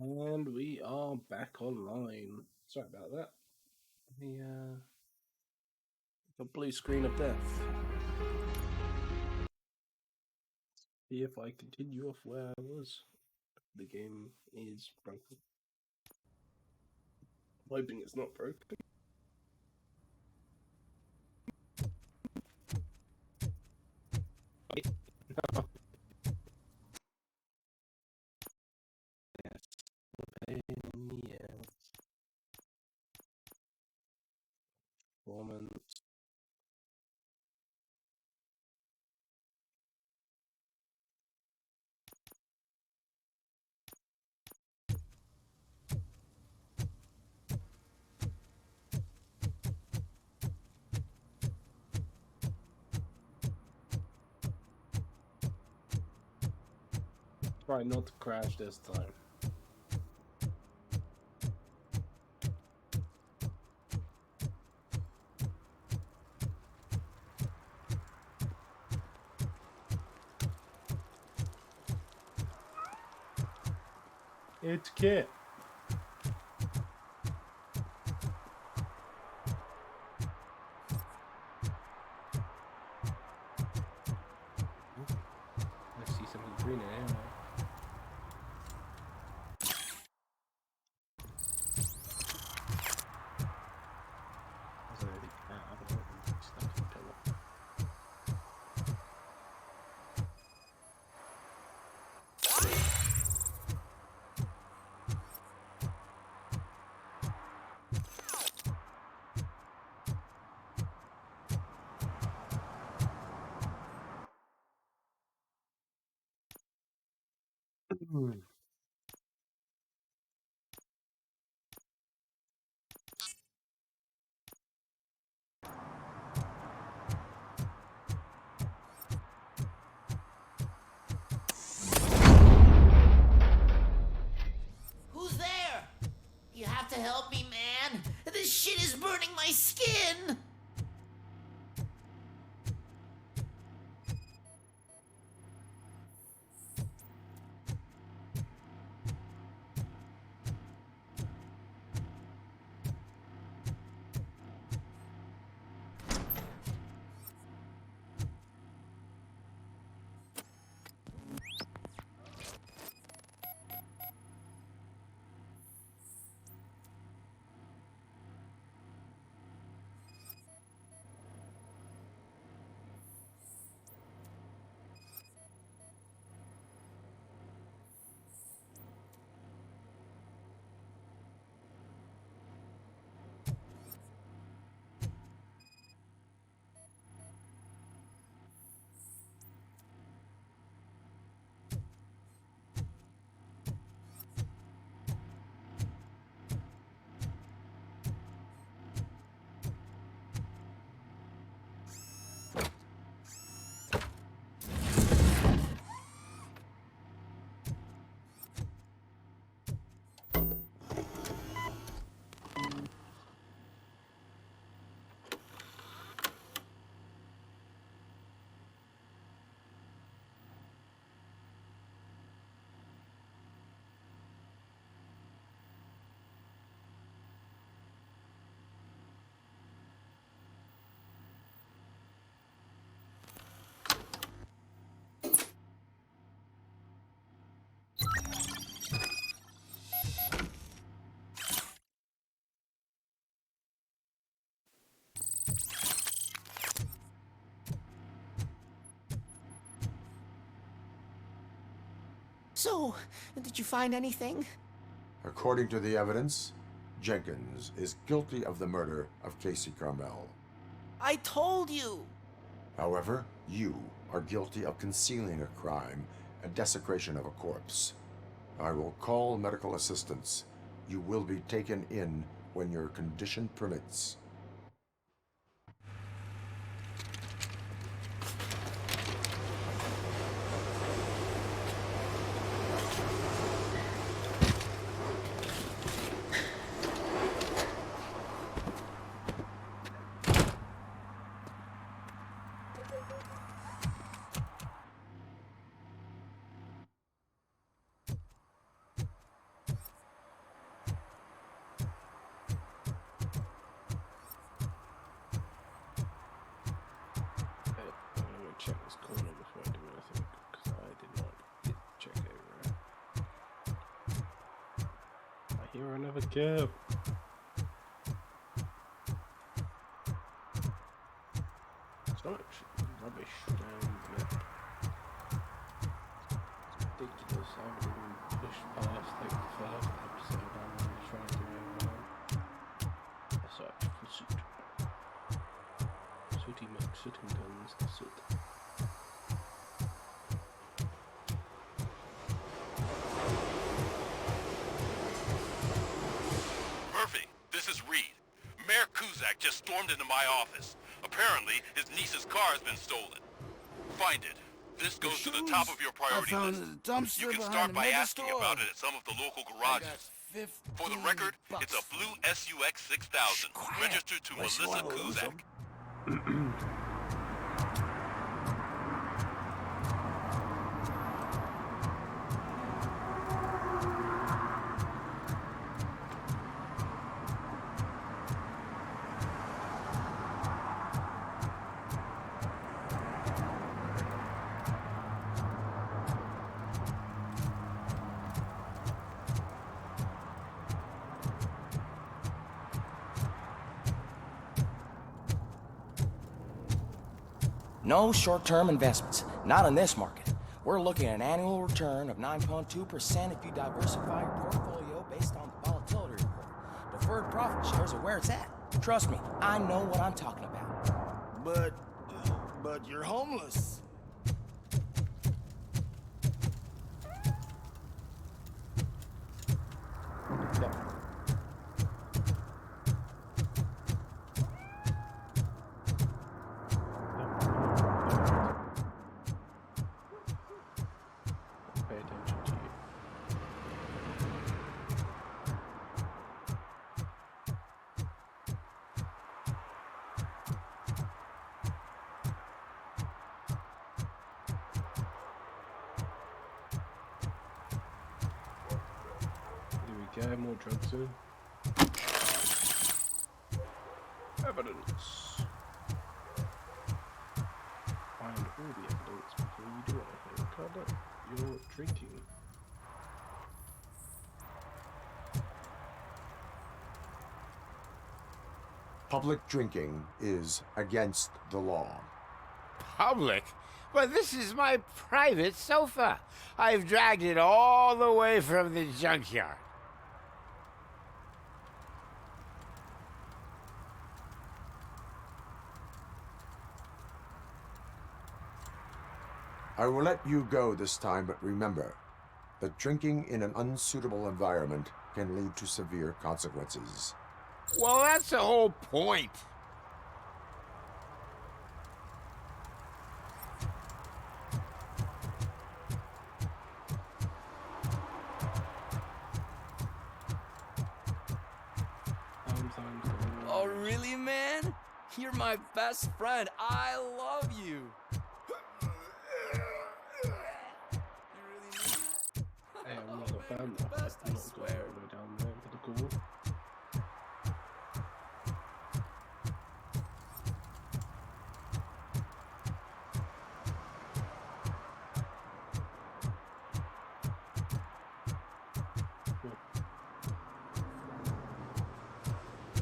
And we are back online. Sorry about that. The blue screen of death. See if I continue off where I was. The game is broken. I'm hoping it's not broken. Yes. Woman. Try not to crash this time. It's Kit. I see something green in there. Who's there? You have to help me, man. This shit is burning my skin. So, did you find anything? According to the evidence, Jenkins is guilty of the murder of Casey Carmel. I told you. However, you are guilty of concealing a crime and desecration of a corpse. I will call medical assistance. You will be taken in when your condition permits. You're another cab. So much rubbish down the map. It's ridiculous. I haven't even pushed past like the first episode. I'm really trying to do everyone. A search for soot. Sooty milk, soot and guns, the soot. Murphy, this is Reed. Mayor Kuzak just stormed into my office. Apparently, his niece's car has been stolen. Find it. This goes to the top of your priority list. You can start by asking about it at some of the local garages. For the record, it's a blue SUX 6000, registered to Melissa Kuzak. No short-term investments, not in this market. We're looking at an annual return of 9.2% if you diversify your portfolio based on the volatility report. Deferred profit shares are where it's at. Trust me, I know what I'm talking about. But you're homeless. Yep. Pay attention to you. Here we go, more drugs in. Evidence. Find all the evidence before you do anything. God, look, you're drinking. Public drinking is against the law. Public? But this is my private sofa. I've dragged it all the way from the junkyard. I will let you go this time, but remember that drinking in an unsuitable environment can lead to severe consequences. Well, that's the whole point. Oh, really, man? You're my best friend. I love you. Hey, I'm not a fan though. Best, I'm I not swear. going all the way down there for the goal.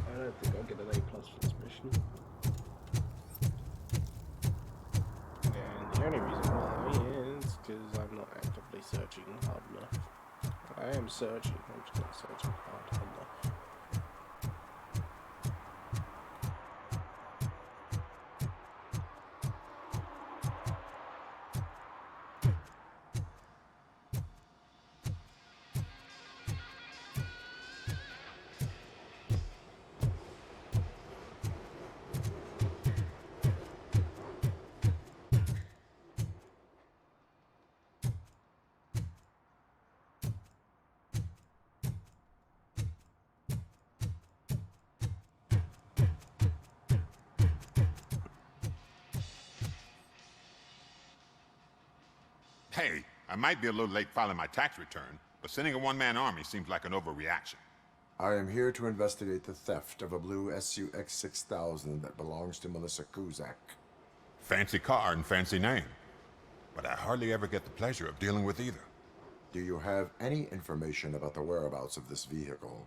I don't think I'll get an A+ for this mission. And the only reason why is because I'm not actively searching hard enough. I am searching, I'm just not searching hard enough. Hey, I might be a little late filing my tax return, but sending a one-man army seems like an overreaction. I am here to investigate the theft of a blue SUX 6000 that belongs to Melissa Kuzak. Fancy car and fancy name. But I hardly ever get the pleasure of dealing with either. Do you have any information about the whereabouts of this vehicle?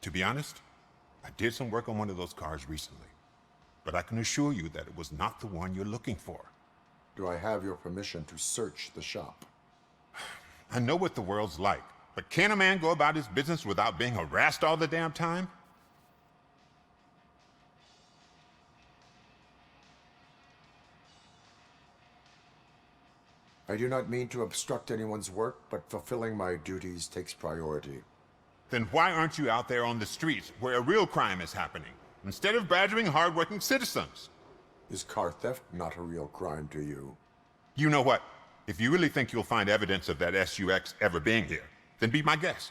To be honest, I did some work on one of those cars recently, but I can assure you that it was not the one you're looking for. Do I have your permission to search the shop? I know what the world's like, but can a man go about his business without being harassed all the damn time? I do not mean to obstruct anyone's work, but fulfilling my duties takes priority. Then why aren't you out there on the streets where a real crime is happening, instead of badgering hardworking citizens? Is car theft not a real crime to you? You know what? If you really think you'll find evidence of that SUX ever being here, then be my guest.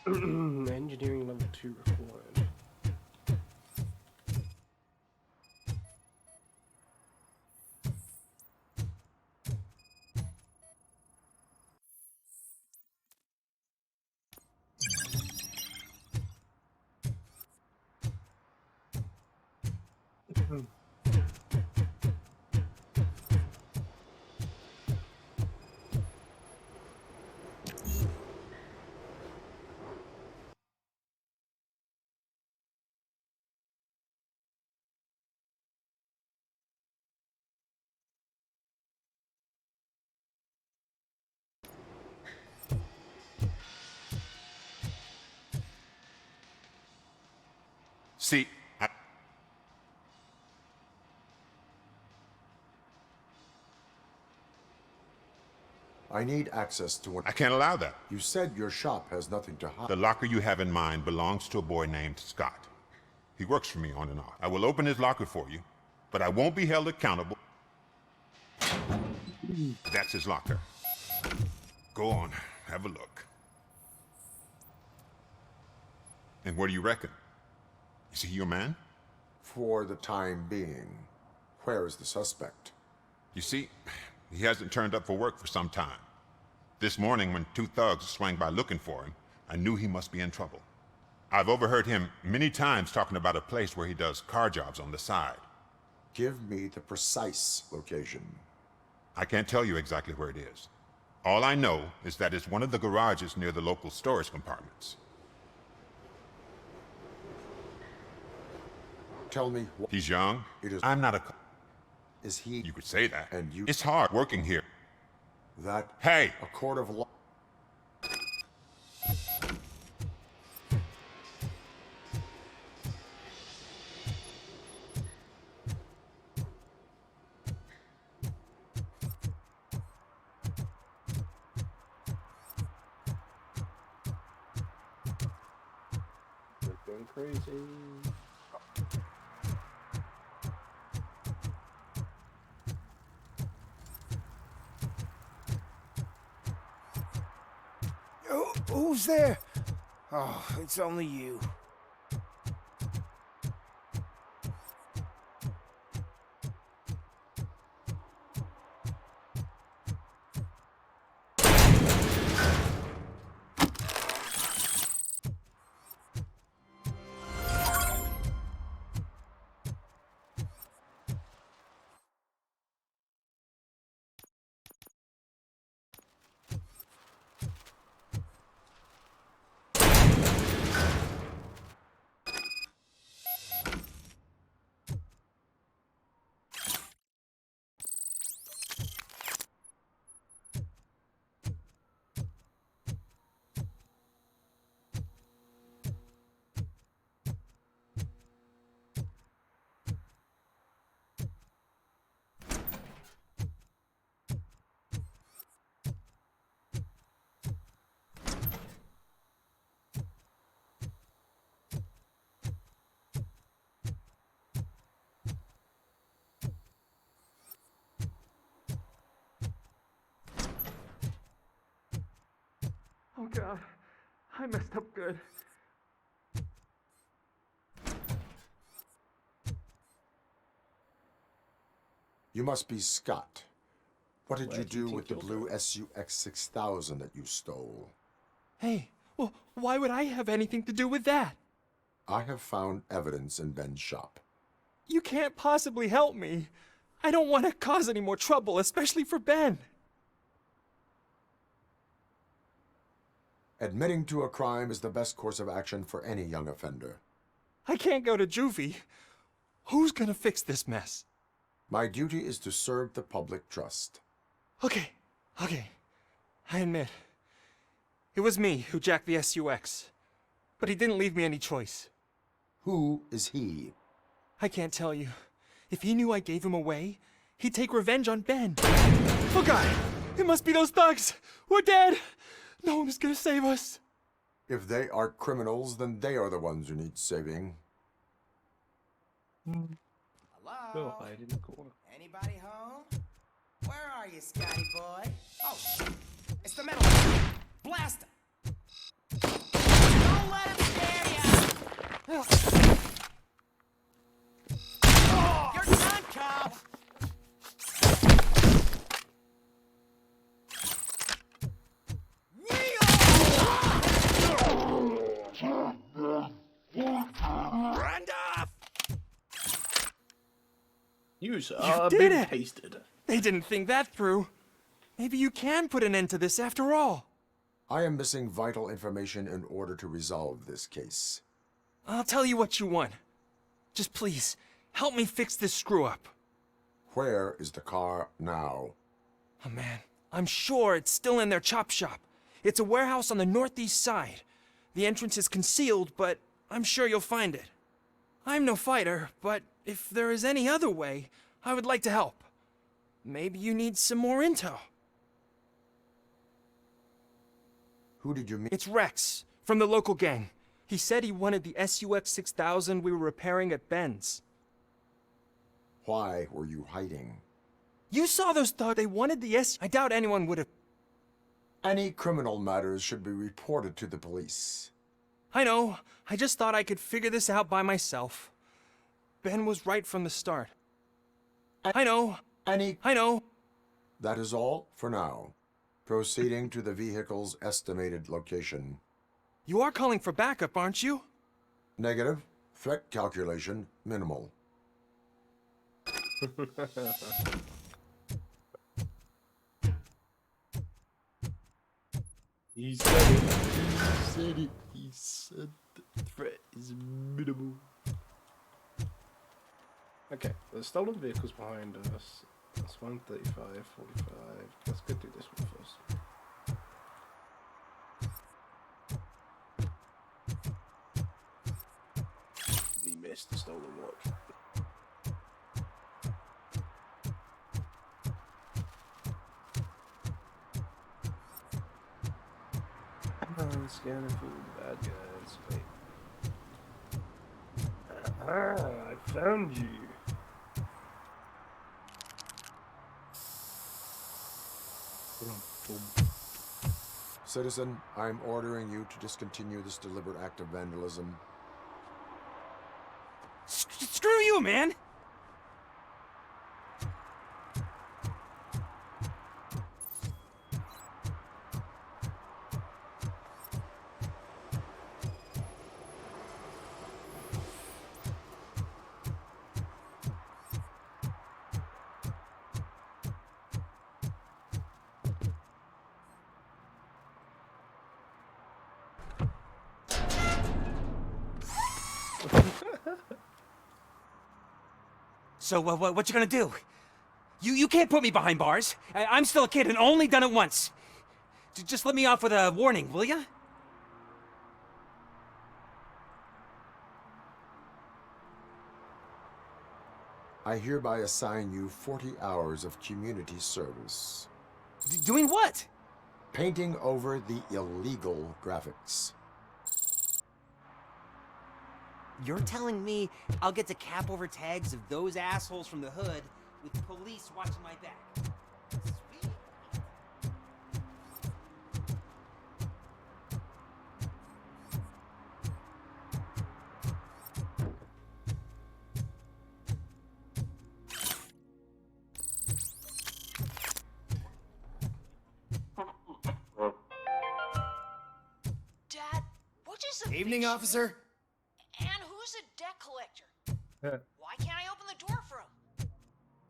Engineering level 2 required. See, I need access to one. I can't allow that. You said your shop has nothing to hide. The locker you have in mind belongs to a boy named Scott. He works for me on and off. I will open his locker for you, but I won't be held accountable. That's his locker. Go on, have a look. And what do you reckon? Is he your man? For the time being. Where is the suspect? You see, he hasn't turned up for work for some time. This morning, when two thugs swang by looking for him, I knew he must be in trouble. I've overheard him many times talking about a place where he does car jobs on the side. Give me the precise location. I can't tell you exactly where it is. All I know is that it's one of the garages near the local storage compartments. Tell me what He's young. it is. I'm not a... Is he? You could say that. And you... It's hard working here. That... Hey! A court of law... They're going crazy. Who's there? Oh, it's only you. Oh God, I messed up good. You must be Scott. What did Where you do you do think with the you're blue going? SUX 6000 that you stole? Hey, well, why would I have anything to do with that? I have found evidence in Ben's shop. You can't possibly help me. I don't want to cause any more trouble, especially for Ben. Admitting to a crime is the best course of action for any young offender. I can't go to juvie. Who's gonna fix this mess? My duty is to serve the public trust. Okay. I admit. It was me who jacked the SUX. But he didn't leave me any choice. Who is he? I can't tell you. If he knew I gave him away, he'd take revenge on Ben. Oh God! It must be those thugs! We're dead! No one is gonna save us. If they are criminals, then they are the ones who need saving. Hello? Oh, hide in the corner. Anybody home? Where are you, Scotty boy? Oh, it's the metal man. Blast him! Don't let him scare you! You're done, cop! Randolph! You are did being it! pasted. They didn't think that through. Maybe you can put an end to this after all. I am missing vital information in order to resolve this case. I'll tell you what you want. Just please, help me fix this screw-up. Where is the car now? Oh man, I'm sure it's still in their chop shop. It's a warehouse on the northeast side. The entrance is concealed, but I'm sure you'll find it. I'm no fighter, but if there is any other way, I would like to help. Maybe you need some more intel. Who did you meet? It's Rex, from the local gang. He said he wanted the SUX 6000 we were repairing at Ben's. Why were you hiding? You saw those thugs. They wanted the I doubt anyone would have... Any criminal matters should be reported to the police. I know. I just thought I could figure this out by myself. Ben was right from the start. I know. I know. That is all for now. Proceeding to the vehicle's estimated location. You are calling for backup, aren't you? Negative. Threat calculation minimal. He said it. He said it. He said the threat is minimal. Okay, the stolen vehicles behind us. That's 135, 45. Let's go do this one first. We missed the stolen watch. I'm scanning for the bad guys. Wait. I found you. Citizen, I'm ordering you to discontinue this deliberate act of vandalism. Screw you, man! So, what you gonna do? You can't put me behind bars. I'm still a kid and only done it once. Just let me off with a warning, will ya? I hereby assign you 40 hours of community service. Doing what? Painting over the illegal graphics. You're telling me I'll get to cap over tags of those assholes from the hood with police watching my back? Sweet. Evening, officer. And who's a debt collector? Why can't I open the door for him?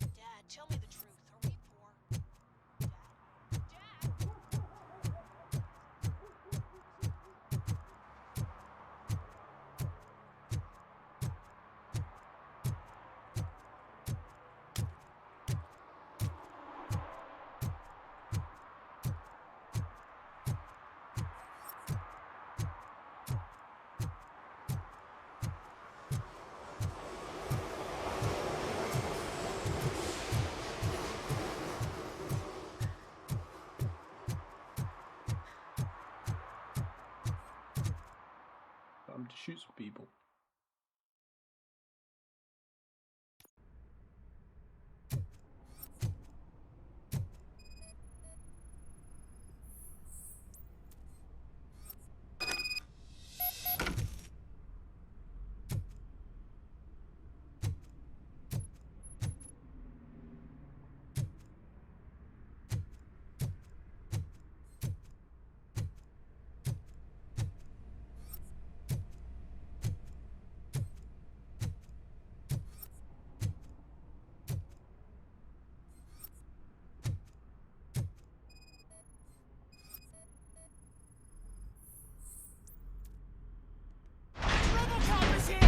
Dad, tell me the truth. Are we poor? Dad? Time to shoot some people. Robocop is here!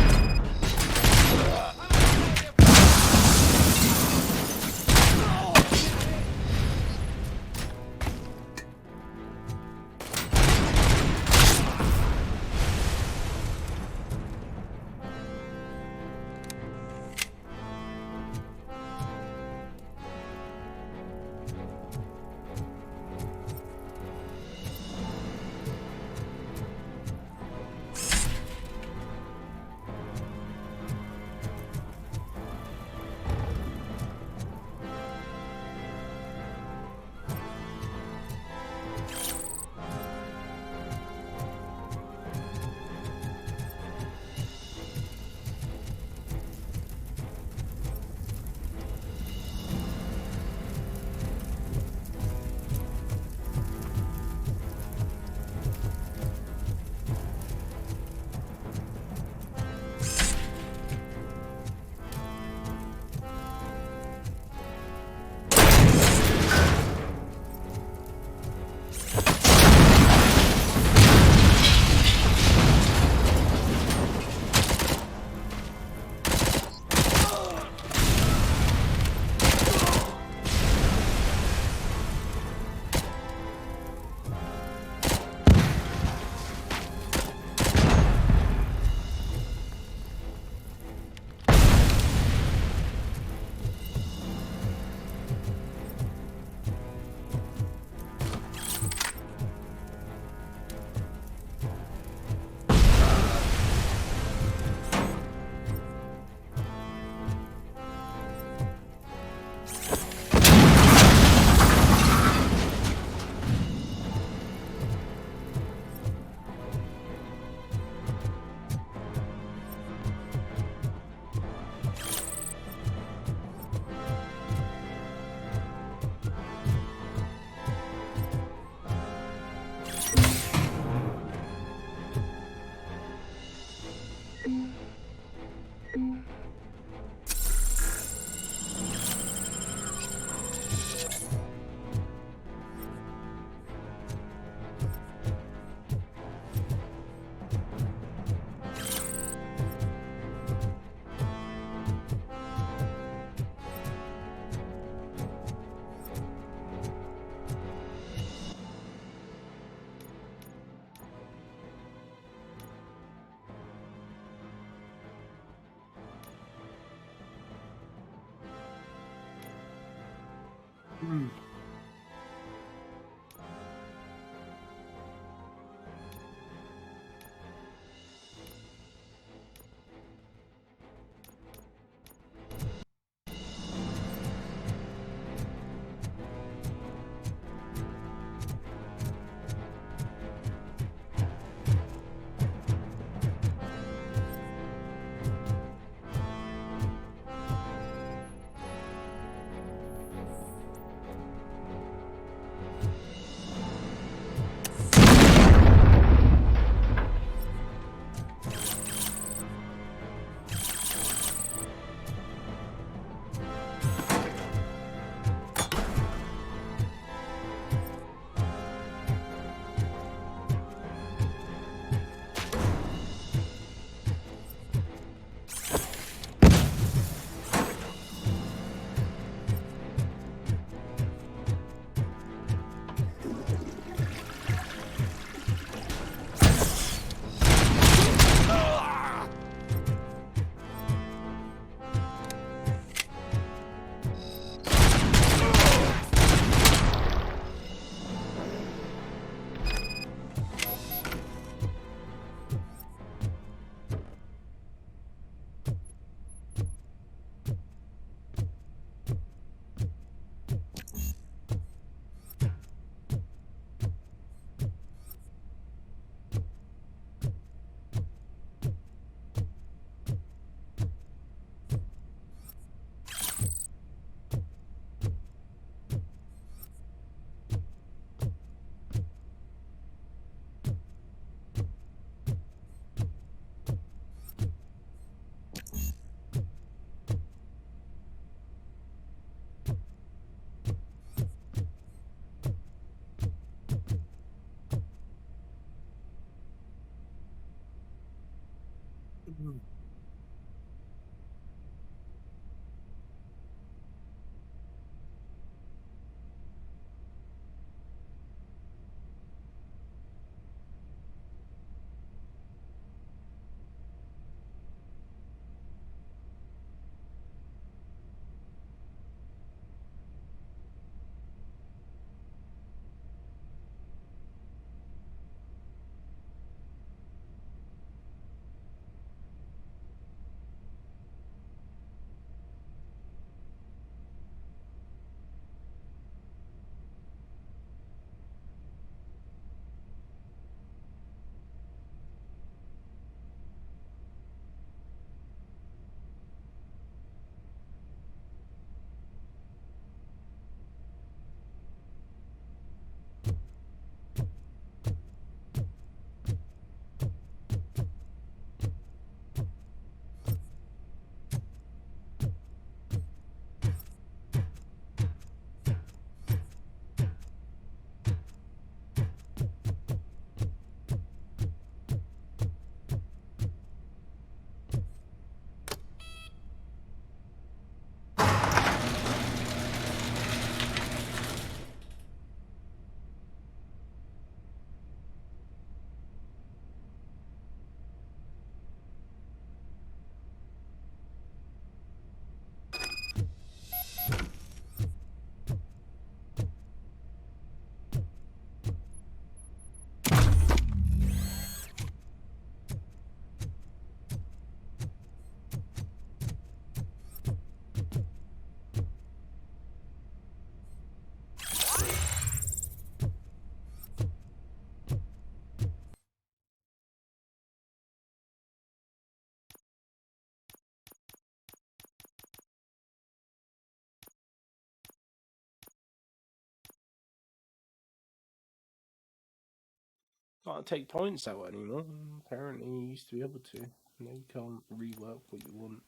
Can't take points out anymore. Apparently, you used to be able to. Now you can't rework what you want.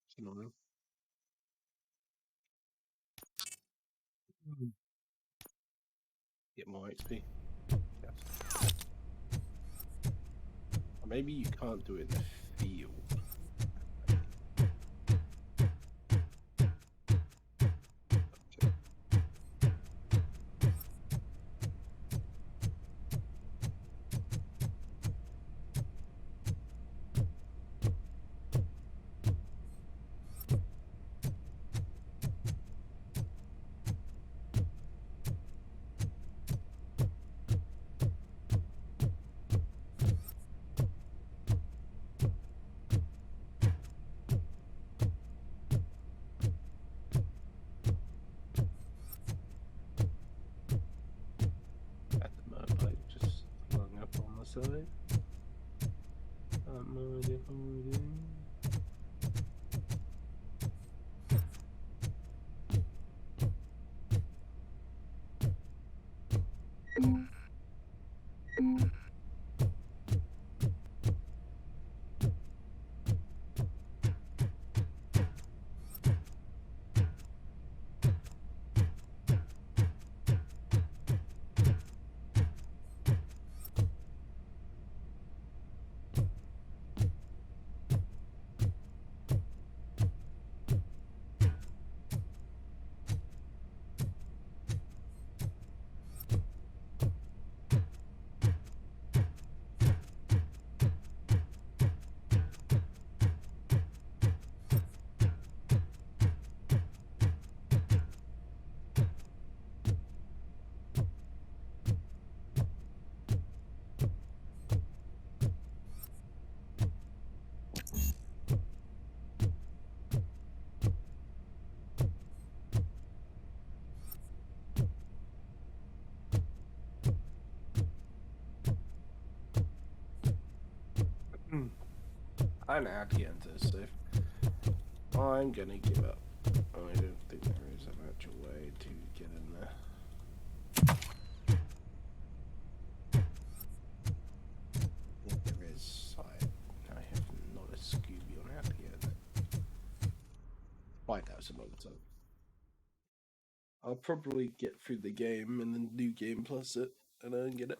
It's annoying. Get more XP. Yes. Or maybe you can't do it in the field. At the motorbike just hung up on the side. I know how to get into this safe. I'm gonna give up. I don't think there is an actual way to get in there. If there is, I have not a Scooby on how to get in there. Find out some other time. I'll probably get through the game and then do game plus it and then get it.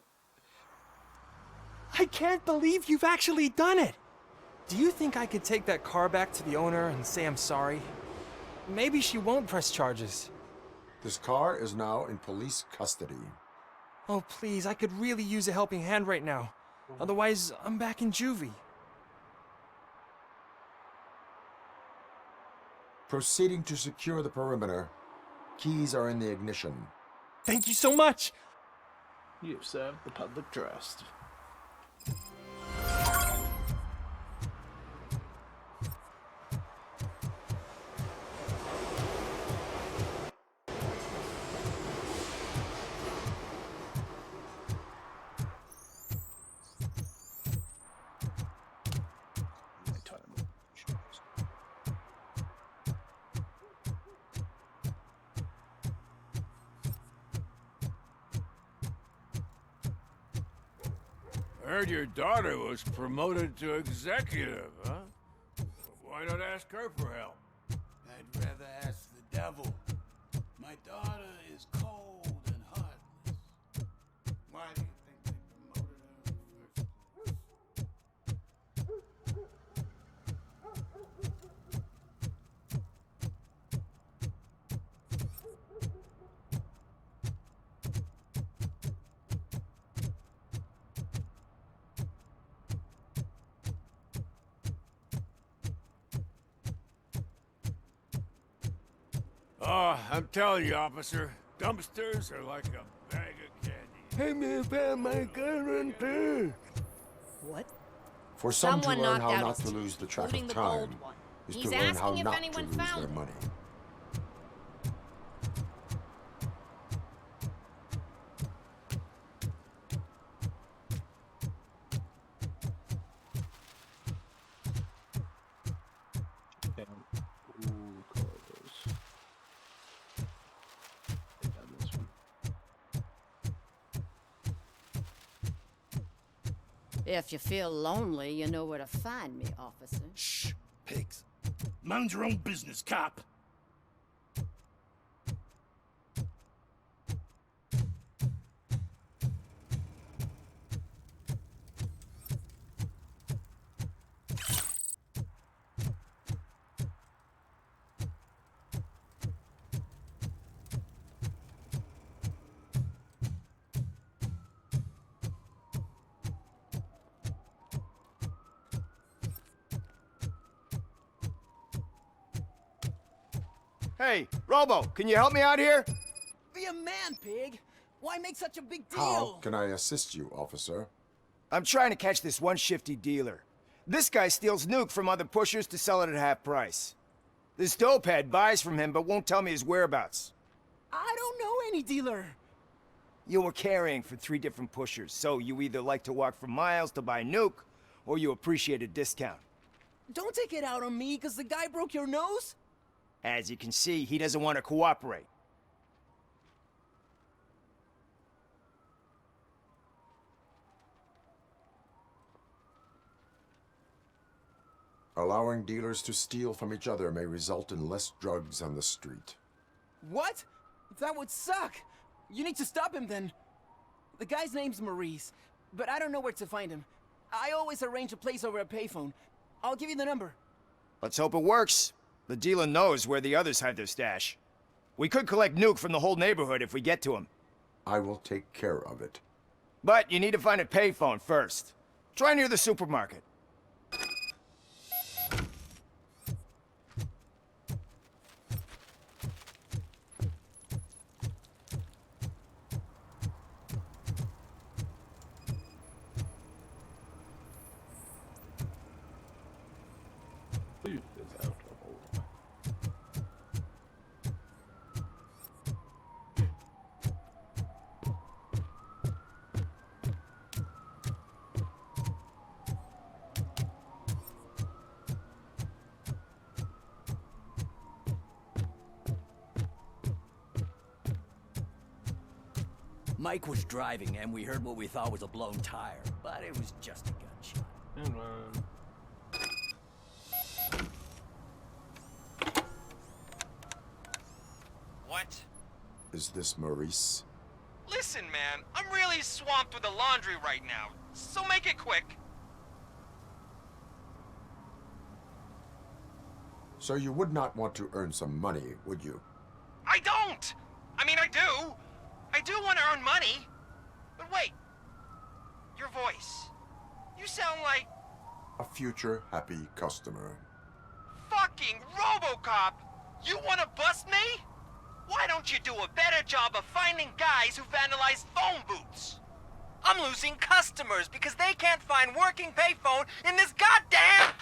I can't believe you've actually done it! Do you think I could take that car back to the owner and say I'm sorry? Maybe she won't press charges. This car is now in police custody. Oh, please, I could really use a helping hand right now. Otherwise, I'm back in juvie. Proceeding to secure the perimeter. Keys are in the ignition. Thank you so much! You've served the public trust. Heard your daughter was promoted to executive, huh? Why not ask her for help? I'd rather ask the devil. My daughter is cold and heartless. Why do you think they promoted her in the first Oh, I'm telling you, officer, dumpsters are like a bag of candy. Hey, man, found my gun run too. What? For some Someone to learn knocked how out not his to lose the track including of the time gold one. is He's to learn how asking if not to anyone lose found their it. money. If you feel lonely, you know where to find me, officer. Shh, pigs. Mind your own business, cop. Hey, Robo, can you help me out here? Be a man, pig. Why make such a big deal? How can I assist you, officer? I'm trying to catch this one shifty dealer. This guy steals nuke from other pushers to sell it at half price. This dopehead buys from him but won't tell me his whereabouts. I don't know any dealer. You were carrying for 3 different pushers, so you either like to walk for miles to buy nuke, or you appreciate a discount. Don't take it out on me, because the guy broke your nose? As you can see, he doesn't want to cooperate. Allowing dealers to steal from each other may result in less drugs on the street. What? That would suck. You need to stop him then. The guy's name's Maurice, but I don't know where to find him. I always arrange a place over a payphone. I'll give you the number. Let's hope it works. The dealer knows where the others hide their stash. We could collect nuke from the whole neighborhood if we get to him. I will take care of it. But you need to find a payphone first. Try near the supermarket. Mike was driving, and we heard what we thought was a blown tire, but it was just a gunshot. What? Is this Maurice? Listen, man, I'm really swamped with the laundry right now. So make it quick. So you would not want to earn some money, would you? I don't! I mean, I do. I do want to earn money. But wait. Your voice. You sound like... A future happy customer. fucking Robocop! You want to bust me? Why don't you do a better job of finding guys who vandalize phone booths? I'm losing customers because they can't find working payphone in this goddamn...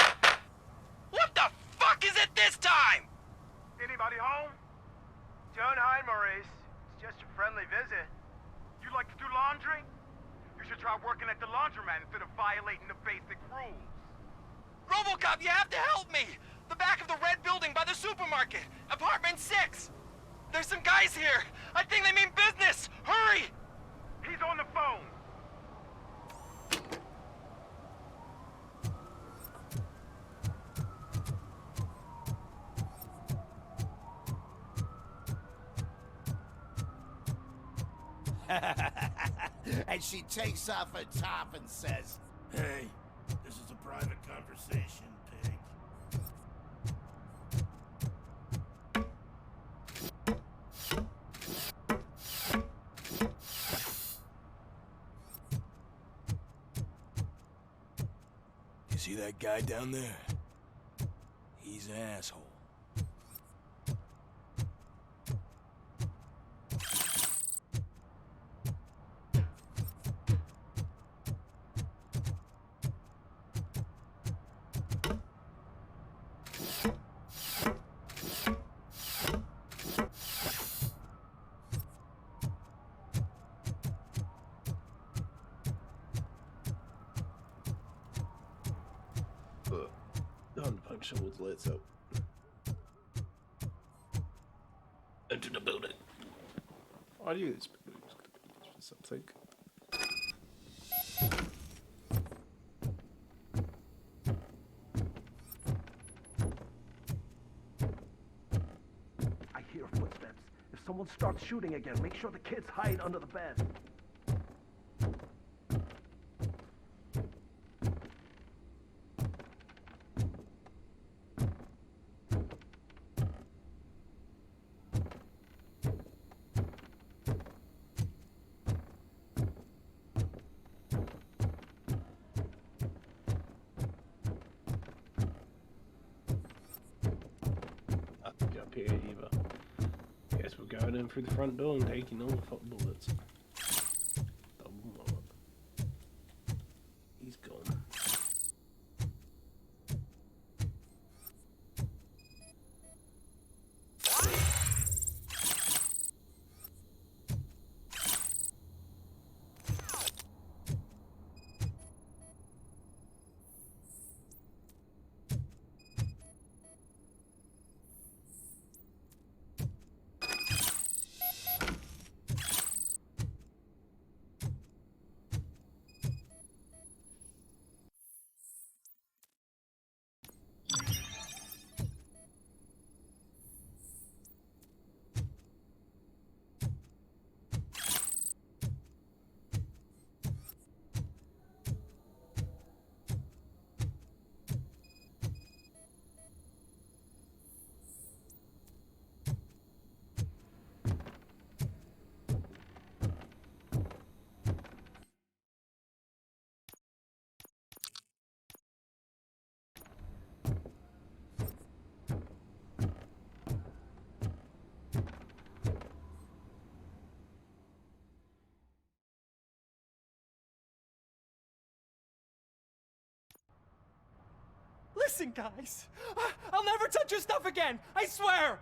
What the fuck is it this time? Anybody home? Don't hide, Maurice. It's just a friendly visit. You like to do laundry? You should try working at the laundromat instead of violating the basic rules. Robocop, you have to help me! The back of the red building by the supermarket. Apartment 6. There's some guys here. I think they mean business. Hurry! He's on the phone. And she takes off her top and says, Hey, this is a private conversation, pig. You see that guy down there? He's an asshole. Towards lights up. Enter the building. I knew this building was going to be used for something. I hear footsteps. If someone starts shooting again, make sure the kids hide under the bed. Up here either. Guess we're going in through the front door and taking all the fuck bullets. Double them up. He's gone. Listen, guys. I'll never touch your stuff again. I swear.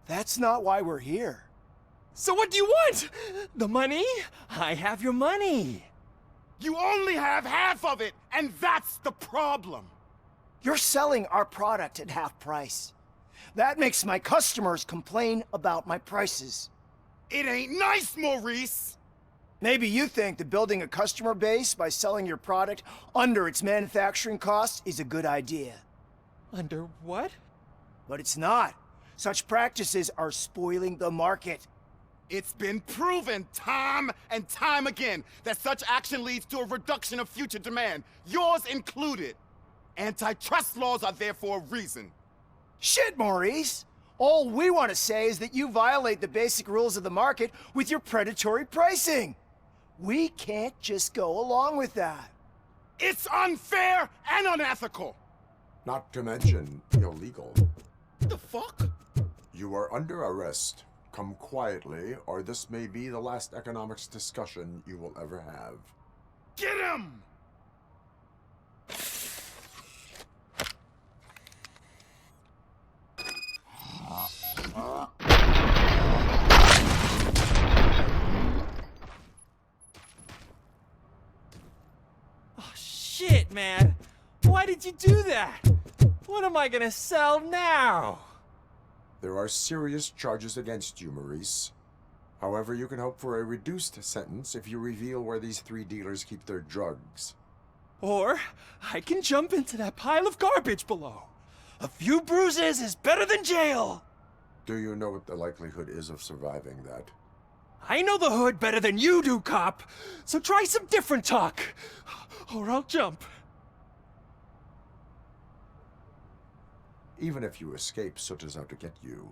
That's not why we're here. So what do you want? The money? I have your money. You only have half of it, and that's the problem. You're selling our product at half price. That makes my customers complain about my prices. It ain't nice, Maurice! Maybe you think that building a customer base by selling your product under its manufacturing costs is a good idea. Under what? But it's not. Such practices are spoiling the market. It's been proven time and time again that such action leads to a reduction of future demand, yours included. Antitrust laws are there for a reason. Shit, Maurice! All we want to say is that you violate the basic rules of the market with your predatory pricing. We can't just go along with that. It's unfair and unethical! Not to mention illegal. The fuck? You are under arrest. Come quietly, or this may be the last economics discussion you will ever have. Get him! Oh, shit, man. Why did you do that? What am I gonna sell now? There are serious charges against you, Maurice. However, you can hope for a reduced sentence if you reveal where these 3 dealers keep their drugs. Or I can jump into that pile of garbage below. A few bruises is better than jail. Do you know what the likelihood is of surviving that? I know the hood better than you do, cop. So try some different talk, or I'll jump. Even if you escape Soot is out to get you,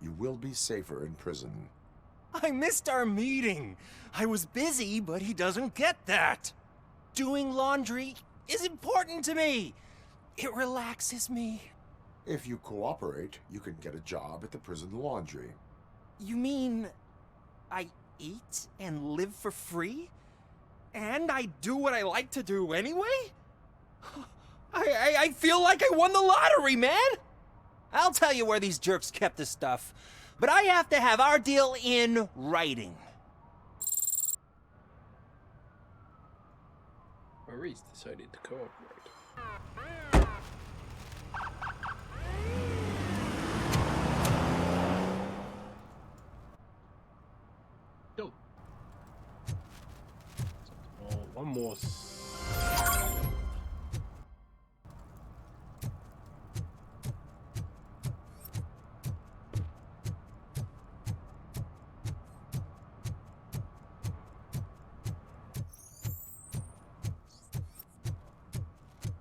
you will be safer in prison. I missed our meeting. I was busy, but he doesn't get that. Doing laundry is important to me. It relaxes me. If you cooperate, you can get a job at the prison laundry. You mean I eat and live for free? And I do what I like to do anyway? I feel like I won the lottery, man! I'll tell you where these jerks kept the stuff, but I have to have our deal in writing. Maurice decided to cooperate. Go. Oh, one more.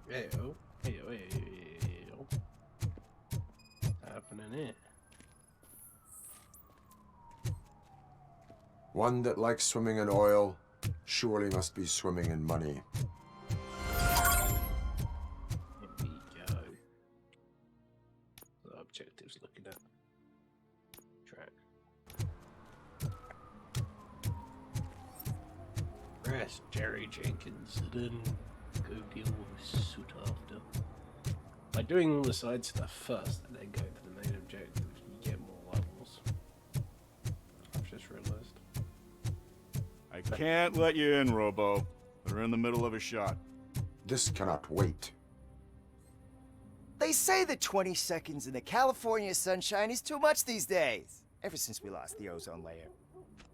Heyo, heyo, heyo. Happening here. One that likes swimming in oil surely must be swimming in money. Here we go. The objectives looking at. Track. Rest Jerry Jenkins, then go deal with Soot after. By doing all the side stuff first and then going for the main objective, you get more levels. I've just realized. I can't let you in, Robo. We're in the middle of a shot. This cannot wait. They say that 20 seconds in the California sunshine is too much these days. Ever since we lost the ozone layer.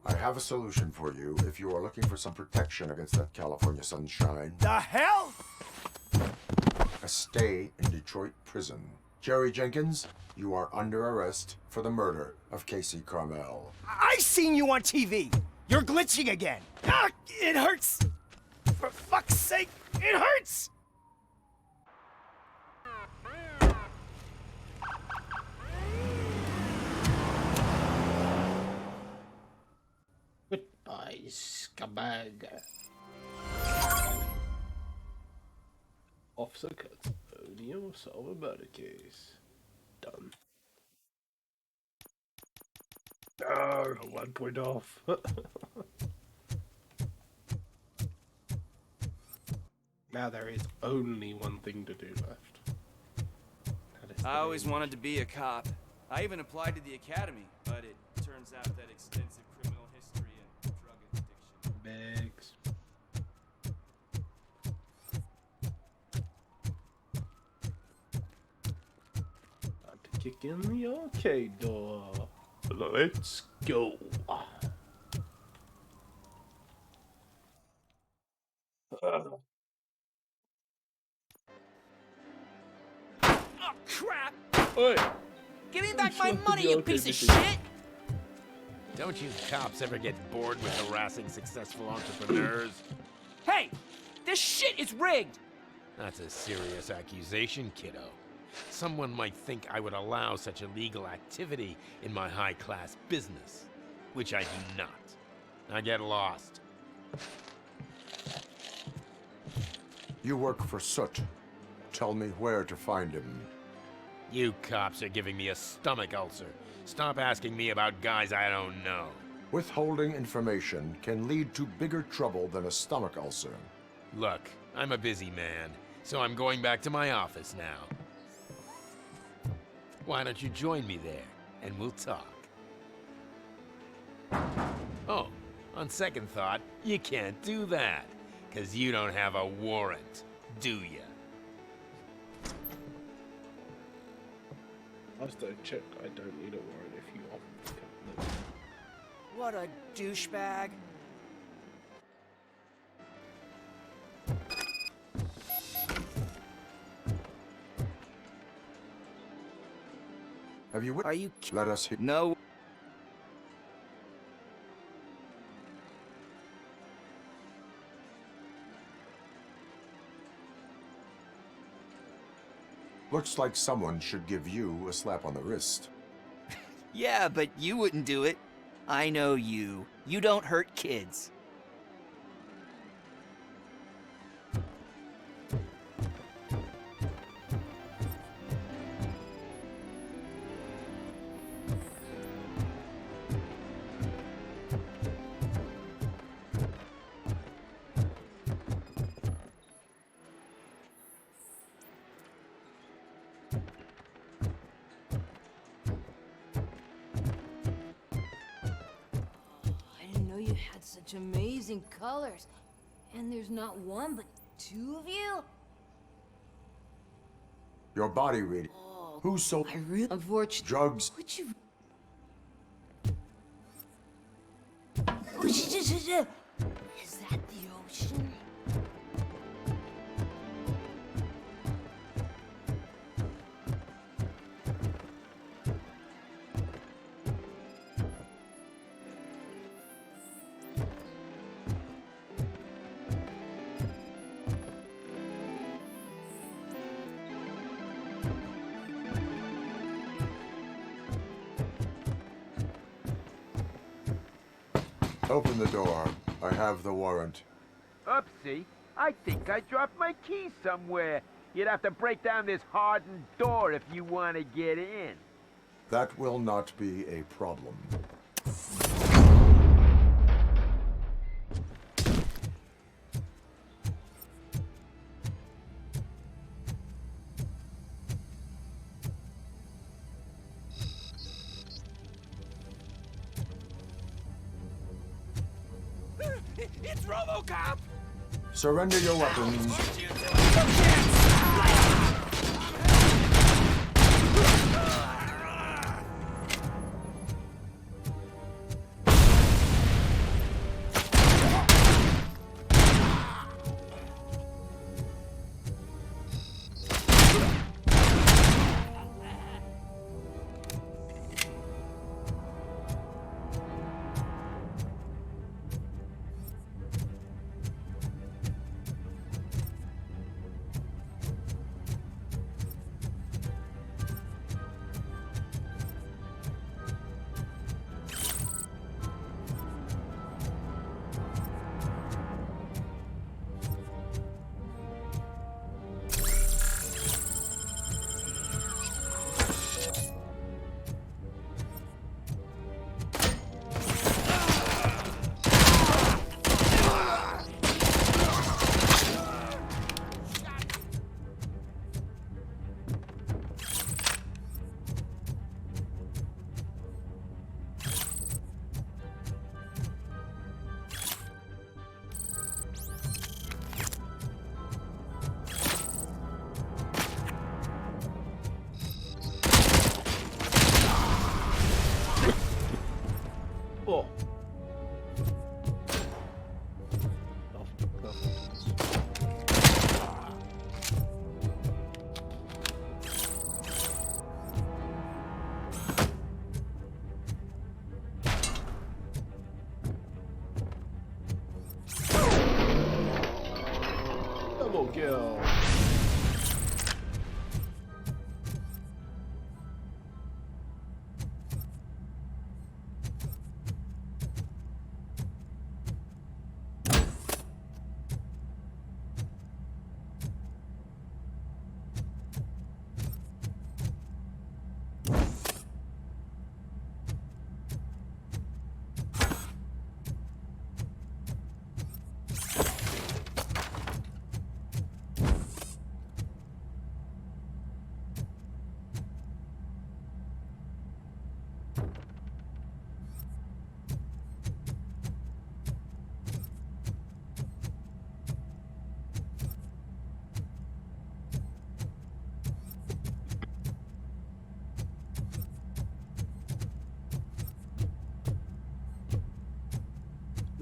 I have a solution for you if you are looking for some protection against that California sunshine. The hell? A stay in Detroit prison. Jerry Jenkins, you are under arrest for the murder of Casey Carmel. I seen you on TV. You're glitching again. Ah, it hurts. For fuck's sake, it hurts. Goodbye, scumbag. Officer cuts O'Neill, solve a murder case. Done. Oh, 1 point off. Now there is only one thing to do left. I always wanted to be a cop. I even applied to the academy, but it turns out that extensive criminal history and drug addiction. Bags. Time to kick in the arcade door. Let's go. Oh, crap! Oi! Give me back my money, you piece of shit! Don't you cops ever get bored with harassing successful entrepreneurs? Hey! This shit is rigged! That's a serious accusation, kiddo. Someone might think I would allow such illegal activity in my high-class business, which I do not. Now get lost. You work for Soot. Tell me where to find him. You cops are giving me a stomach ulcer. Stop asking me about guys I don't know. Withholding information can lead to bigger trouble than a stomach ulcer. Look, I'm a busy man, so I'm going back to my office now. Why don't you join me there, and we'll talk. Oh, on second thought, you can't do that, 'cause you don't have a warrant, do ya? Last I checked, I don't need a warrant if you offer to come. What a douchebag. Have you? Are you? Let us hear. No. Looks like someone should give you a slap on the wrist. Yeah, but you wouldn't do it. I know you. You don't hurt kids. I didn't know you had such amazing colors. And there's not one, but two of you? Your body reading. Who sold? I really... Unfortunately... Drugs. Would you... Is that the ocean? Open the door. I have the warrant. Oopsie. I think I dropped my keys somewhere. You'd have to break down this hardened door if you want to get in. That will not be a problem. It's Robocop! Surrender your weapons. Oh. kill.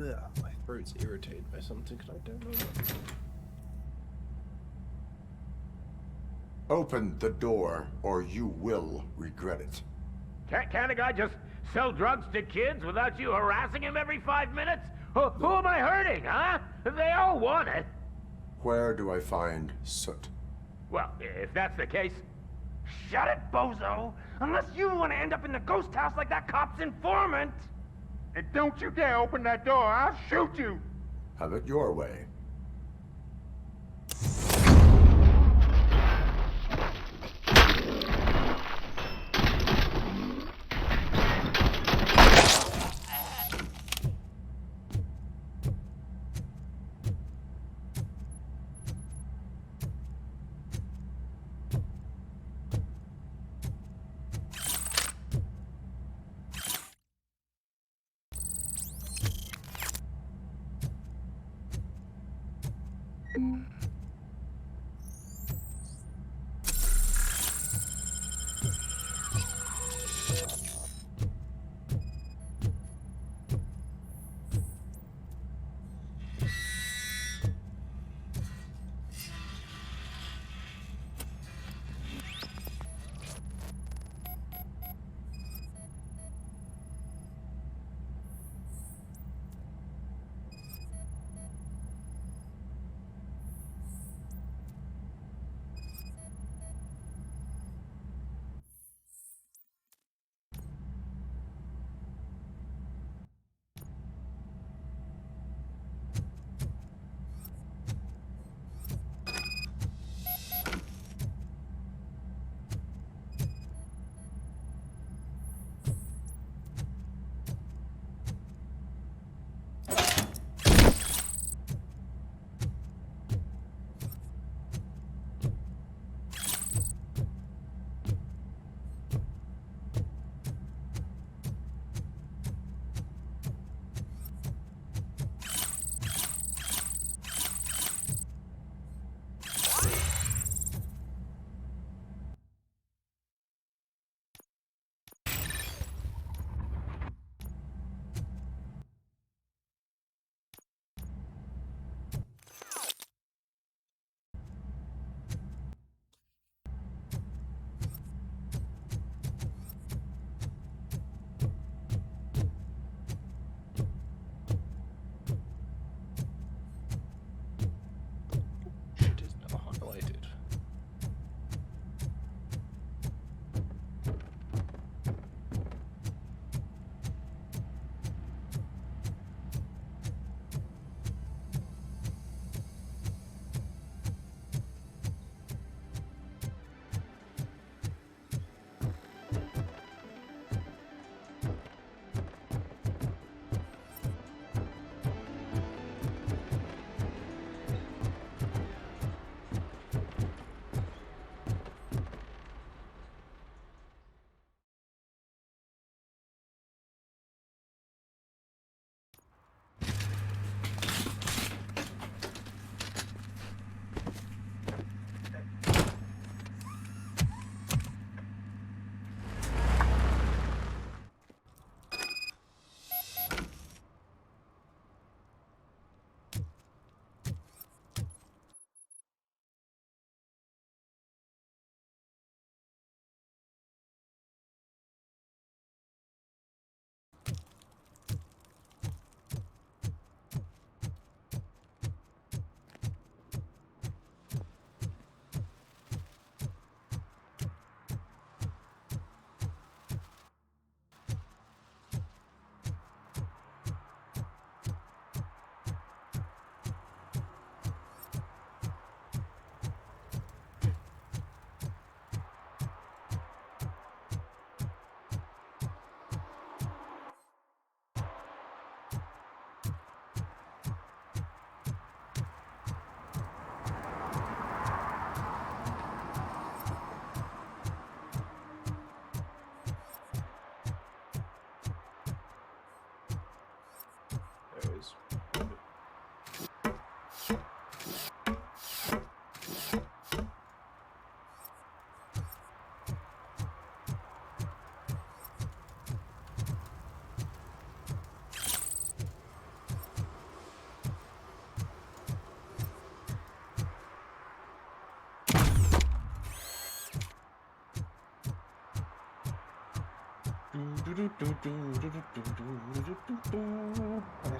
Ugh, my throat's irritated by something and I don't know what. Open the door, or you will regret it. Can't a guy just sell drugs to kids without you harassing him every 5 minutes? Who am I hurting, huh? They all want it. Where do I find Soot? Well, if that's the case, shut it, bozo! Unless you want to end up in the ghost house like that cop's informant! And don't you dare open that door, I'll shoot you! Have it your way.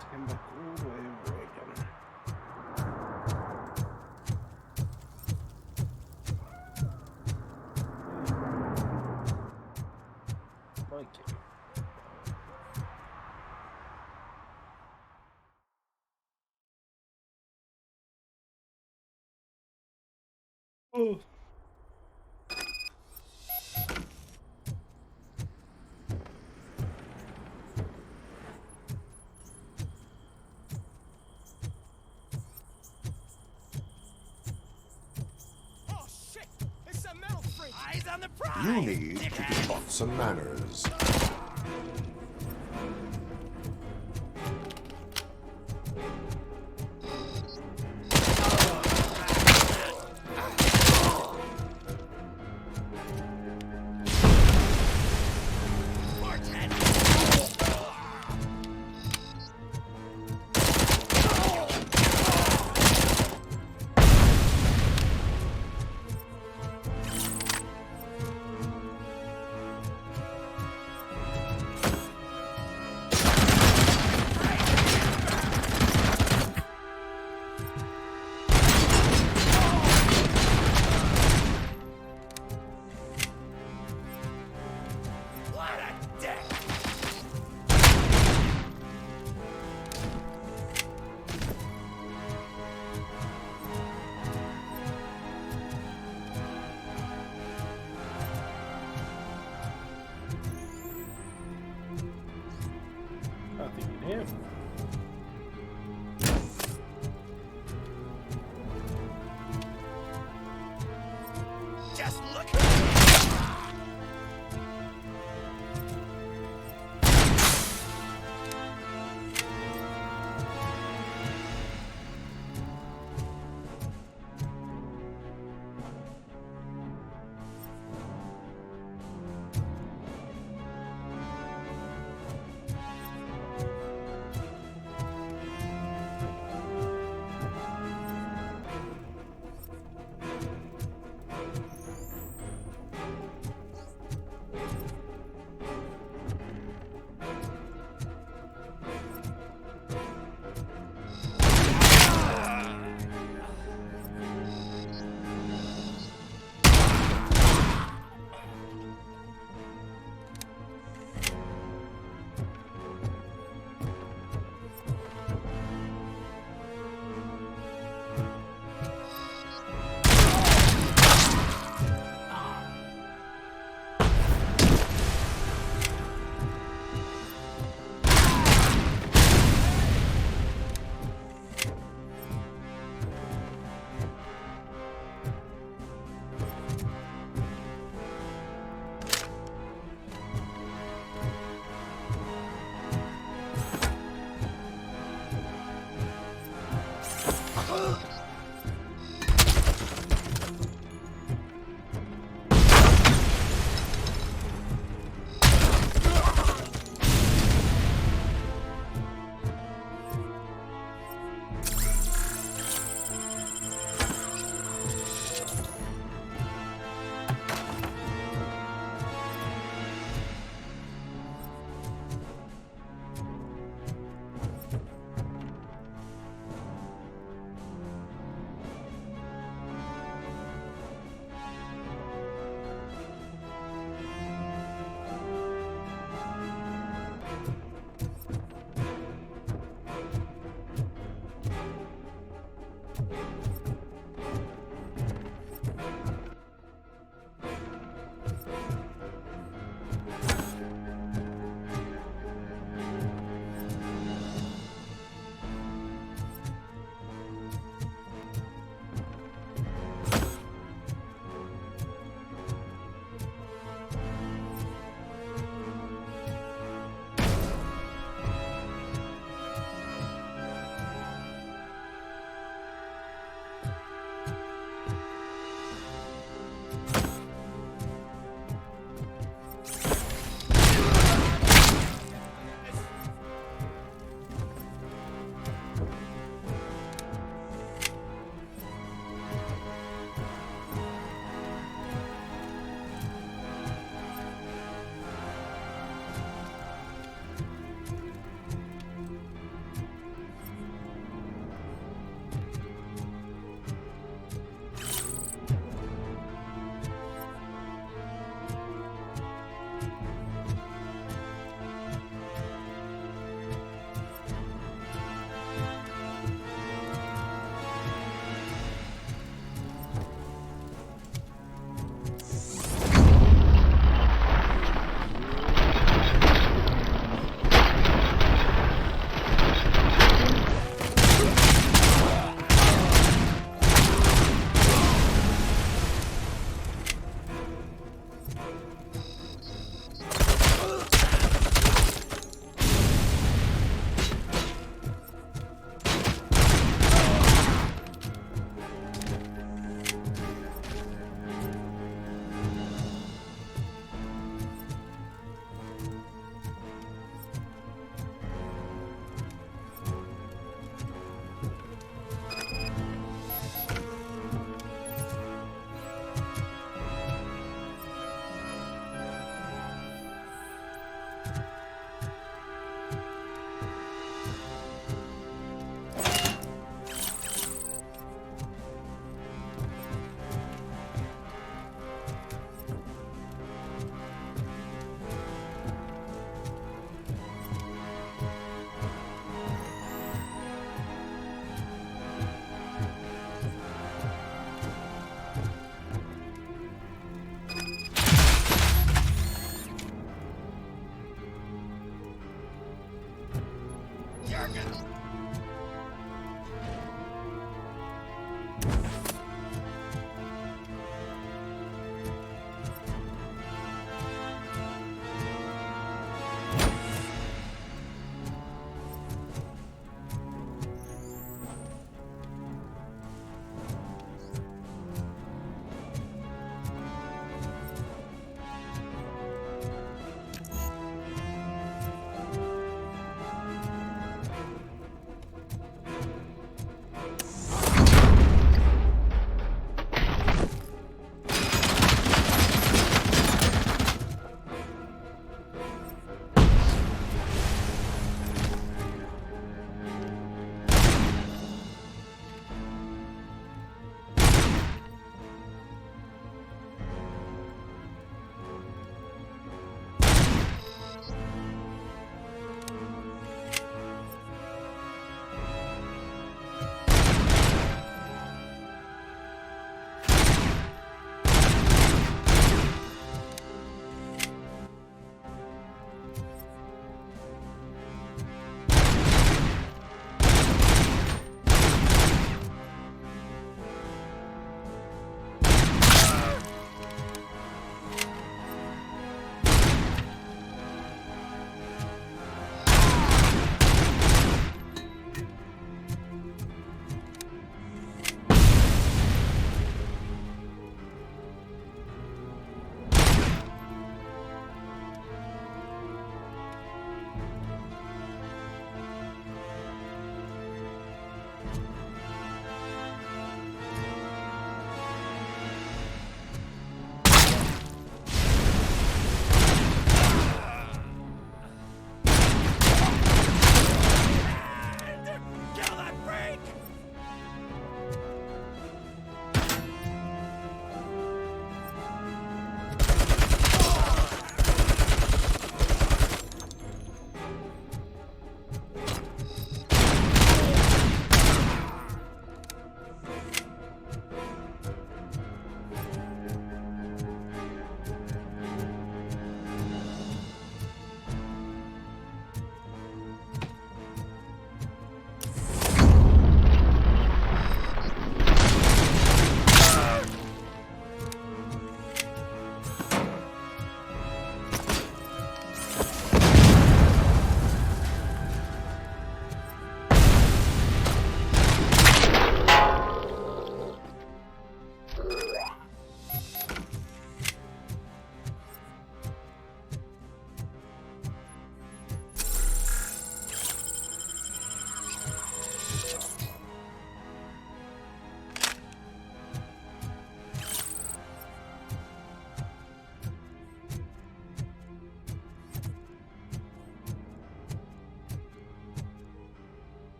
to come back all the way over again. Oh. Oh shit! It's a metal fridge! Eyes on the prize! You need to be taught some manners. Nothing in him. Just look! jerking!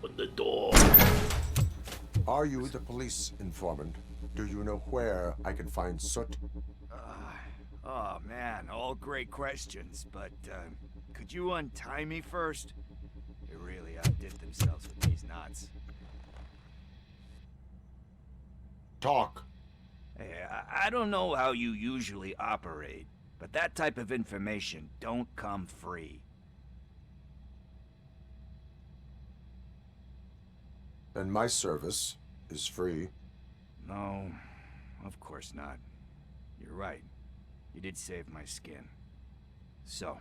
Open the door. Are you the police informant? Do you know where I can find Soot? Oh man, all great questions, but could you untie me first? They really outdid themselves with these knots. Talk. Hey, I don't know how you usually operate, but that type of information don't come free. And my service is free. No, of course not. You're right. You did save my skin. So,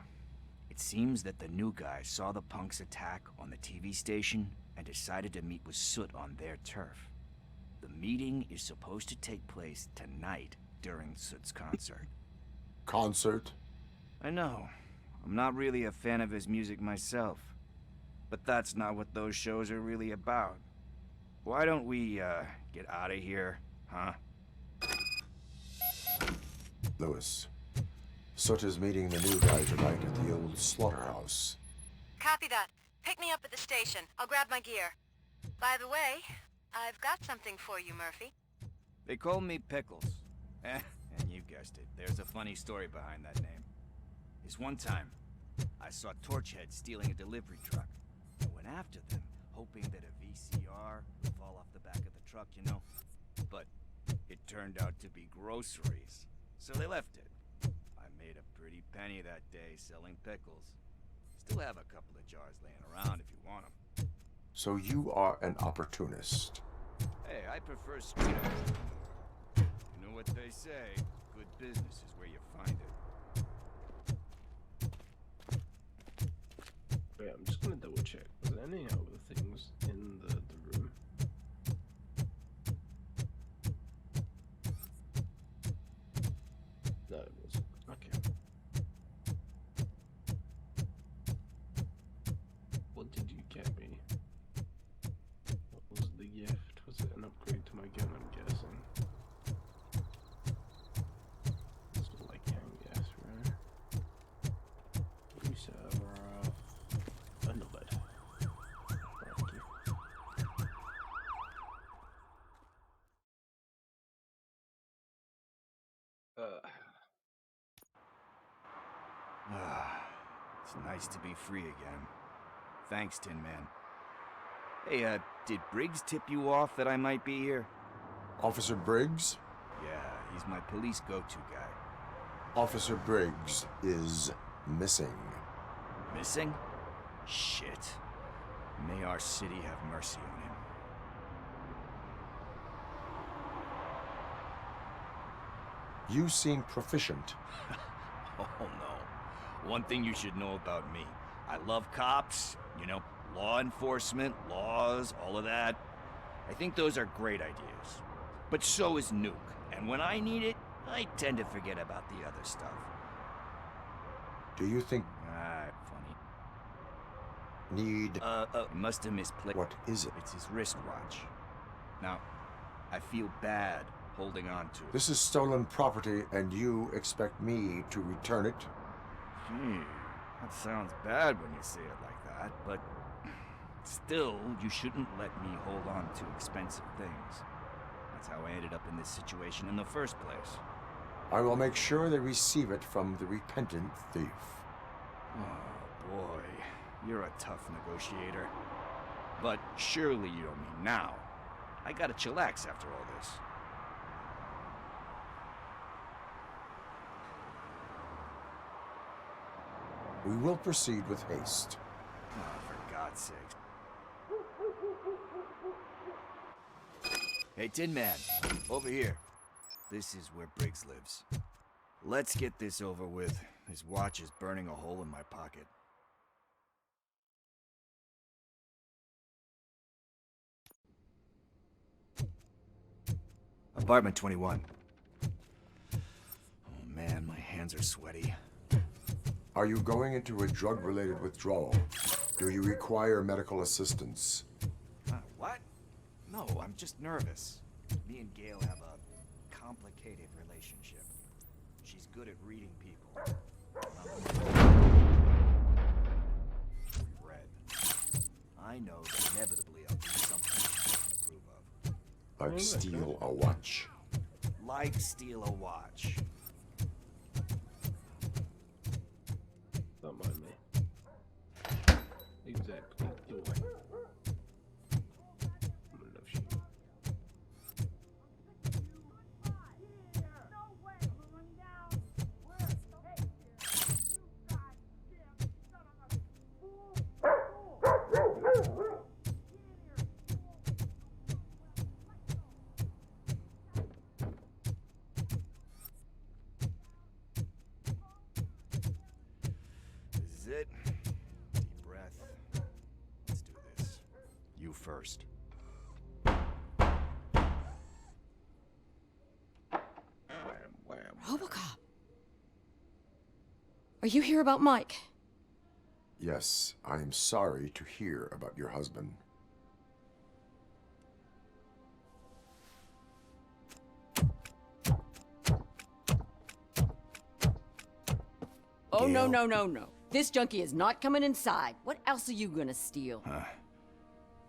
it seems that the new guy saw the punks attack on the TV station and decided to meet with Soot on their turf. The meeting is supposed to take place tonight during Soot's concert. Concert? I know. I'm not really a fan of his music myself. But that's not what those shows are really about. Why don't we, get out of here, huh? Lewis, Soot is meeting the new guy tonight at the old slaughterhouse. Copy that. Pick me up at the station. I'll grab my gear. By the way, I've got something for you, Murphy. They call me Pickles. And you guessed it, there's a funny story behind that name. This one time, I saw Torchhead stealing a delivery truck. I went after them, hoping that a VCR would fall off the back of the truck, you know? But it turned out to be groceries, so they left it. I made a pretty penny that day selling pickles. Still have a couple of jars laying around if you want them. So you are an opportunist. Hey, I prefer street art. You know what they say, good business is where you find it. Wait, I'm just gonna double check. Was there any other things in the room? No, it wasn't. Okay. What did you get me? What was the gift? Was it an upgrade to my gun, I'm guessing? That's all I can guess, right? Reserve underbed. Thank you. It's nice to be free again. Thanks, Tin Man. Hey, did Briggs tip you off that I might be here? Officer Briggs? Yeah, he's my police go-to guy. Officer Briggs is missing. Missing? Shit. May our city have mercy on him. You seem proficient. Oh, no. One thing you should know about me. I love cops, you know, law enforcement, laws, all of that. I think those are great ideas. But so is Nuke. And when I need it, I tend to forget about the other stuff. Do you think... funny. Need... Must have misplaced... What is it? It's his wristwatch. Now, I feel bad holding on to it. This is stolen property, and you expect me to return it? Gee, that sounds bad when you say it like that, but... Still, you shouldn't let me hold on to expensive things. That's how I ended up in this situation in the first place. I will make sure they receive it from the repentant thief. Oh, boy. You're a tough negotiator. But surely you don't mean now. I gotta chillax after all this. We will proceed with haste. Oh, for God's sake. Hey, Tin Man, over here. This is where Briggs lives. Let's get this over with. His watch is burning a hole in my pocket. Apartment 21. Oh man, my hands are sweaty. Are you going into a drug-related withdrawal? Do you require medical assistance? What? No, I'm just nervous. Me and Gail have a complicated relationship. She's good at reading people. Red. I know that inevitably I'll do something she doesn't approve of. Like steal a watch. Like steal a watch. Don't mind me. Exactly. Your way. I'm gonna love you. This is it. Deep breath. Let's do this. You first. Robocop. Are you here about Mike? Yes, I am sorry to hear about your husband. Oh, no. This junkie is not coming inside. What else are you gonna steal?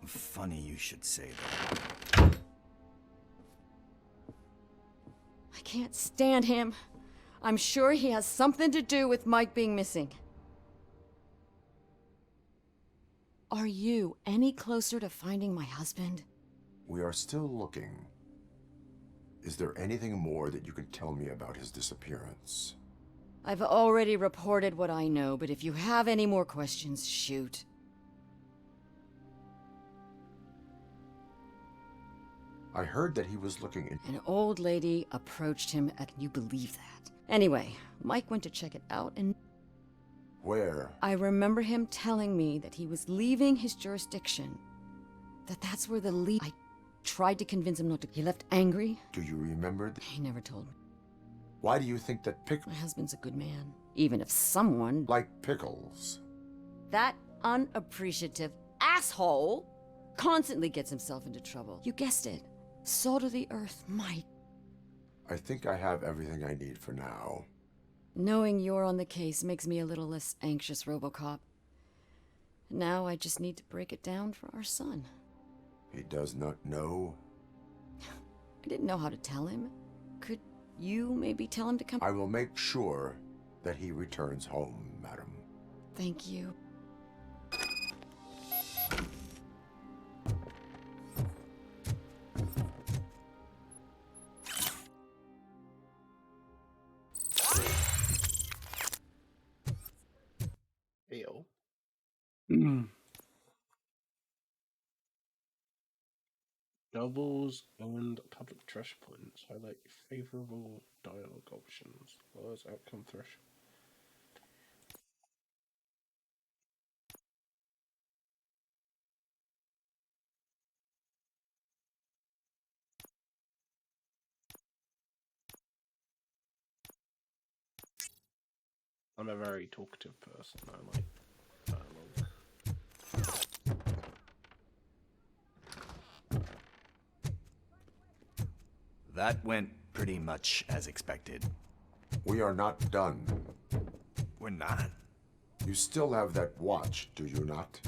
Funny you should say that. I can't stand him. I'm sure he has something to do with Mike being missing. Are you any closer to finding my husband? We are still looking. Is there anything more that you can tell me about his disappearance? I've already reported what I know, but if you have any more questions, shoot. I heard that he was looking in. An old lady approached him at... You believe that? Anyway, Mike went to check it out and... Where? I remember him telling me that he was leaving his jurisdiction. That's where the lead... I tried to convince him not to... He left angry. Do you remember? He never told me. Why do you think that My husband's a good man. Even if someone... Like Pickles. That unappreciative asshole constantly gets himself into trouble. You guessed it. Salt of the earth, Mike. I think I have everything I need for now. Knowing you're on the case makes me a little less anxious, Robocop. Now I just need to break it down for our son. He does not know? I didn't know how to tell him. Could you maybe tell him to come? I will make sure that he returns home, madam. Thank you. Ew. Novels and public trash points highlight favorable dialogue options. Lowers outcome threshold. I'm a very talkative person. I like dialogue. That went pretty much as expected. We are not done. We're not? You still have that watch, do you not?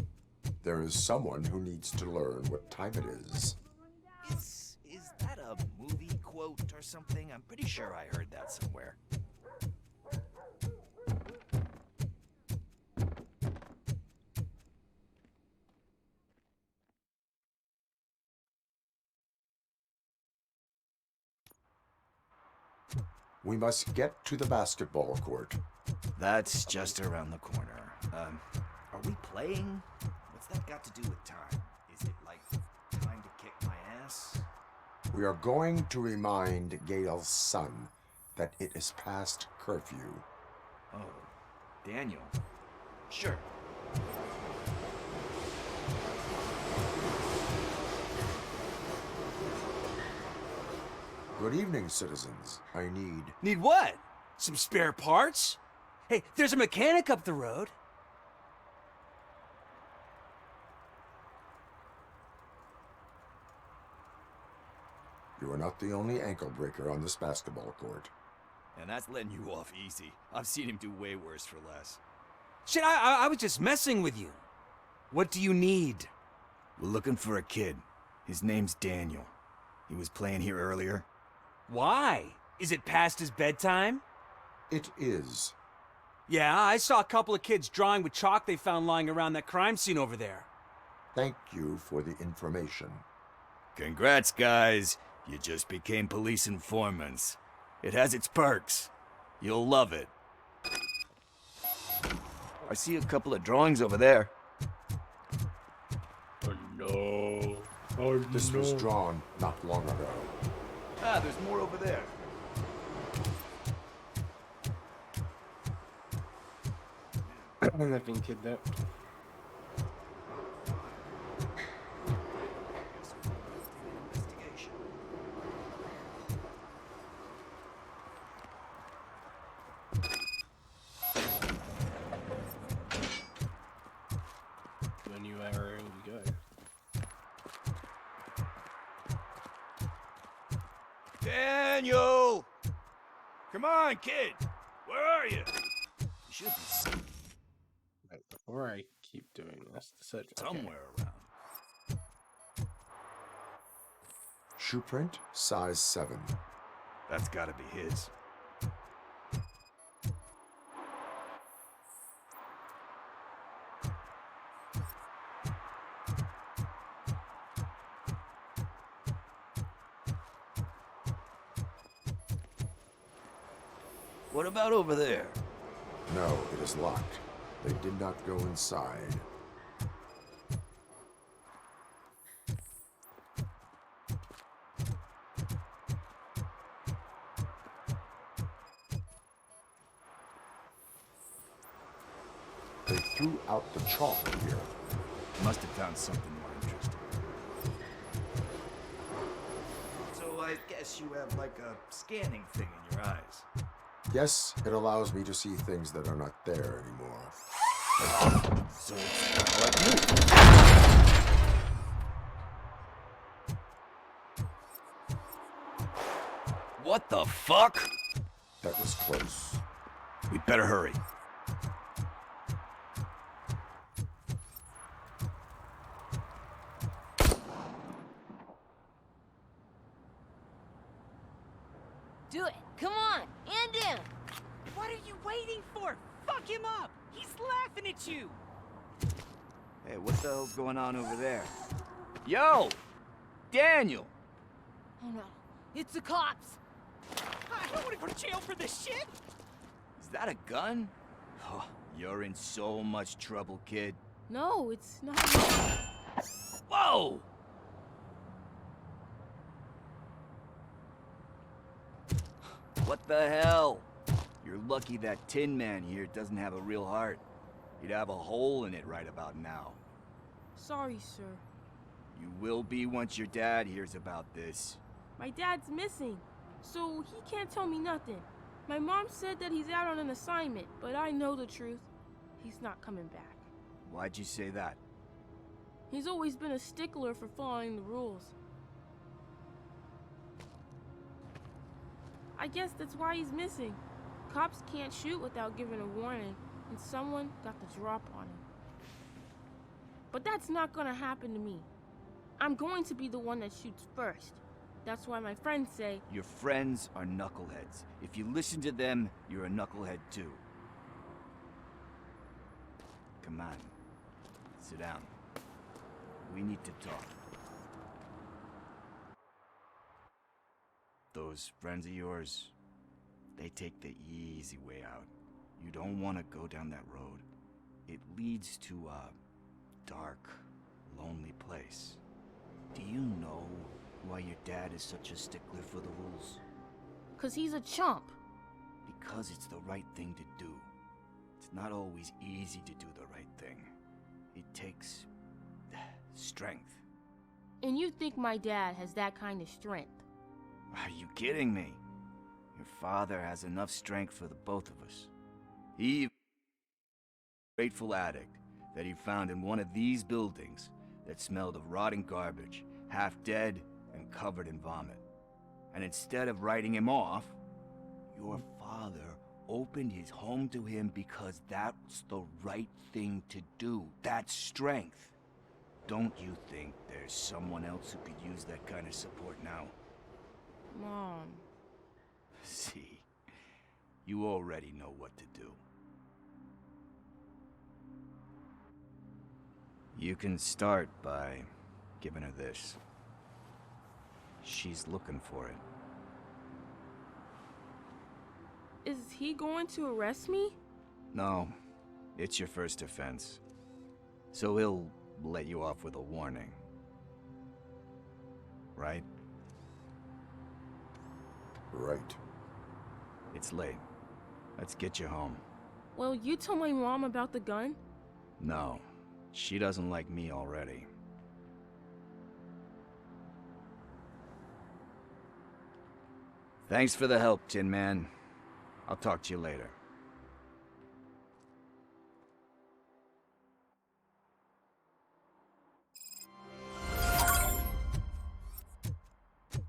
There is someone who needs to learn what time it is. Is that a movie quote or something? I'm pretty sure I heard that somewhere. We must get to the basketball court. That's just around the corner. Are we playing? What's that got to do with time? Is it like time to kick my ass? We are going to remind Gail's son that it is past curfew. Oh, Daniel. Sure. Good evening, citizens. I need... Need what? Some spare parts? Hey, there's a mechanic up the road. You are not the only ankle breaker on this basketball court. And that's letting you off easy. I've seen him do way worse for less. Shit, I was just messing with you. What do you need? We're looking for a kid. His name's Daniel. He was playing here earlier. Why? Is it past his bedtime? It is. Yeah, I saw a couple of kids drawing with chalk they found lying around that crime scene over there. Thank you for the information. Congrats, guys. You just became police informants. It has its perks. You'll love it. I see a couple of drawings over there. Oh no. Oh This was drawn not long ago. Ah, there's more over there. They've been kidnapped. To a new area we go. Daniel! Come on, kid! Where are you? You should be Right, before I keep doing this, the search somewhere around. Shoe print, size 7. That's gotta be his. What about over there? No, it is locked. They did not go inside. threw out the chalk here. Must have found something more interesting. So I guess you have like a scanning thing in your eyes. Yes, it allows me to see things that are not there anymore. So it's like me. What the fuck? That was close. We better hurry. Do it. Come on. And in. What are you waiting for? Fuck him up! He's laughing at you! Hey, what the hell's going on over there? Yo! Daniel! Oh no. It's the cops. I don't want to go to jail for this shit! Is that a gun? Oh, you're in so much trouble, kid. No, it's not. Whoa! What the hell? You're lucky that Tin Man here doesn't have a real heart. He'd have a hole in it right about now. Sorry, sir. You will be once your dad hears about this. My dad's missing, so he can't tell me nothing. My mom said that he's out on an assignment, but I know the truth. He's not coming back. Why'd you say that? He's always been a stickler for following the rules. I guess that's why he's missing. Cops can't shoot without giving a warning, and someone got the drop on him. But that's not gonna happen to me. I'm going to be the one that shoots first. That's why my friends say... Your friends are knuckleheads. If you listen to them, you're a knucklehead too. Come on. Sit down. We need to talk. Those friends of yours, they take the easy way out. You don't want to go down that road. It leads to a dark, lonely place. Do you know why your dad is such a stickler for the rules? 'Cause he's a chump. Because it's the right thing to do. It's not always easy to do the right thing. It takes strength. And you think my dad has that kind of strength? Are you kidding me? Your father has enough strength for the both of us. He... grateful addict that he found in one of these buildings that smelled of rotting garbage, half dead and covered in vomit. And instead of writing him off, your father opened his home to him because that's the right thing to do. That's strength. Don't you think there's someone else who could use that kind of support now? Mom. See, you already know what to do. You can start by giving her this. She's looking for it. Is he going to arrest me? No, it's your first offense. So he'll let you off with a warning. Right? Right. It's late. Let's get you home. Well, you told my mom about the gun? No, she doesn't like me already. Thanks for the help, Tin Man. I'll talk to you later.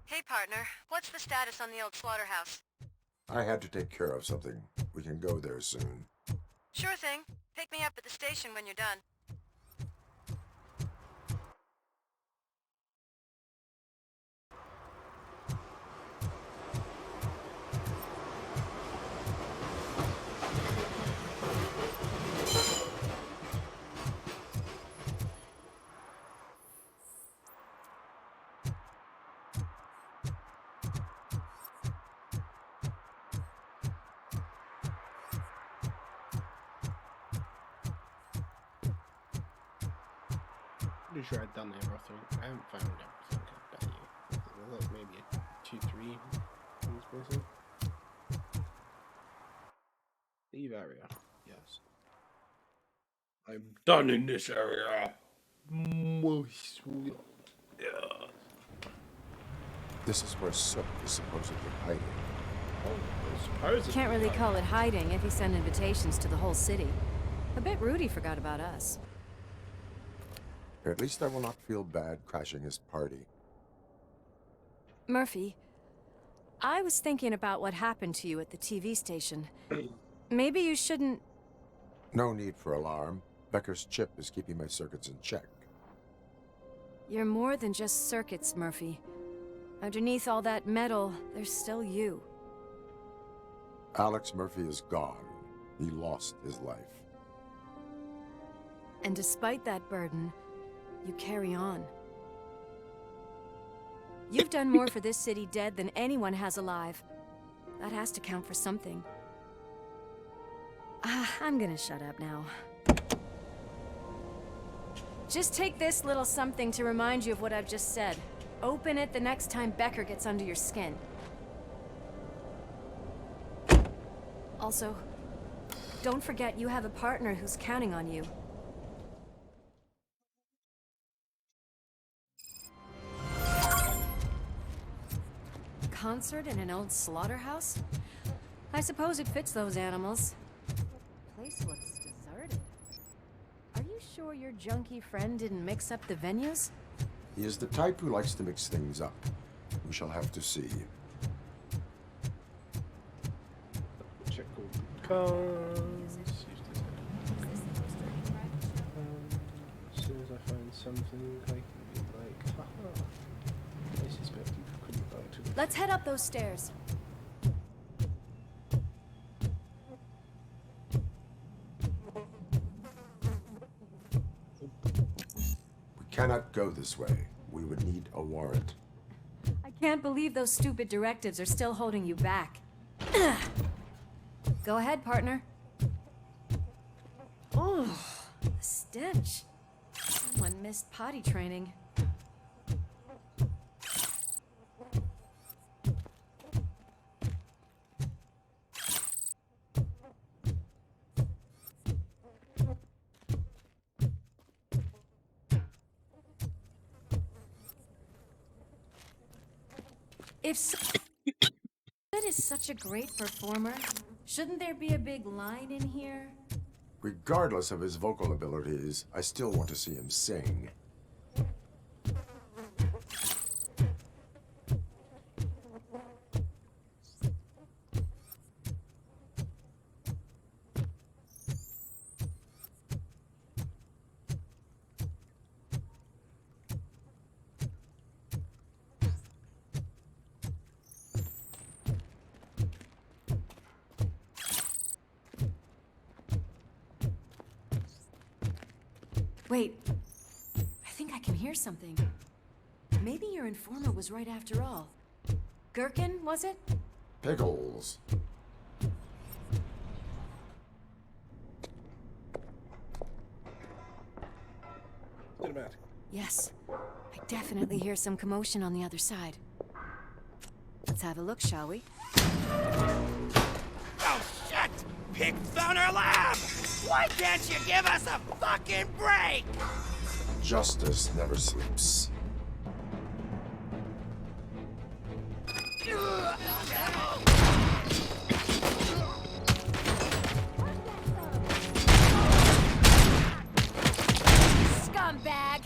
Hey, partner. What's the status on the old slaughterhouse? I had to take care of something. We can go there soon. Sure thing. Pick me up at the station when you're done. Pretty sure I've done everything. I haven't found everything. I bet you. There's like maybe a 2, 3 things missing. Leave area. Yes. I'm done in this area. Yeah. This is where Sook is supposedly hiding. Can't really call it hiding if you send invitations to the whole city. I bet Rudy forgot about us. At least I will not feel bad crashing his party. Murphy, I was thinking about what happened to you at the TV station. Maybe you shouldn't... No need for alarm. Becker's chip is keeping my circuits in check. You're more than just circuits, Murphy. Underneath all that metal, there's still you. Alex Murphy is gone. He lost his life. And despite that burden, you carry on. You've done more for this city dead than anyone has alive. That has to count for something. I'm gonna shut up now. Just take this little something to remind you of what I've just said. Open it the next time Becker gets under your skin. Also, don't forget you have a partner who's counting on you. Concert in an old slaughterhouse? I suppose it fits those animals. Place looks deserted. Are you sure your junkie friend didn't mix up the venues? He is the type who likes to mix things up. We shall have to see. Check all the cars. As soon as I find something, I can be like, haha. I suspect you couldn't buy too much. Let's head up those stairs. We cannot go this way. We would need a warrant. I can't believe those stupid directives are still holding you back. Go ahead, partner. Oh, the stench. Someone missed potty training. If Sid is such a great performer, shouldn't there be a big line in here? Regardless of his vocal abilities, I still want to see him sing. Wait, I think I can hear something. Maybe your informer was right after all. Gherkin, was it? Pickles. Yes, I definitely hear some commotion on the other side. Let's have a look, shall we? Oh, shit! Pig found our lab! Why can't you give us a fucking break? Justice never sleeps. Scumbag!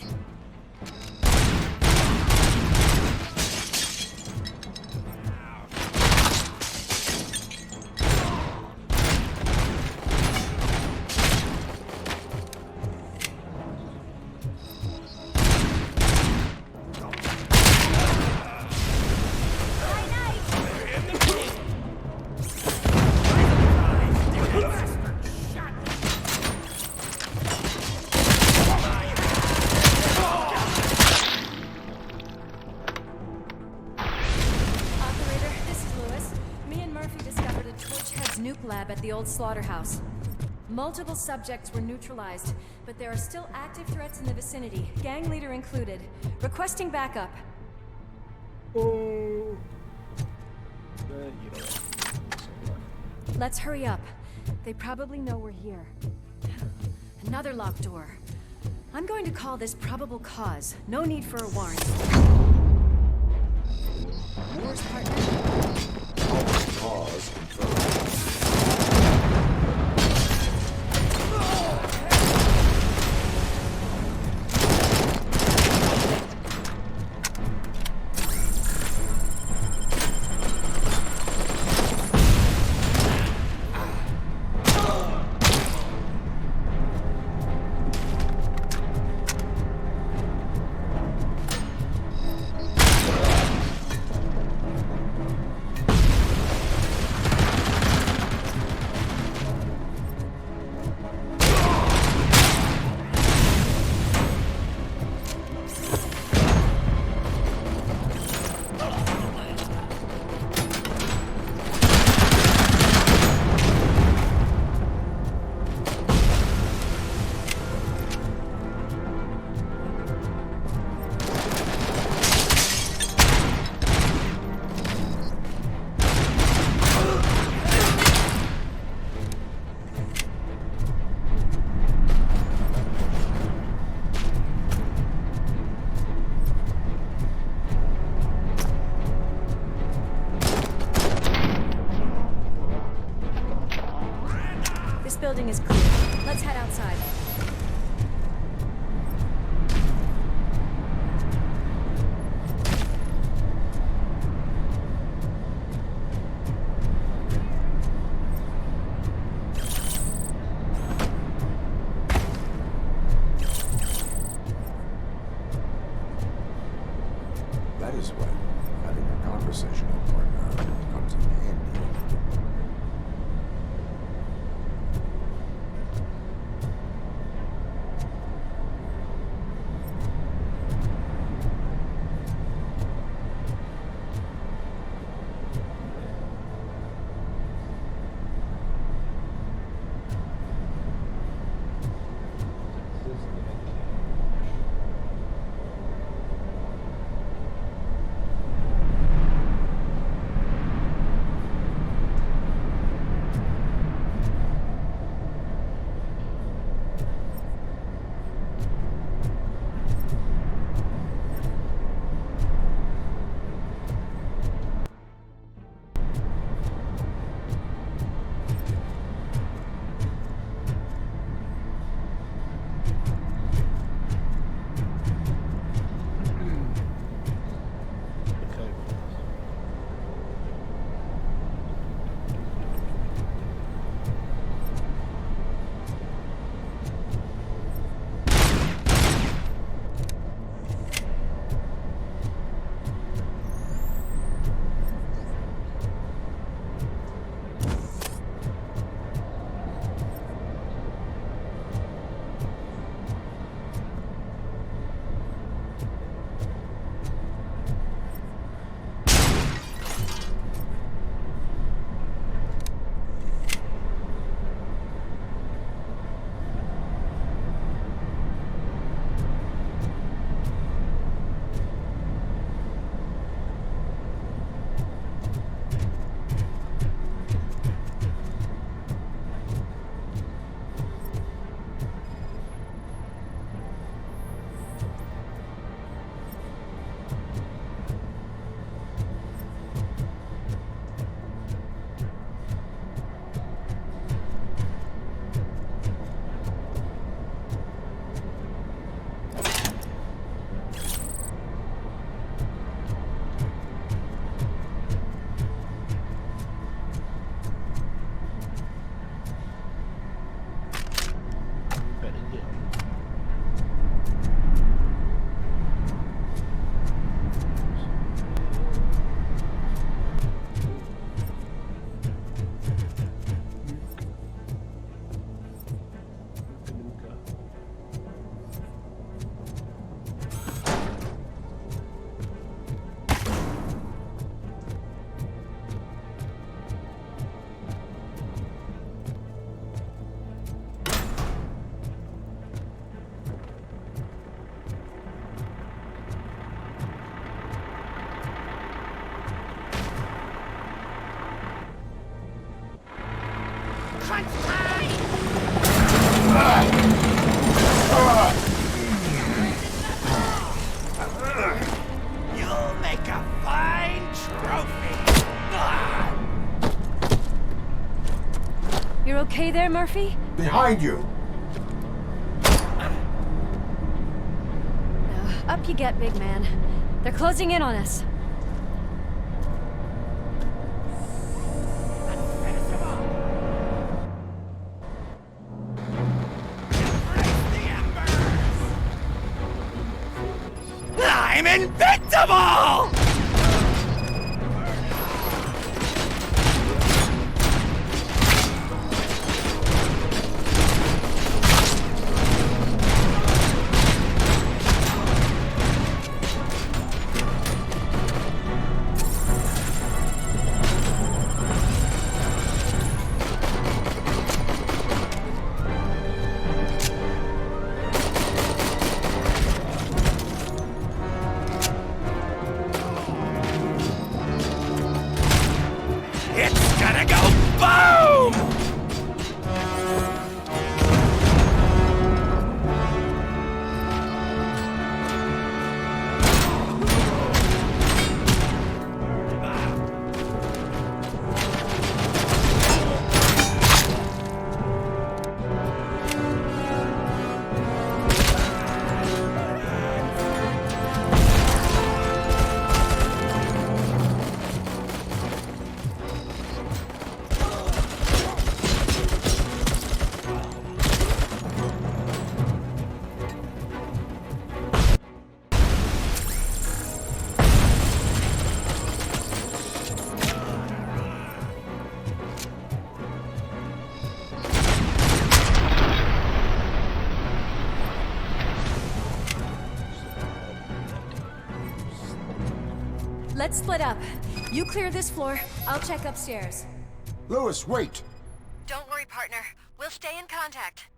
Lab at the old slaughterhouse. Multiple subjects were neutralized, but there are still active threats in the vicinity, gang leader included. Requesting backup. Let's hurry up. They probably know we're here. Another locked door. I'm going to call this probable cause. No need for a warrant. Yours, partner? Cause confirmed. Building is clear. Let's head outside. That is when having a conversational partner comes in handy. you there, Murphy? Behind you! Now, up you get, big man. They're closing in on us. I'm invincible! It's gonna go boom! Let's split up. You clear this floor, I'll check upstairs. Lewis, wait! Don't worry, partner. We'll stay in contact.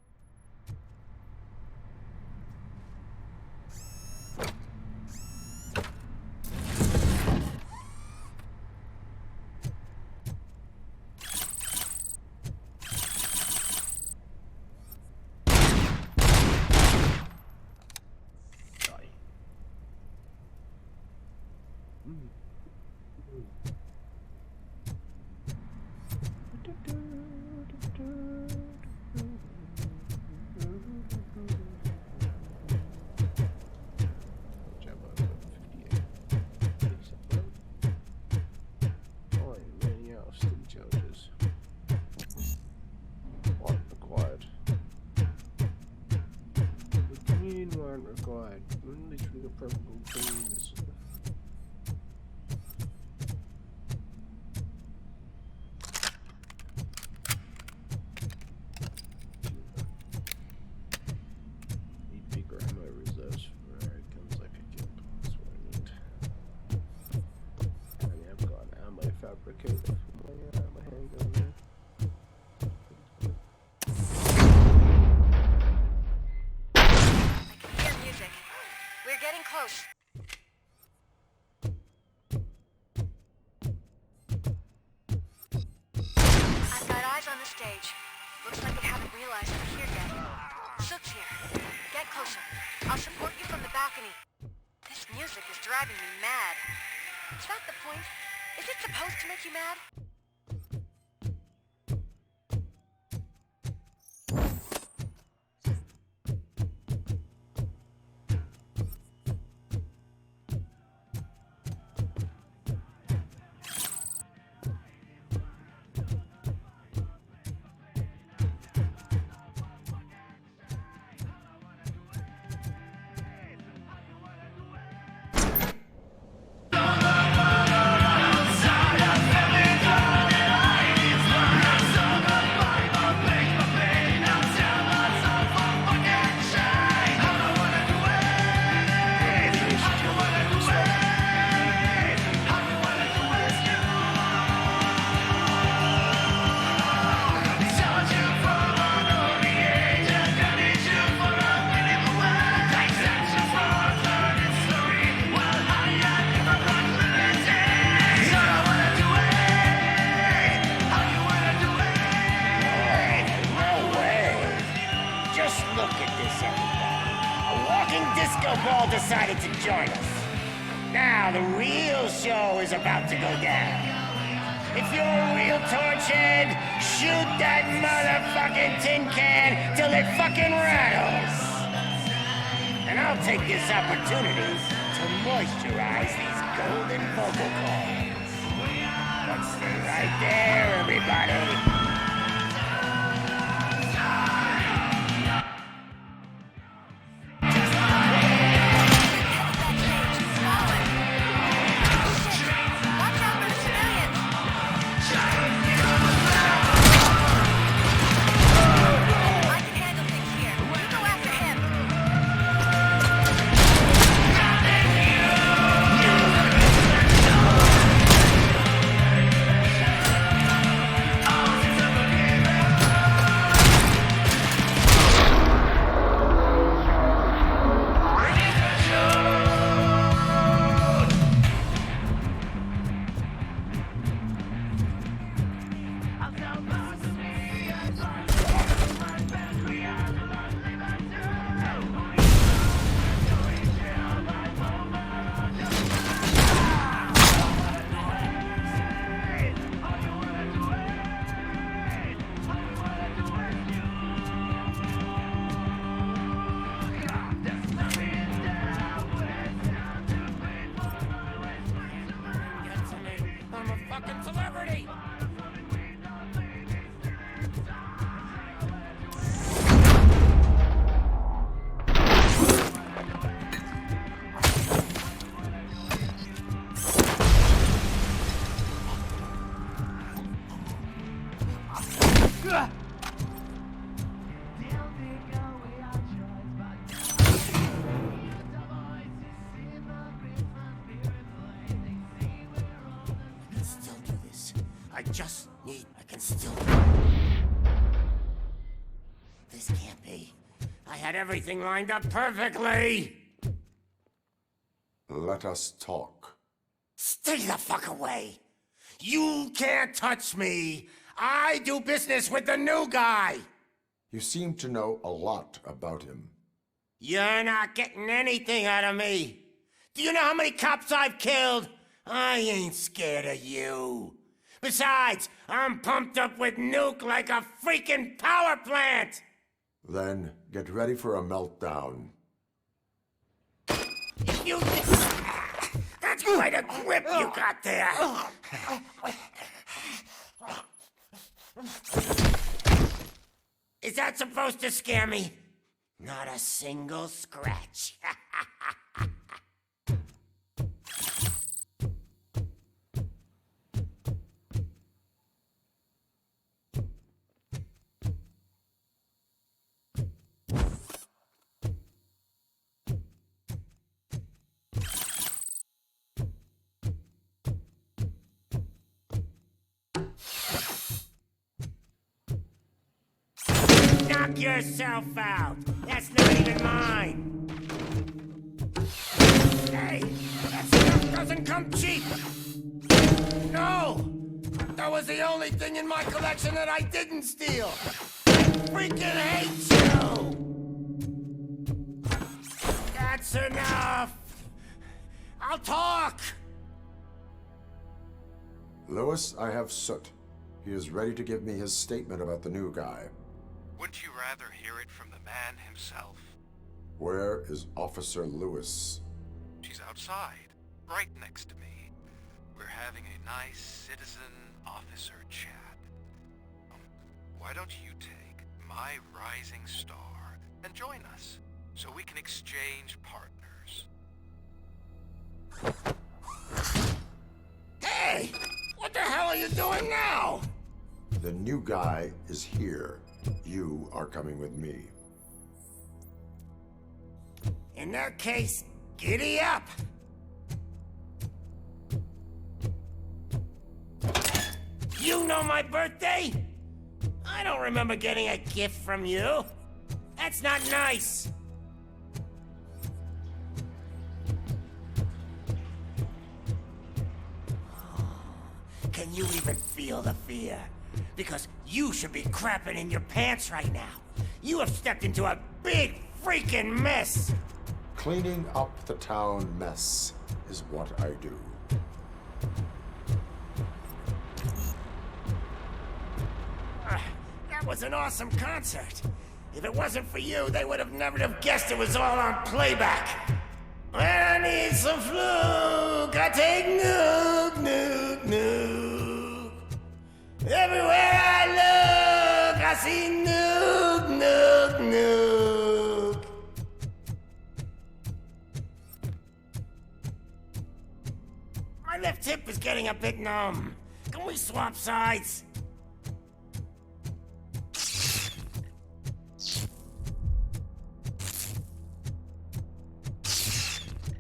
Required. Only trigger probable things. Need bigger ammo reserves for guns I pick up. That's what I need. And I've got an ammo fabricator for my handgun there. We're getting close. I've got eyes on the stage. Looks like they haven't realized we're here yet. Sook's here. Get closer. I'll support you from the balcony. This music is driving me mad. Is that the point? Is it supposed to make you mad? Decided to join us. Now the real show is about to go down. If you're a real torchhead, shoot that motherfucking tin can till it fucking rattles. And I'll take this opportunity to moisturize these golden vocal cords. But stay right there, everybody. I can still... This can't be. I had everything lined up perfectly! Let us talk. Stay the fuck away! You can't touch me! I do business with the new guy! You seem to know a lot about him. You're not getting anything out of me! Do you know how many cops I've killed? I ain't scared of you. Besides, I'm pumped up with nuke like a freaking power plant! Then get ready for a meltdown. You... That's quite a grip you got there! Is that supposed to scare me? Not a single scratch. Knock yourself out. That's not even mine. Hey, that stuff doesn't come cheap. No, that was the only thing in my collection that I didn't steal. I freaking hate you. That's enough. I'll talk. Lewis, I have Soot. He is ready to give me his statement about the new guy. Wouldn't you rather hear it from the man himself? Where is Officer Lewis? She's outside, right next to me. We're having a nice citizen-officer chat. Why don't you take my rising star and join us, so we can exchange partners? Hey! What the hell are you doing now? The new guy is here. You are coming with me. In that case, giddy up! You know my birthday? I don't remember getting a gift from you. That's not nice. Can you even feel the fear? Because you should be crapping in your pants right now. You have stepped into a big freaking mess. Cleaning up the town mess is what I do. That was an awesome concert. If it wasn't for you, they would have never have guessed it was all on playback. When I need some fluke, I take nuke, nuke, nuke. Everywhere I look, I see nuke, nuke, nuke. My left hip is getting a bit numb. Can we swap sides?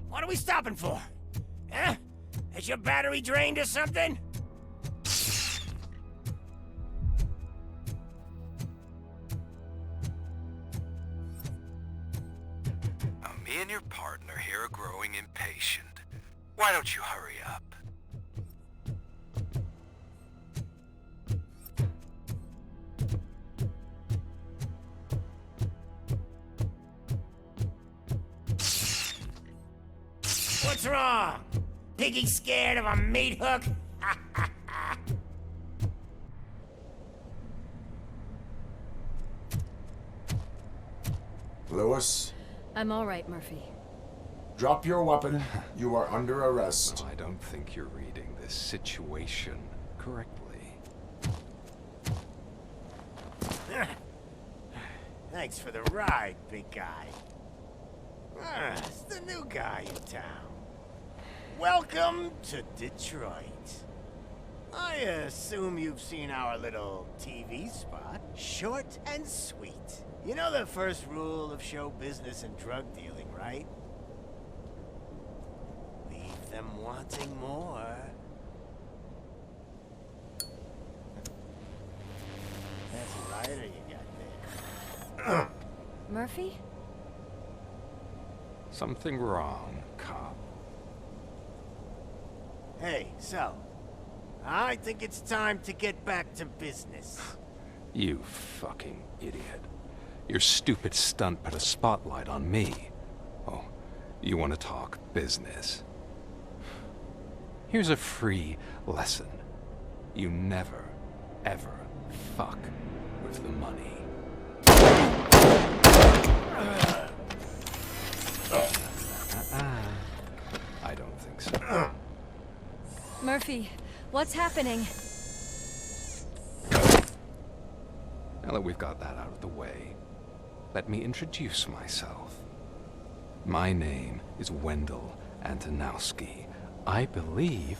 What are we stopping for? Huh? Is your battery drained or something? Now, me and your partner here are growing impatient. Why don't you hurry up? What's wrong? Piggy scared of a meat hook? Lewis, I'm all right, Murphy. drop your weapon. You are under arrest. I don't think you're reading this situation correctly. Thanks for the ride, big guy. It's the new guy in town. Welcome to Detroit. I assume you've seen our little TV spot. Short and sweet. You know the first rule of show business and drug dealing, right? Leave them wanting more. That's a rider you got there. Murphy? Something wrong, cop. Hey, so, I think it's time to get back to business. You fucking idiot. Your stupid stunt put a spotlight on me. Oh, you want to talk business? Here's a free lesson. You never, ever fuck with the money. I don't think so. Murphy, what's happening? Now that we've got that out of the way, let me introduce myself. My name is Wendell Antonowski. I believe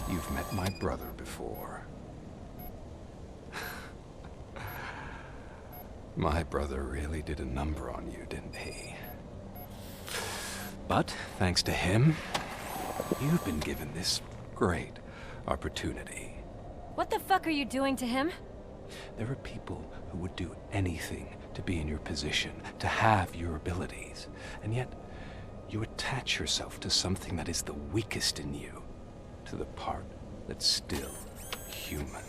you've met my brother before. My brother really did a number on you, didn't he? But thanks to him, you've been given this great opportunity. What the fuck are you doing to him? There are people who would do anything to be in your position, to have your abilities, and yet you attach yourself to something that is the weakest in you, to the part that's still human.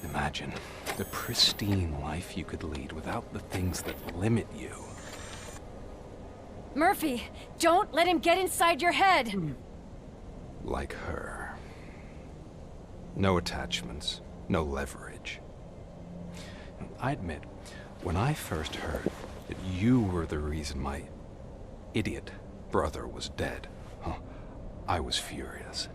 Imagine the pristine life you could lead without the things that limit you. Murphy, don't let him get inside your head! Like her. No attachments, no leverage. I admit, when I first heard that you were the reason my idiot brother was dead, I was furious.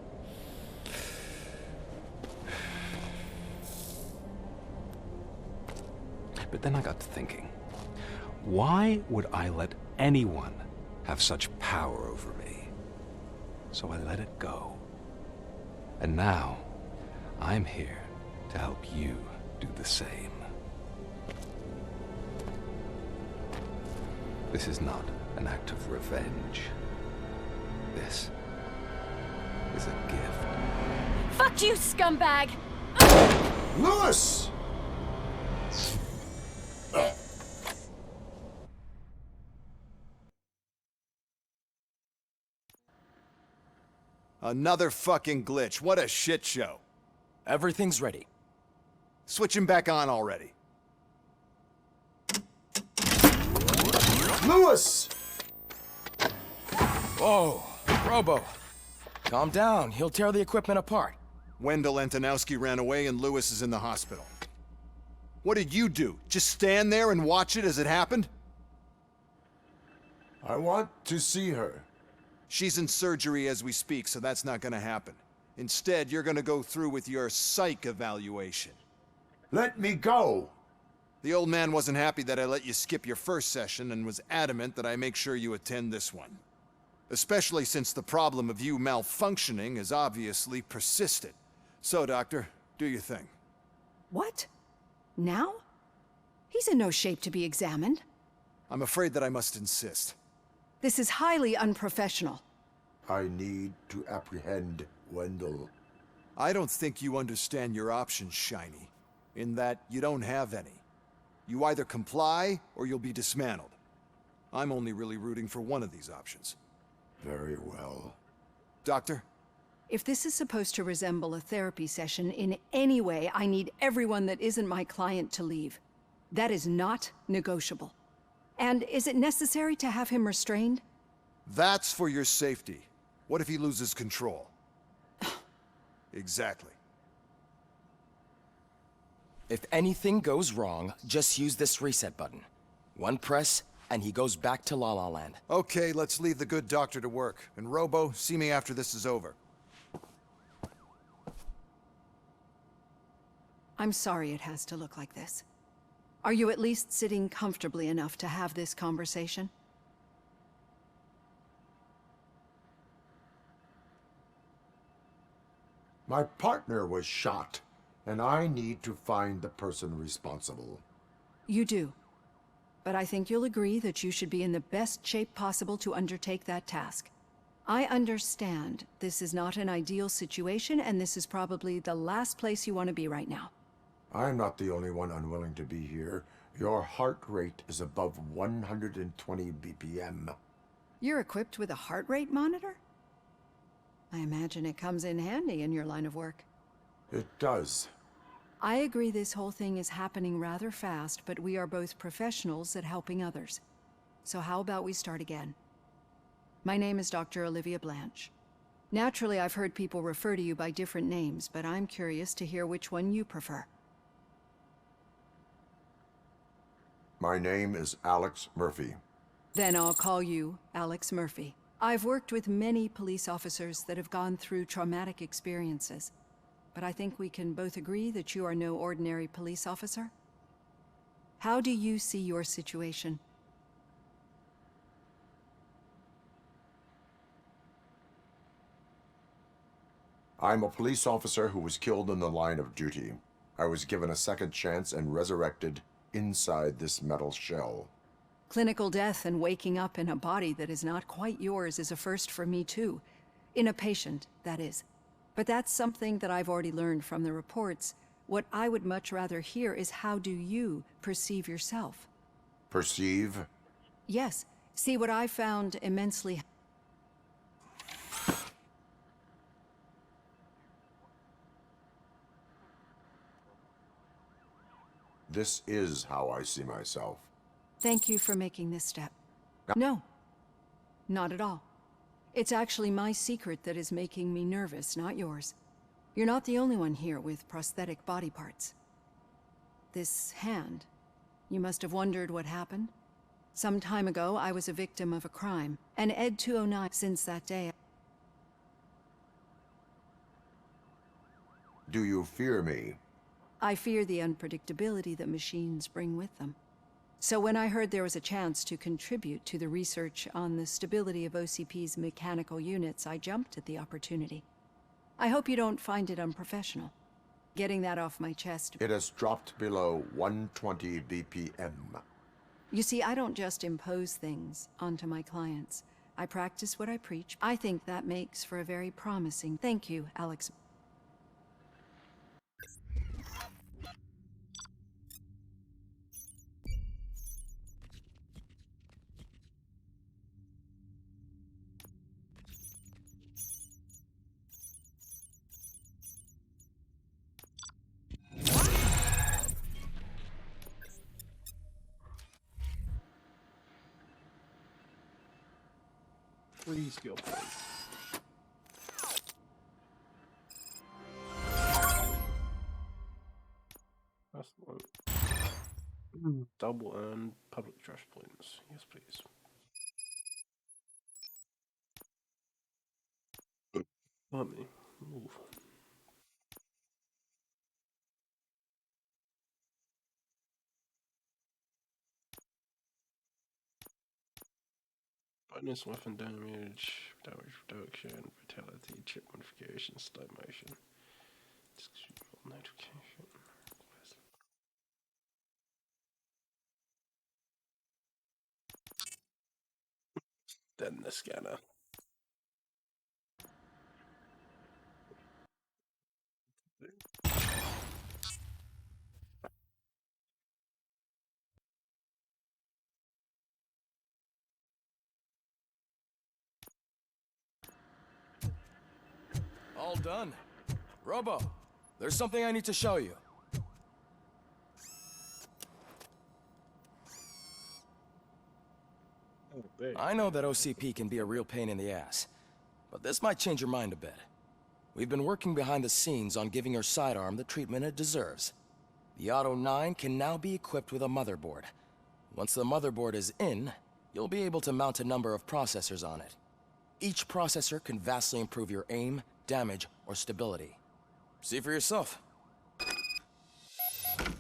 But then I got to thinking, why would I let anyone have such power over me? So I let it go. And now, I'm here to help you do the same. This is not an act of revenge. This is a gift. Fuck you, scumbag! Lewis! Another fucking glitch. What a shit show. Everything's ready. Switch him back on already. Lewis! Whoa, Robo. Calm down. He'll tear the equipment apart. Wendell Antonowski ran away and Lewis is in the hospital. What did you do? Just stand there and watch it as it happened? I want to see her. She's in surgery as we speak, so that's not gonna happen. Instead, you're gonna go through with your psych evaluation. Let me go! The old man wasn't happy that I let you skip your first session and was adamant that I make sure you attend this one. Especially since the problem of you malfunctioning has obviously persisted. So, Doctor, do your thing. What? Now? He's in no shape to be examined. I'm afraid that I must insist. This is highly unprofessional. I need to apprehend Wendell. I don't think you understand your options, Shiny, in that you don't have any. You either comply or you'll be dismantled. I'm only really rooting for one of these options. Very well. Doctor? If this is supposed to resemble a therapy session in any way, I need everyone that isn't my client to leave. That is not negotiable. And is it necessary to have him restrained? That's for your safety. What if he loses control? Exactly. If anything goes wrong, just use this reset button. One press, and he goes back to La La Land. Okay, let's leave the good doctor to work. And Robo, see me after this is over. I'm sorry it has to look like this. Are you at least sitting comfortably enough to have this conversation? My partner was shot, and I need to find the person responsible. You do. But I think you'll agree that you should be in the best shape possible to undertake that task. I understand this is not an ideal situation, and this is probably the last place you want to be right now. I'm not the only one unwilling to be here. Your heart rate is above 120 BPM. You're equipped with a heart rate monitor? I imagine it comes in handy in your line of work. It does. I agree this whole thing is happening rather fast, but we are both professionals at helping others. So how about we start again? My name is Dr. Olivia Blanche. Naturally, I've heard people refer to you by different names, but I'm curious to hear which one you prefer. My name is Alex Murphy. Then I'll call you Alex Murphy. I've worked with many police officers that have gone through traumatic experiences, but I think we can both agree that you are no ordinary police officer. How do you see your situation? I'm a police officer who was killed in the line of duty. I was given a second chance and resurrected inside this metal shell. Clinical death and waking up in a body that is not quite yours is a first for me too. In a patient, that is. But that's something that I've already learned from the reports. What I would much rather hear is how do you perceive yourself? Perceive? Yes. See, what I found immensely... This is how I see myself. Thank you for making this step. No, not at all. It's actually my secret that is making me nervous, not yours. You're not the only one here with prosthetic body parts. This hand, you must have wondered what happened. Some time ago, I was a victim of a crime, and Ed 209 since that day. Do you fear me? I fear the unpredictability that machines bring with them. So when I heard there was a chance to contribute to the research on the stability of OCP's mechanical units, I jumped at the opportunity. I hope you don't find it unprofessional. Getting that off my chest. It has dropped below 120 BPM. You see, I don't just impose things onto my clients. I practice what I preach. I think that makes for a very promising... Thank you, Alex. Please go, please. Double earn public trust points. Yes, please. Let me move. Bonus weapon damage reduction, fatality, chip modification, slow motion. Notification. Then the scanner. All done. Robo, there's something I need to show you. I know that OCP can be a real pain in the ass, but this might change your mind a bit. We've been working behind the scenes on giving your sidearm the treatment it deserves. The Auto 9 can now be equipped with a motherboard. Once the motherboard is in, you'll be able to mount a number of processors on it. Each processor can vastly improve your aim, damage, or stability. See for yourself.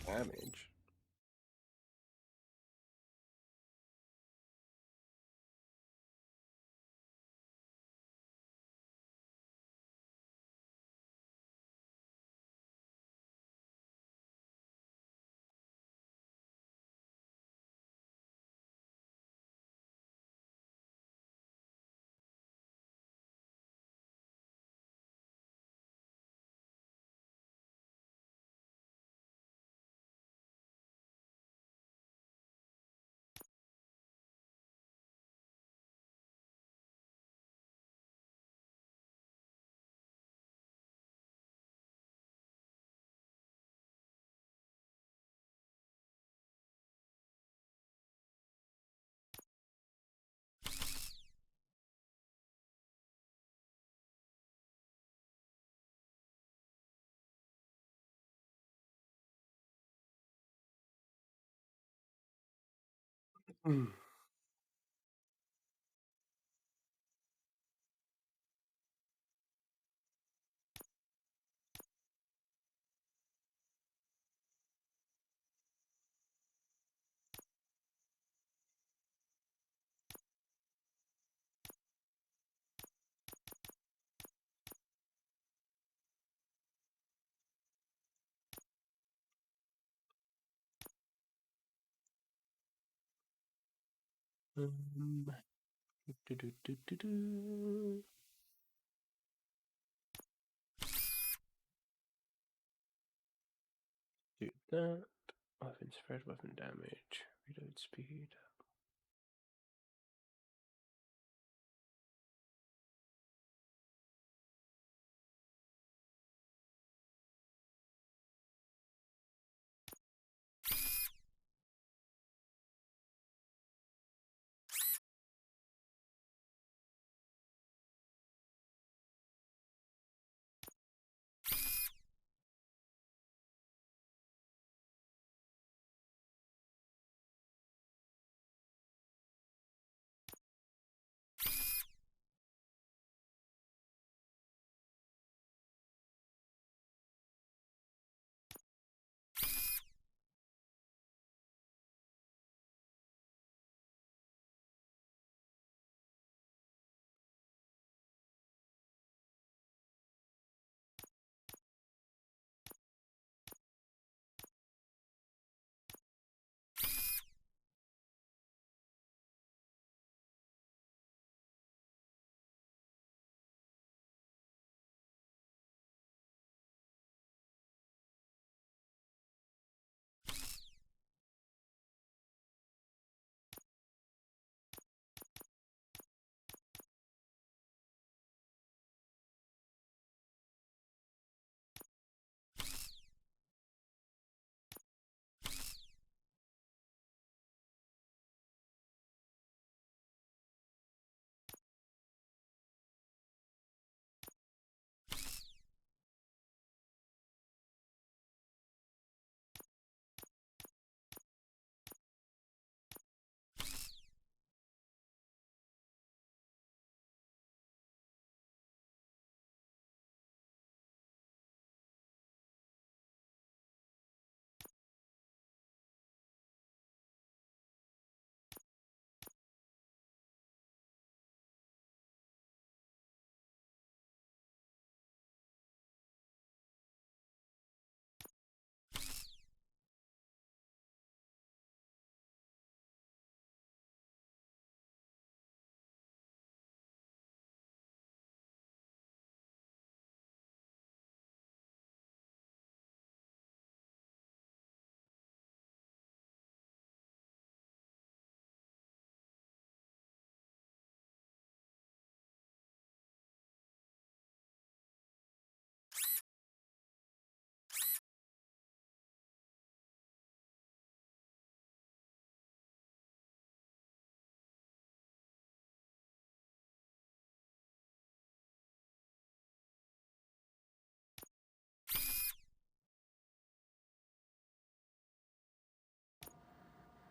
Damage? Do, do, do, do, do. Do that. Weapon spread, weapon damage, reload speed.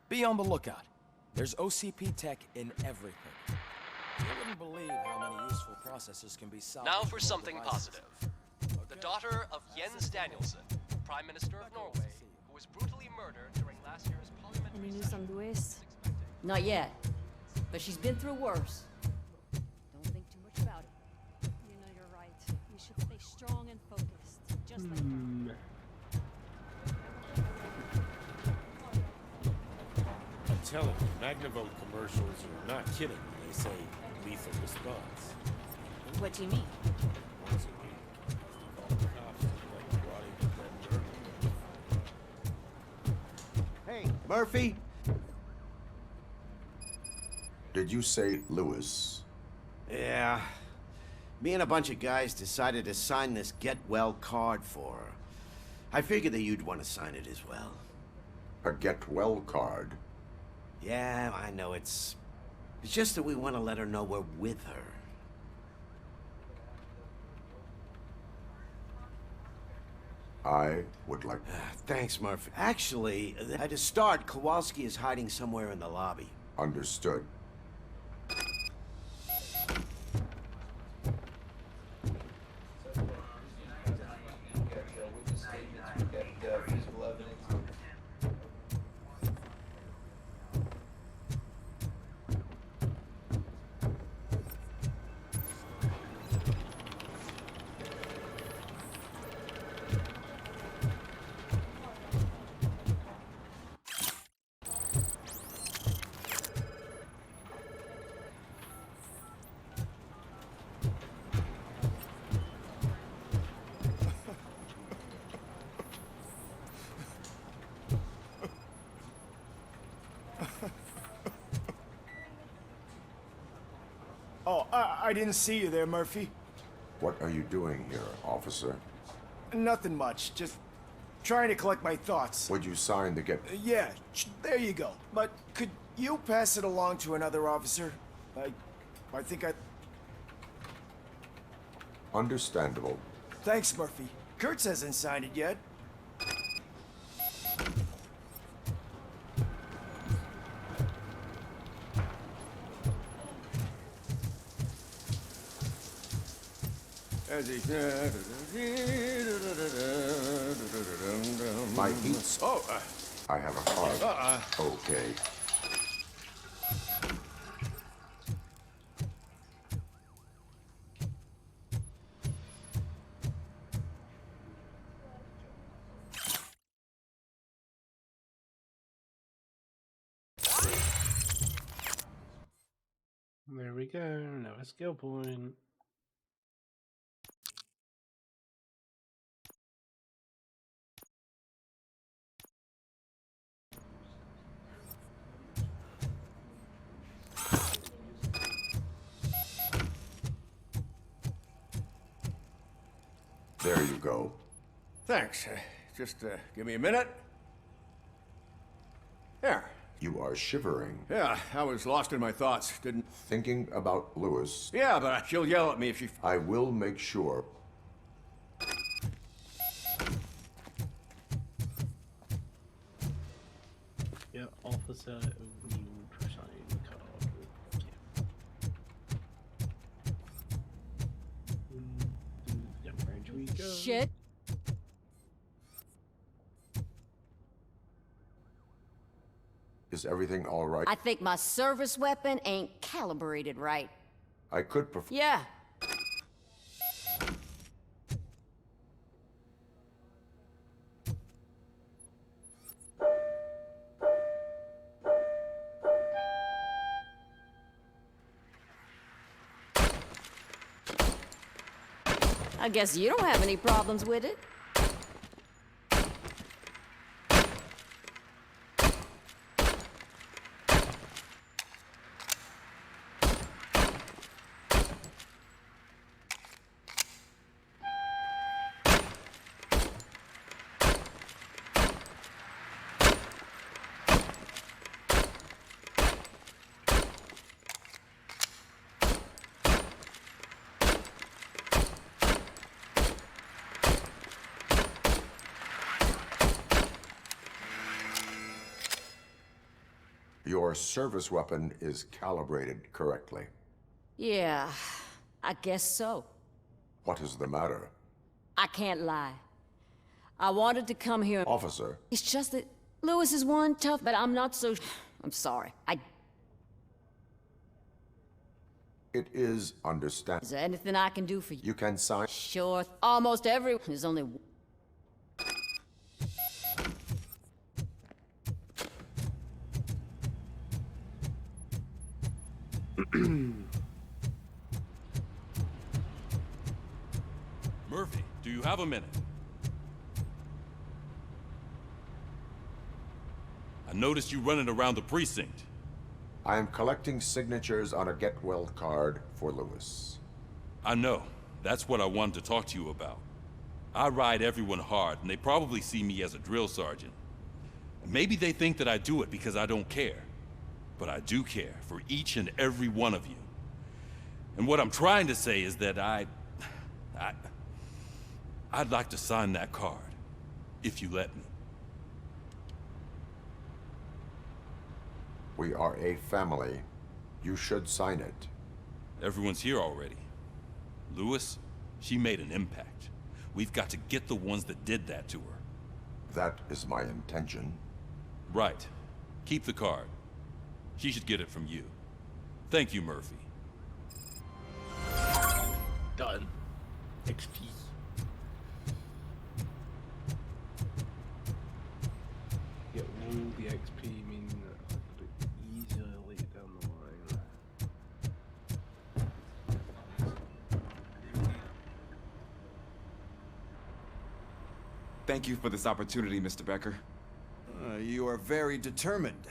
Be on the lookout. There's OCP tech in everything. You wouldn't believe how many useful processes can be solved. Now for something positive. The daughter of Jens Danielson, Prime Minister of Norway, who was brutally murdered during last year's parliamentary Any news on Luis? Not yet, but she's been through worse. Don't think too much about it. You know, you're right. We should stay strong and focused, just like her. I'm telling you, Magnavolt commercials are not kidding when they say lethal response. What do you mean? Once a week, they call the cops and like rotting dead dirt. Hey, Murphy? Did you say Lewis? Yeah. Me and a bunch of guys decided to sign this get well card for her. I figured that you'd want to sign it as well. A get well card? Yeah, I know it's just that we want to let her know we're with her. I would like... Thanks, Murphy. Actually, to start, Kowalski is hiding somewhere in the lobby. Understood. Oh, I didn't see you there, Murphy. What are you doing here, officer? Nothing much, just trying to collect my thoughts. Would you sign the get... Yeah, there you go. But could you pass it along to another officer? I think I... Understandable. Thanks, Murphy. Kurtz hasn't signed it yet. My heat's... Oh, I have a heart. Okay. There we go. Now a skill point. There you go. Thanks. Just give me a minute. There. You are shivering. Yeah, I was lost in my thoughts. Didn't... Thinking about Lewis. Yeah, but she'll yell at me if she... I will make sure. Yeah, officer new sign card. Yeah, where do we go? Shit. Is everything all right? I think my service weapon ain't calibrated right. I could prefer... Yeah. I guess you don't have any problems with it. Your service weapon is calibrated correctly. Yeah, I guess so. What is the matter? I can't lie. I wanted to come here. Officer. It's just that Lewis is one tough, but I'm not so. I'm sorry. It is understandable. Is there anything I can do for you? You can sign. Sure. Almost everyone. There's only. Murphy, do you have a minute? I noticed you running around the precinct. I am collecting signatures on a get well card for Lewis. I know. That's what I wanted to talk to you about. I ride everyone hard, and they probably see me as a drill sergeant. Maybe they think that I do it because I don't care. But I do care for each and every one of you. And what I'm trying to say is that I'd like to sign that card, if you let me. We are a family. You should sign it. Everyone's here already. Lewis, she made an impact. We've got to get the ones that did that to her. That is my intention. Right. Keep the card. She should get it from you. Thank you, Murphy. Done. XP. Get all the XP, meaning that I could easily down the line. Thank you for this opportunity, Mr. Becker. You are very determined.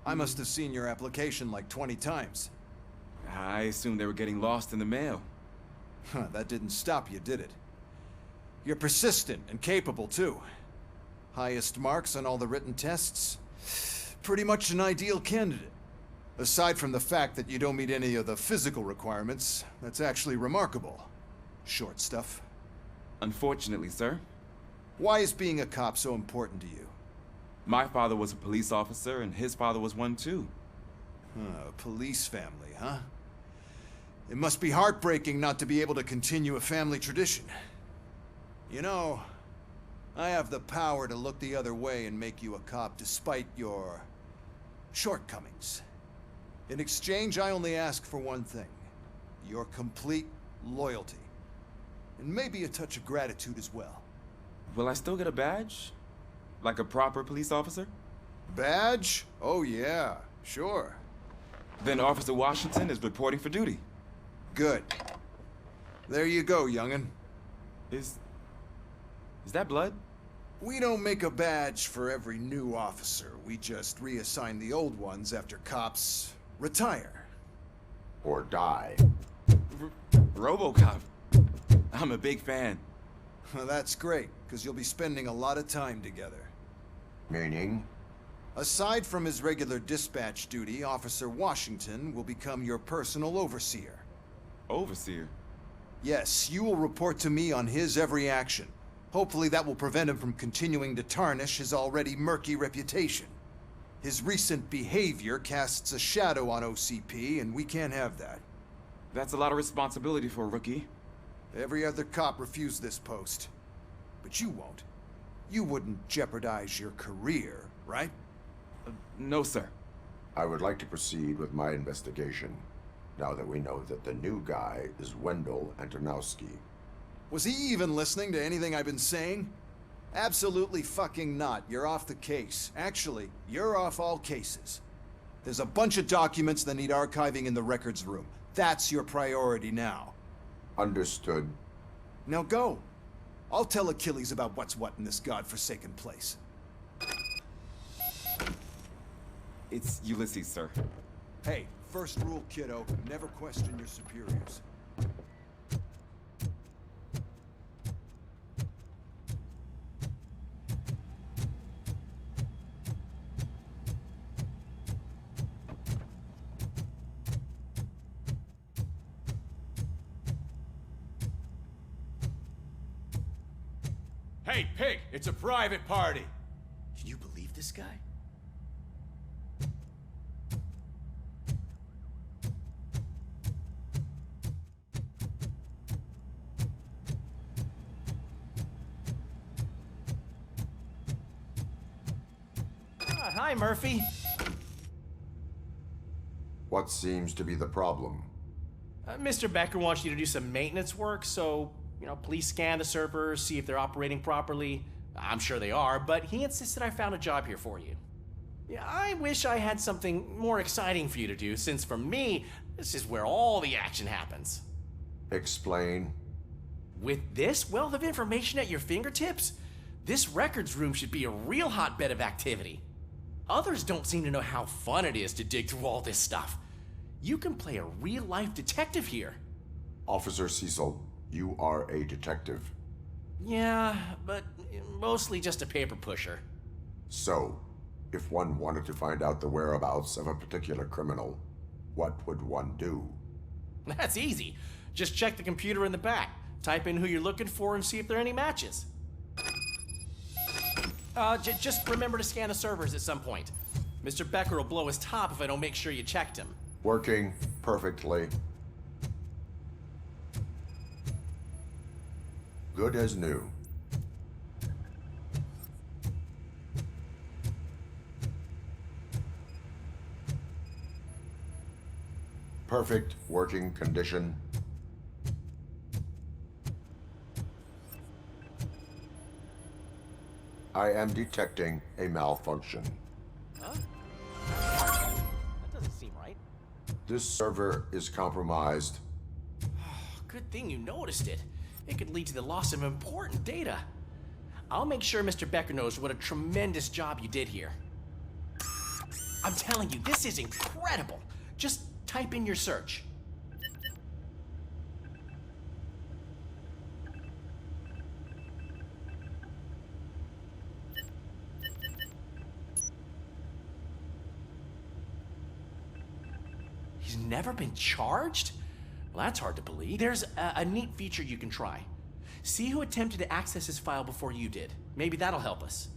I must have seen your application like 20 times. I assumed they were getting lost in the mail. That didn't stop you, did it? You're persistent and capable, too. Highest marks on all the written tests. Pretty much an ideal candidate. Aside from the fact that you don't meet any of the physical requirements, that's actually remarkable. Short stuff. Unfortunately, sir. Why is being a cop so important to you? My father was a police officer, and his father was one, too. A police family, huh? It must be heartbreaking not to be able to continue a family tradition. You know, I have the power to look the other way and make you a cop despite your shortcomings. In exchange, I only ask for one thing. Your complete loyalty. And maybe a touch of gratitude as well. Will I still get a badge? Like a proper police officer? Badge? Oh yeah, sure. Then Officer Washington is reporting for duty. Good. There you go, young'un. Is that blood? We don't make a badge for every new officer. We just reassign the old ones after cops retire. Or die. Robocop. I'm a big fan. Well, that's great, because you'll be spending a lot of time together. Meaning? Aside from his regular dispatch duty, Officer Washington will become your personal overseer. Overseer? Yes, you will report to me on his every action. Hopefully that will prevent him from continuing to tarnish his already murky reputation. His recent behavior casts a shadow on OCP, and we can't have that. That's a lot of responsibility for a rookie. Every other cop refused this post. But you won't. You wouldn't jeopardize your career, right? No, sir. I would like to proceed with my investigation, now that we know that the new guy is Wendell Antonowski. Was he even listening to anything I've been saying? Absolutely fucking not. You're off the case. Actually, you're off all cases. There's a bunch of documents that need archiving in the records room. That's your priority now. Understood. Now go. I'll tell Achilles about what's what in this godforsaken place. It's Ulysses, sir. Hey, first rule, kiddo, never question your superiors. Hey, Pig, it's a private party. Can you believe this guy? Hi, Murphy. What seems to be the problem? Mr. Becker wants you to do some maintenance work, so, please scan the servers, see if they're operating properly. I'm sure they are, but he insisted I found a job here for you. Yeah, I wish I had something more exciting for you to do, since for me, this is where all the action happens. Explain. With this wealth of information at your fingertips, this records room should be a real hotbed of activity. Others don't seem to know how fun it is to dig through all this stuff. You can play a real-life detective here. Officer Cecil, you are a detective. Yeah, but mostly just a paper pusher. So, if one wanted to find out the whereabouts of a particular criminal, what would one do? That's easy. Just check the computer in the back, type in who you're looking for, and see if there are any matches. Just remember to scan the servers at some point. Mr. Becker will blow his top if I don't make sure you checked him. Working perfectly. Good as new. Perfect working condition. I am detecting a malfunction. Huh? That doesn't seem right. This server is compromised. Good thing you noticed it. It could lead to the loss of important data. I'll make sure Mr. Becker knows what a tremendous job you did here. I'm telling you, this is incredible. Just type in your search. He's never been charged? Well, that's hard to believe. There's a neat feature you can try. See who attempted to access his file before you did. Maybe that'll help us.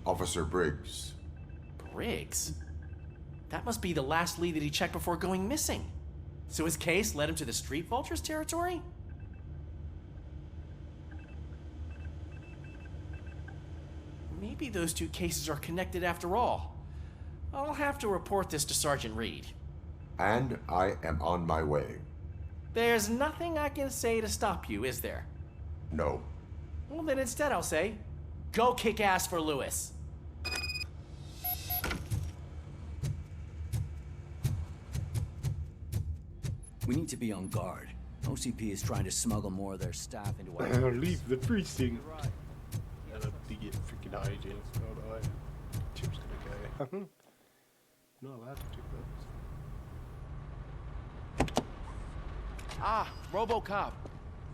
Officer Briggs. Briggs? That must be the last lead that he checked before going missing. So his case led him to the Street Vultures territory? Maybe those two cases are connected after all. I'll have to report this to Sergeant Reed. And I am on my way. There's nothing I can say to stop you, is there? No. Well, then instead I'll say, go kick ass for Lewis. We need to be on guard. OCP is trying to smuggle more of their staff into our... Leave the precinct. I don't think it freaking hijinks, not I. Chip's gonna go. Not allowed to do that. Ah, Robocop.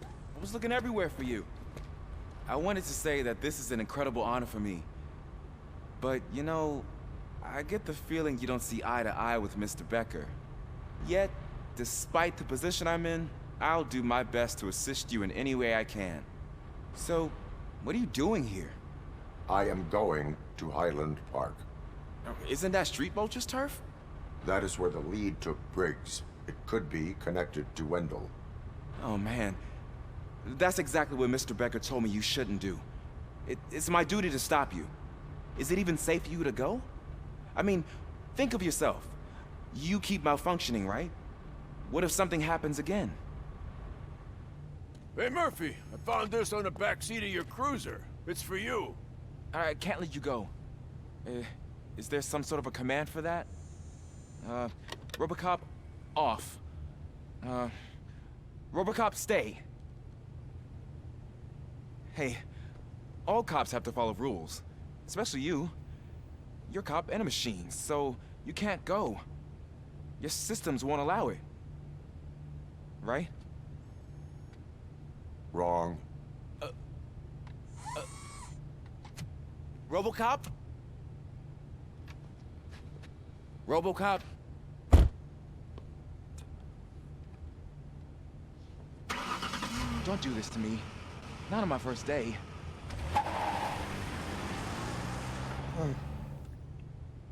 I was looking everywhere for you. I wanted to say that this is an incredible honor for me. But, I get the feeling you don't see eye to eye with Mr. Becker. Yet, despite the position I'm in, I'll do my best to assist you in any way I can. So, what are you doing here? I am going to Highland Park. Isn't that Street Vulture's turf? That is where the lead took Briggs. It could be connected to Wendell. Oh, man. That's exactly what Mr. Becker told me you shouldn't do. It's my duty to stop you. Is it even safe for you to go? I mean, think of yourself. You keep malfunctioning, right? What if something happens again? Hey, Murphy, I found this on the back seat of your cruiser. It's for you. I can't let you go. Is there some sort of a command for that? Robocop, off. Robocop, stay. Hey, all cops have to follow rules. Especially you. You're a cop and a machine, so you can't go. Your systems won't allow it. Right? Wrong. Robocop? Robocop? Don't do this to me. Not on my first day.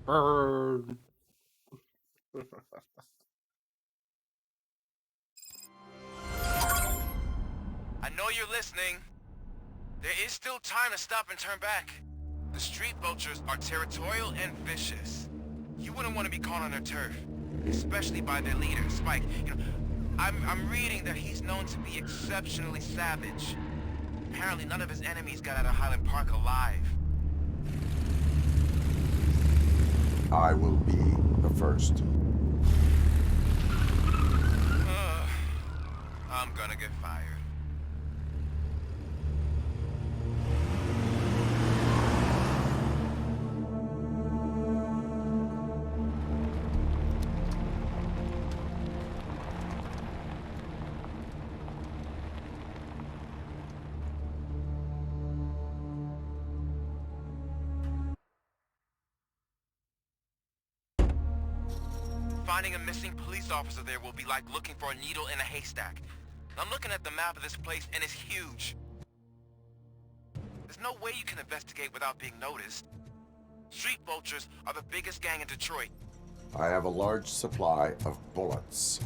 Burn. I know you're listening. There is still time to stop and turn back. The street vultures are territorial and vicious. You wouldn't want to be caught on their turf, especially by their leader, Spike. You know, I'm reading that he's known to be exceptionally savage. Apparently none of his enemies got out of Highland Park alive. I will be the first. I'm gonna get fired. Finding a missing police officer there will be like looking for a needle in a haystack. I'm looking at the map of this place and it's huge. There's no way you can investigate without being noticed. Street vultures are the biggest gang in Detroit. I have a large supply of bullets.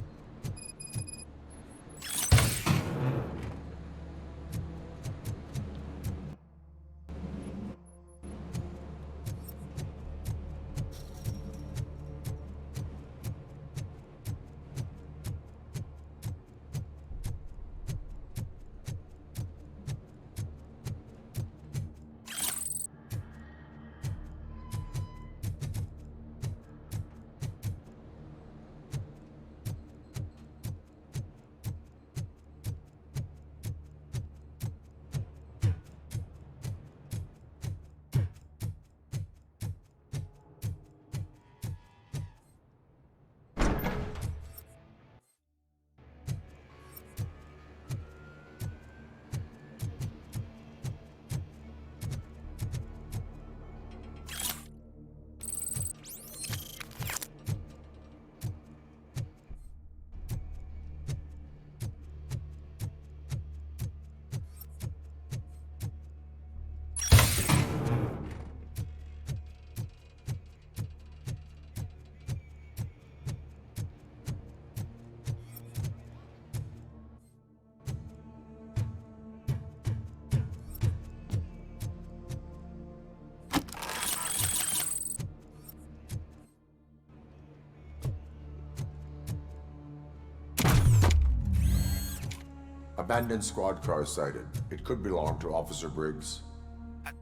Abandoned squad car sighted. It could belong to Officer Briggs.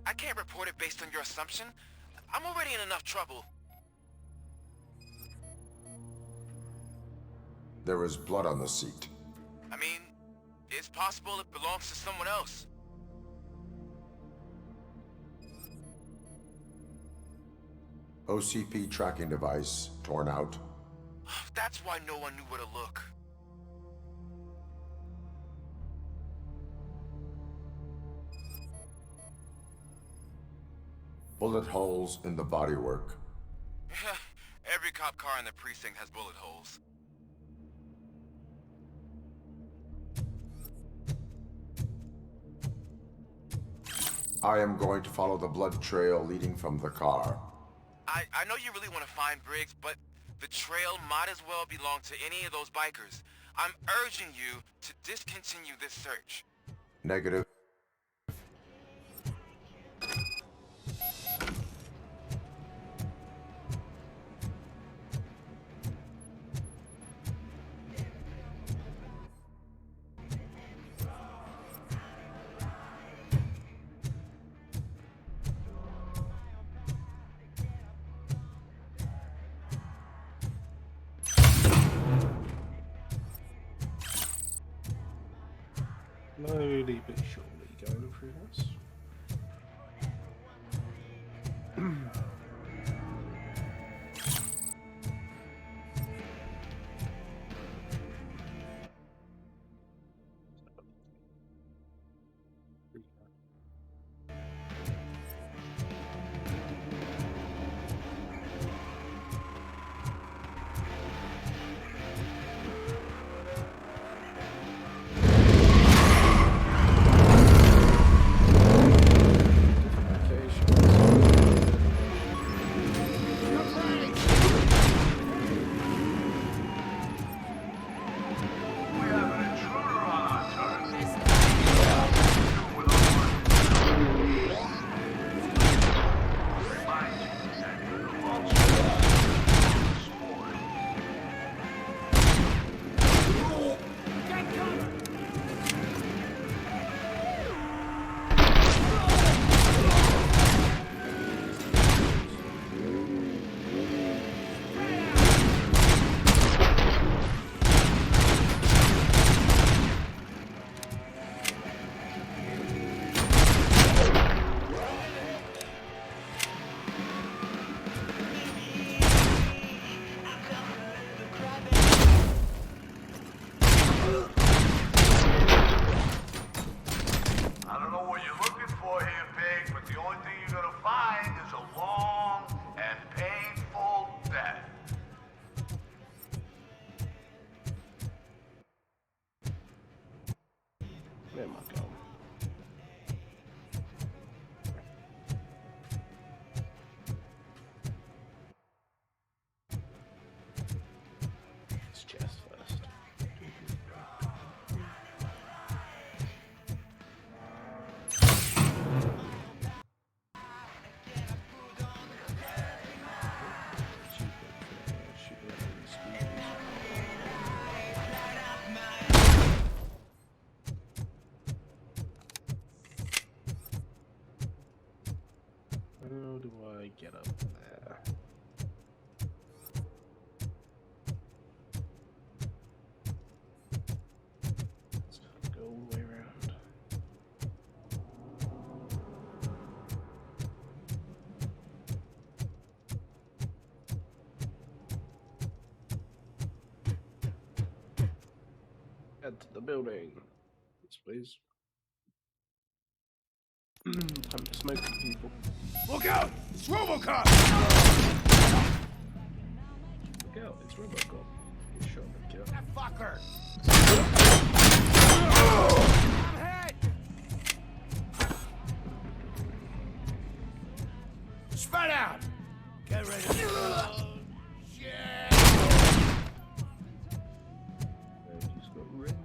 I can't report it based on your assumption. I'm already in enough trouble. There is blood on the seat. I mean, it's possible it belongs to someone else. OCP tracking device torn out. That's why no one knew where to look. Bullet holes in the bodywork. Every cop car in the precinct has bullet holes. I am going to follow the blood trail leading from the car. I know you really want to find Briggs, but the trail might as well belong to any of those bikers. I'm urging you to discontinue this search. Negative. Slowly but surely going through this. Head to the building. Yes, please. Time to smoke people. Look out! It's Robocop! Look out, it's Robocop. Get shot and killed. That fucker! I'm hit! Spread out! Get ready to go. Shit! Just got rinsed.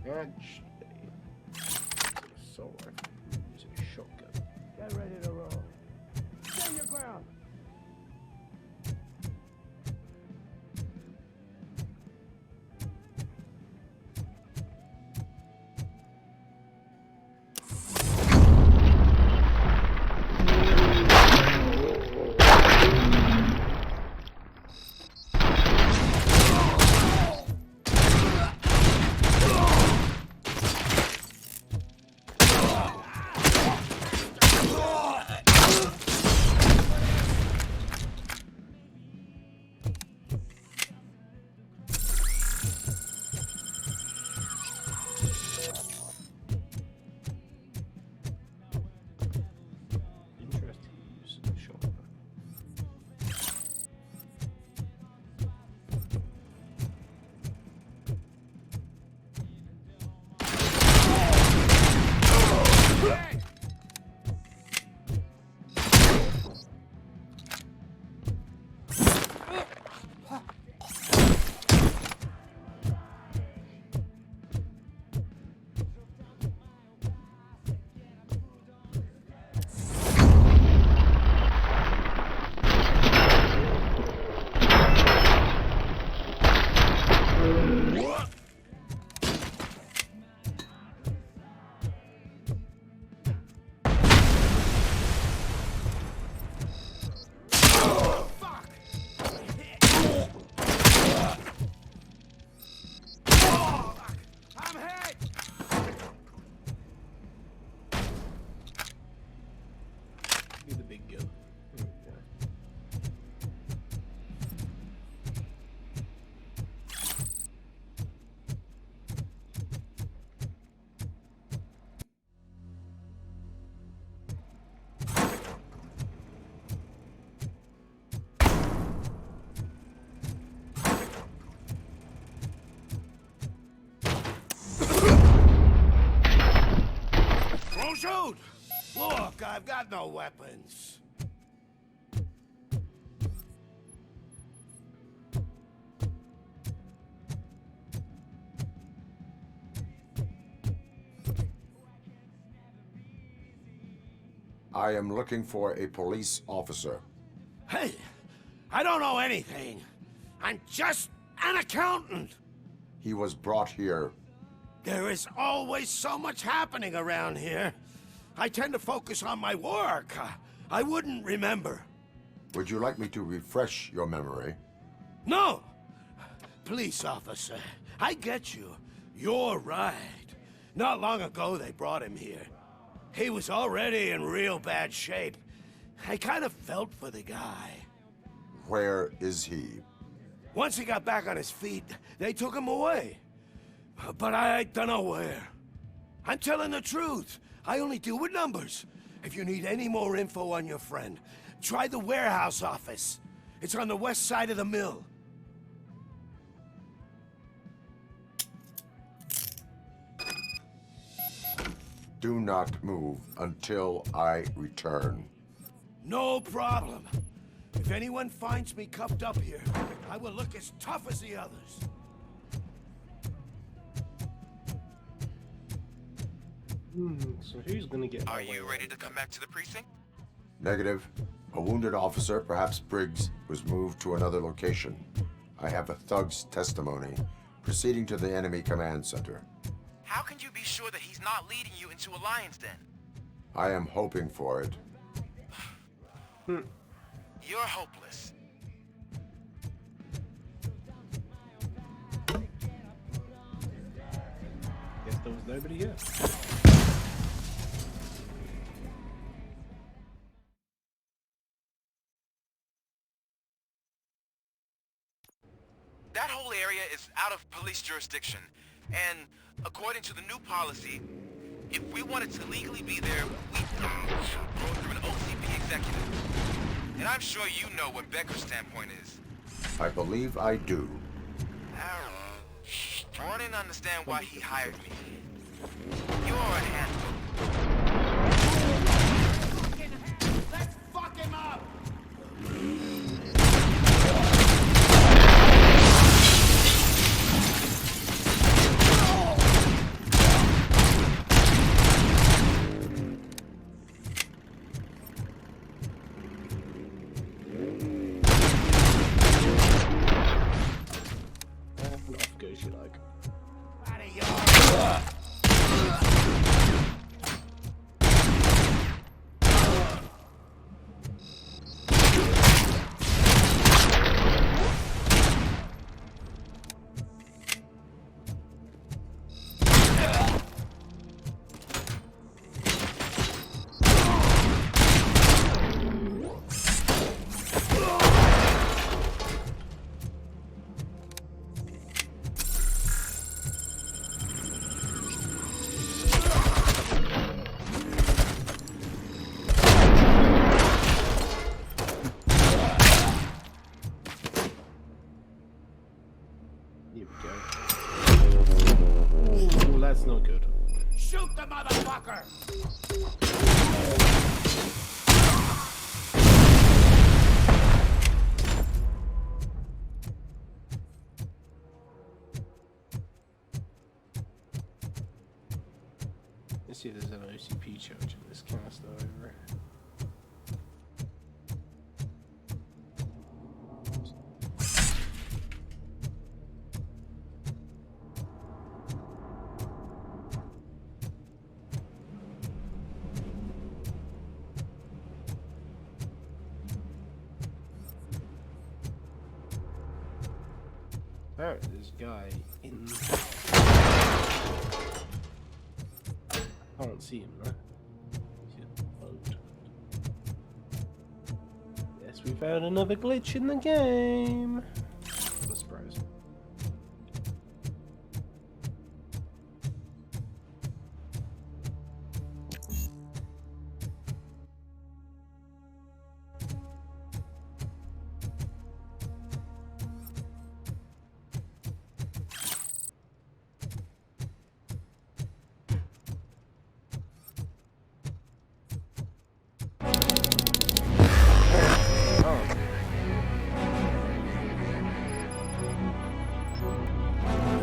Actually, so I use a shotgun. Get ready to roll. Stand your ground! Don't shoot! Look, I've got no weapons. I am looking for a police officer. Hey, I don't know anything. I'm just an accountant. He was brought here. There is always so much happening around here. I tend to focus on my work. I wouldn't remember. Would you like me to refresh your memory? No! Police officer, I get you. You're right. Not long ago they brought him here. He was already in real bad shape. I kind of felt for the guy. Where is he? Once he got back on his feet, they took him away. But I don't know where. I'm telling the truth. I only deal with numbers. If you need any more info on your friend, try the warehouse office. It's on the west side of the mill. Do not move until I return. No problem. If anyone finds me cuffed up here, I will look as tough as the others. So who's gonna get? Are you ready to come back to the precinct? Negative. A wounded officer, perhaps Briggs, was moved to another location. I have a thug's testimony, proceeding to the enemy command center. How can you be sure that he's not leading you into a lion's den? I am hoping for it. You're hopeless. Guess there was nobody here. That whole area is out of police jurisdiction, and according to the new policy, if we wanted to legally be there, we'd go through an OCP executive. And I'm sure you know what Becker's standpoint is. I believe I do. I want to understand why he hired me. You're a handful. Let's fuck him up! Off goes you like. Here we go. Ooh, that's not good. Shoot the motherfucker! Let's see if there's an OCP charge in this canister over. Apparently there's a guy in... I can't see him, right? He's in the boat. Yes, we found another glitch in the game. What a surprise.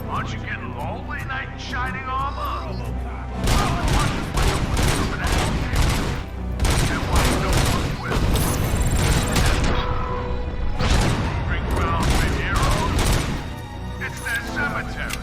Aren't you getting lonely, knight in shining armor? Bring ground for heroes? It's their cemetery.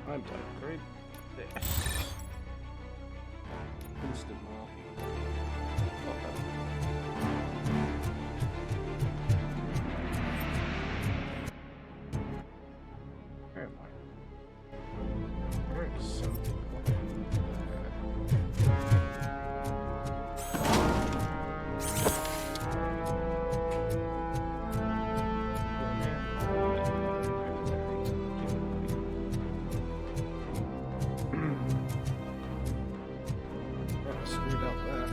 Time to upgrade this. Instant marking. Where am I? There is something. Screwed up there.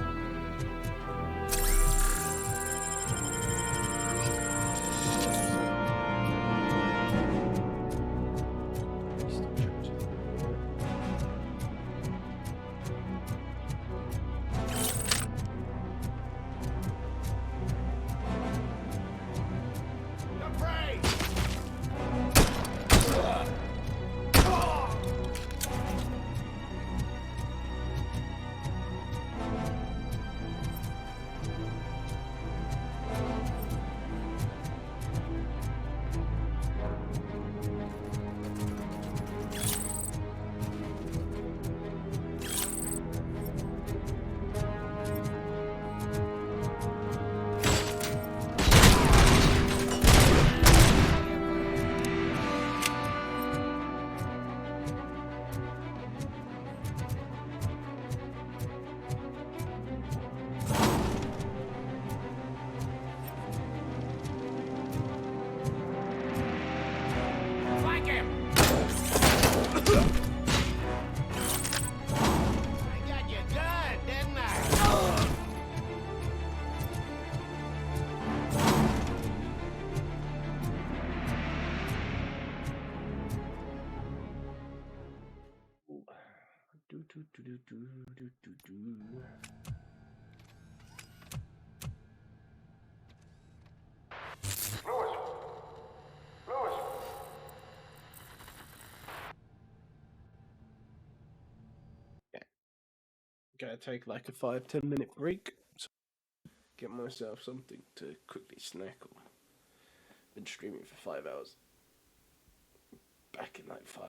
I got you, gun! Gotta take like a 5-10 minute break. So get myself something to quickly snack on. Been streaming for 5 hours. Back in like 5.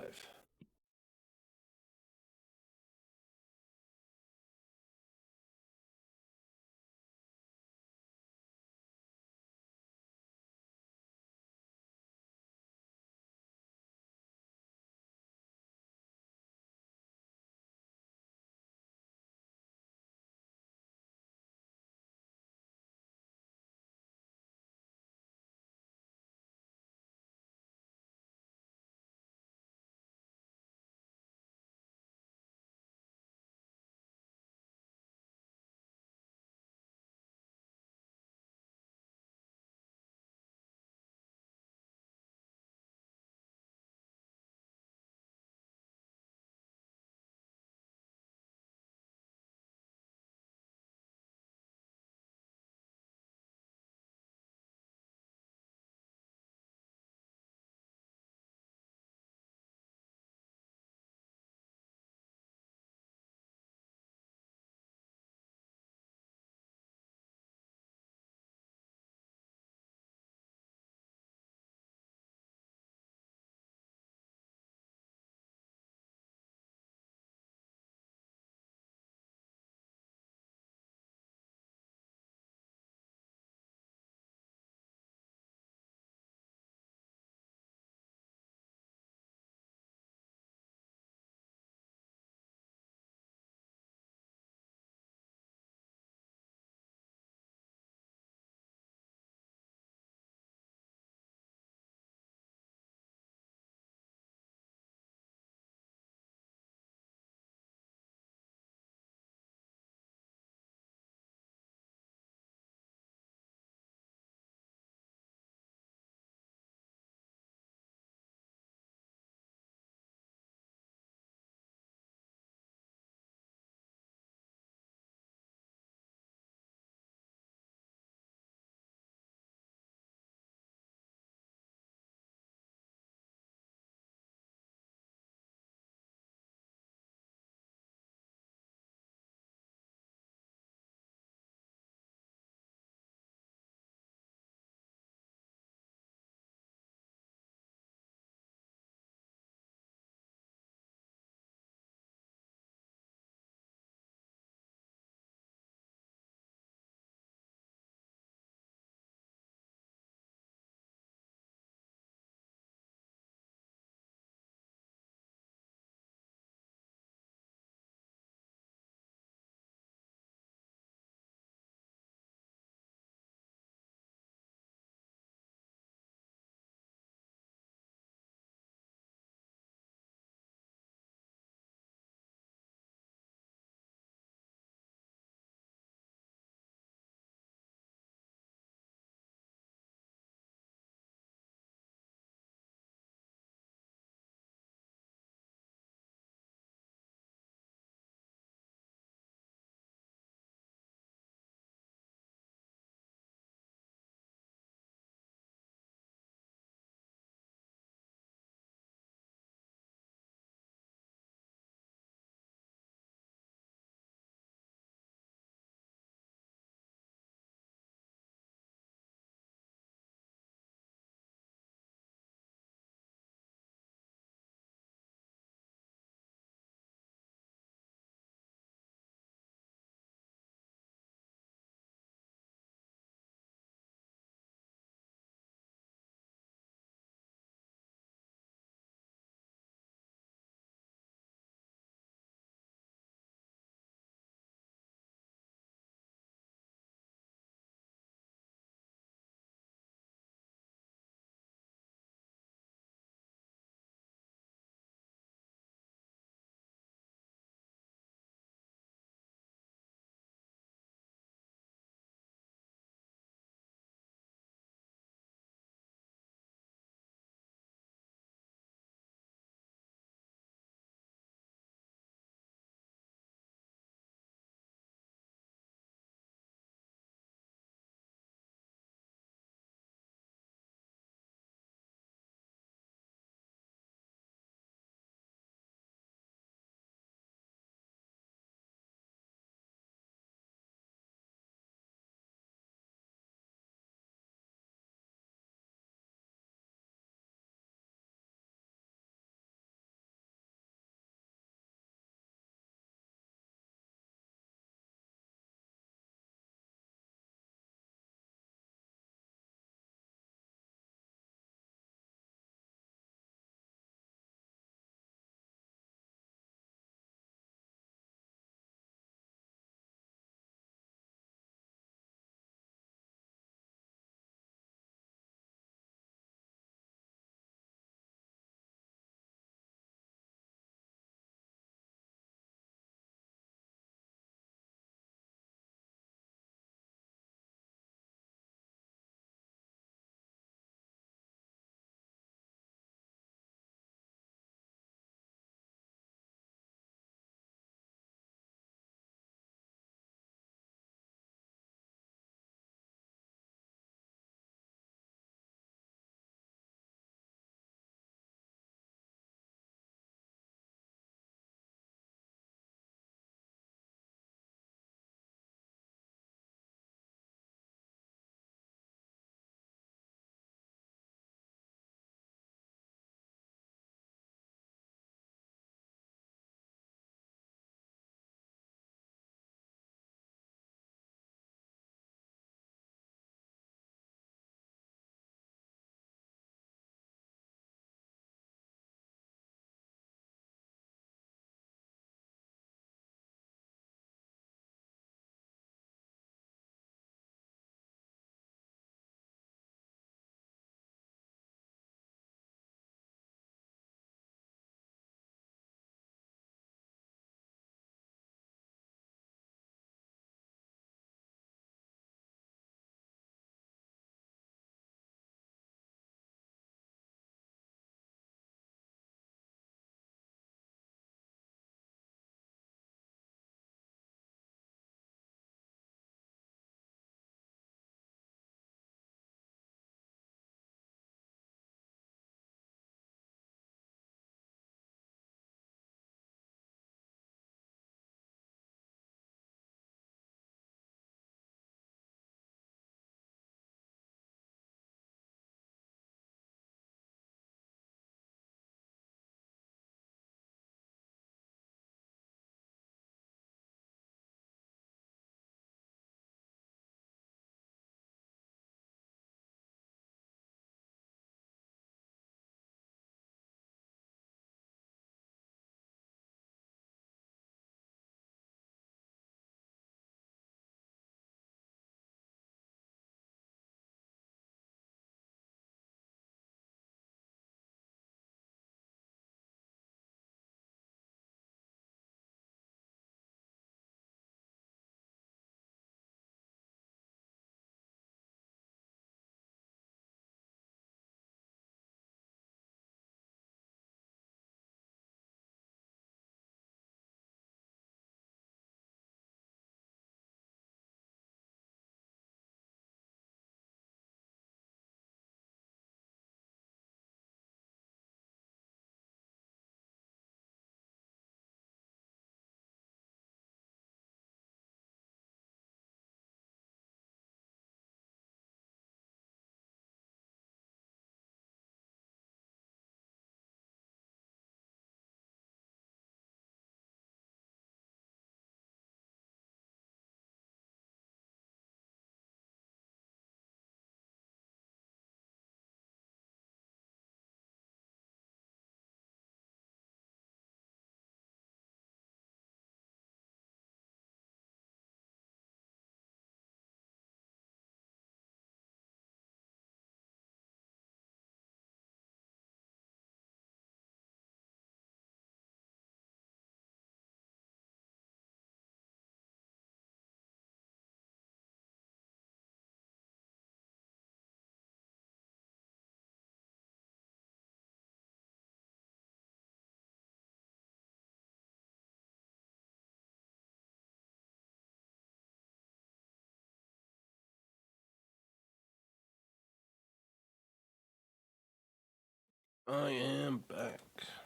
I am back.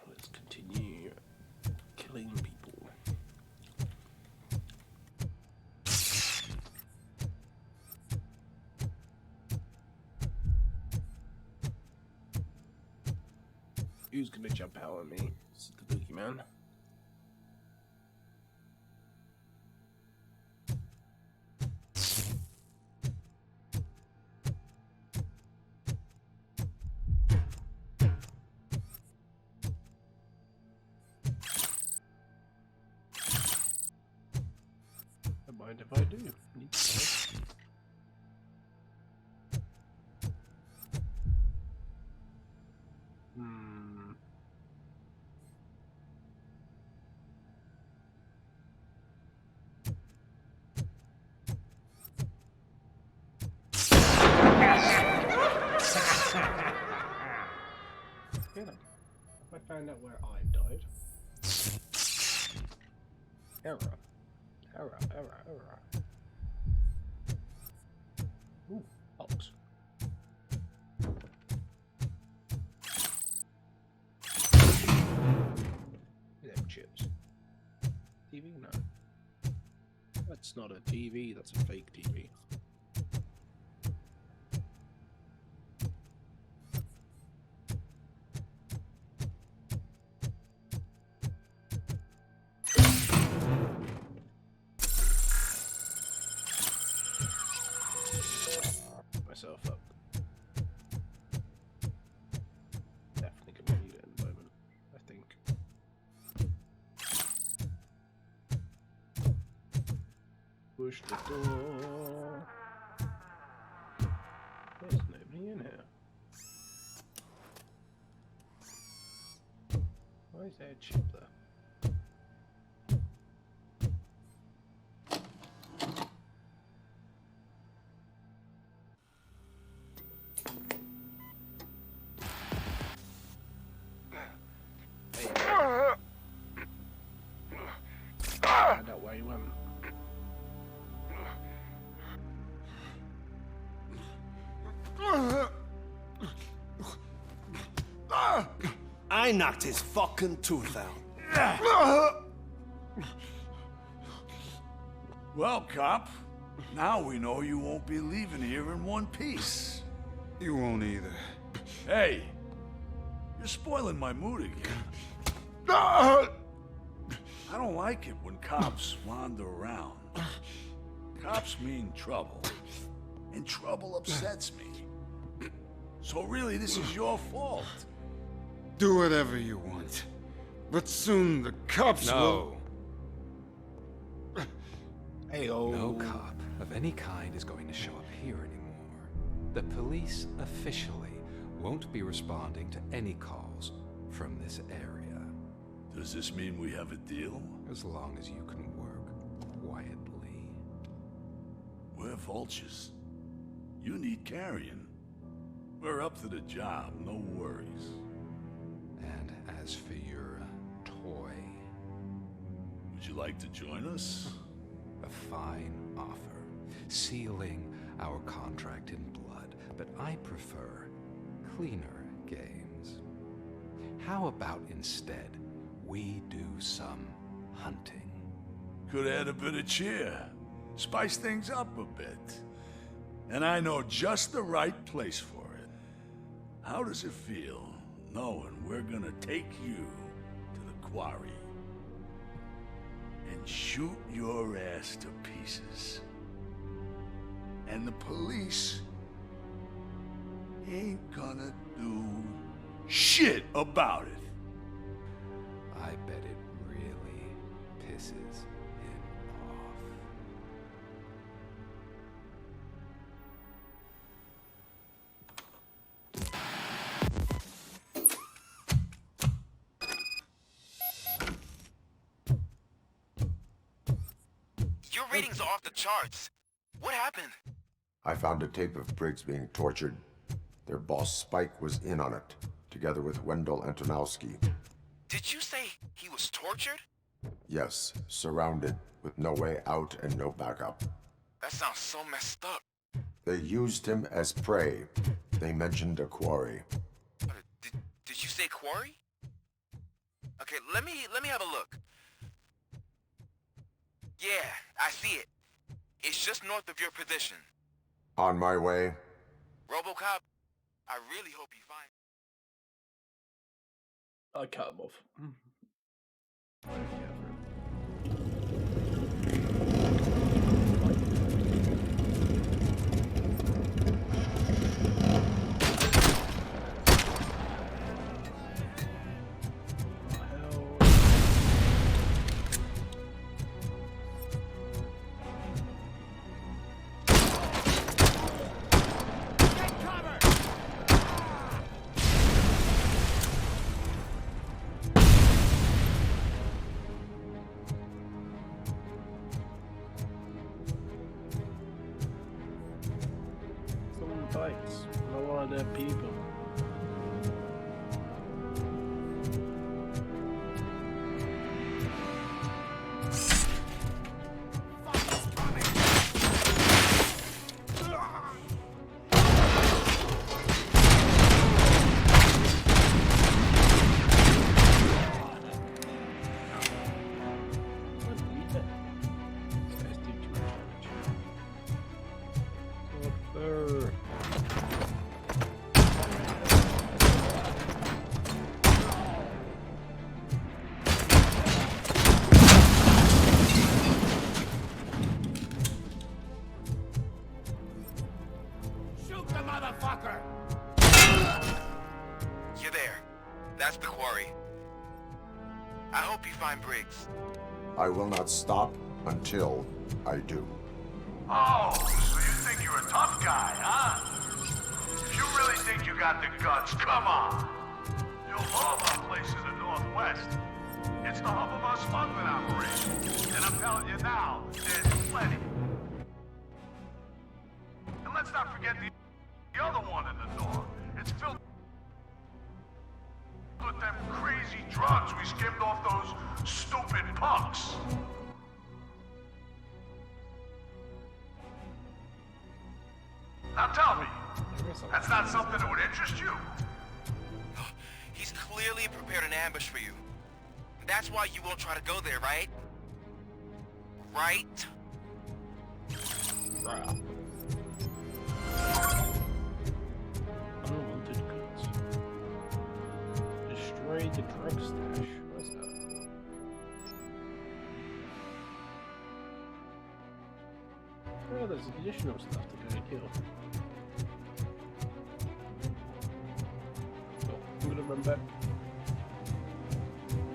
Let's continue killing people. Who's gonna jump out at me? This is the boogeyman. Don't mind if I do. Need to know. Good. If I find out where I died. Error. Error. Ooh, box. Them chips. TV? No. That's not a TV, that's a fake TV. Myself up. Definitely gonna need it in a moment, I think. Push the door. There's nobody in here. Why is there a chip there? Find out where you went. I knocked his fucking tooth out. Well, cop, now we know you won't be leaving here in one piece. You won't either. Hey, you're spoiling my mood again. I don't like it when cops wander around. Cops mean trouble, and trouble upsets me. So really, this is your fault. Do whatever you want. But soon the cops will... Hey-oh. No cop of any kind is going to show up here anymore. The police officially won't be responding to any calls from this area. Does this mean we have a deal? As long as you can work quietly. We're vultures. You need carrion. We're up to the job, no worries. And as for your toy... Would you like to join us? A fine offer, sealing our contract in blood, but I prefer cleaner games. How about instead we do some hunting? Could add a bit of cheer, spice things up a bit. And I know just the right place for it. How does it feel knowing we're gonna take you to the quarry and shoot your ass to pieces? And the police ain't gonna do shit about it. I bet it really pisses him off. Your ratings are off the charts. What happened? I found a tape of Briggs being tortured. Their boss Spike was in on it, together with Wendell Antonowski. Did you say he was tortured? Yes, surrounded, with no way out and no backup. That sounds so messed up. They used him as prey. They mentioned a quarry. Did you say quarry? Okay, let me have a look. Yeah, I see it. It's just north of your position. On my way. Robocop, I really hope you find... I cut him off. Fights. I don't want dead people. You're there. That's the quarry. I hope you find Briggs. I will not stop until I do. Oh, so you think you're a tough guy, huh? If you really think you got the guts, come on. You'll love our place in the Northwest. It's the hub of our smuggling operation. And I'm telling you now, there's plenty. And let's not forget the other one in the north. It's filled with them crazy drugs we skimmed off those stupid punks. Now tell me, that's not something that would interest you? He's clearly prepared an ambush for you. That's why you won't try to go there, right? Right? Bruh. Unwanted goods. Destroy the drug stash. What's that? Oh, there's additional stuff to go and kill. Oh, I'm gonna run back.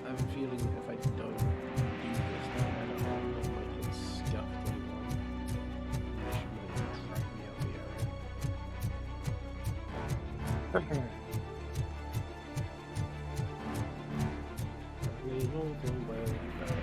I have a feeling if I don't do this, then I don't know, I might get scuffed on one. It should really track me out the area. We all go well back.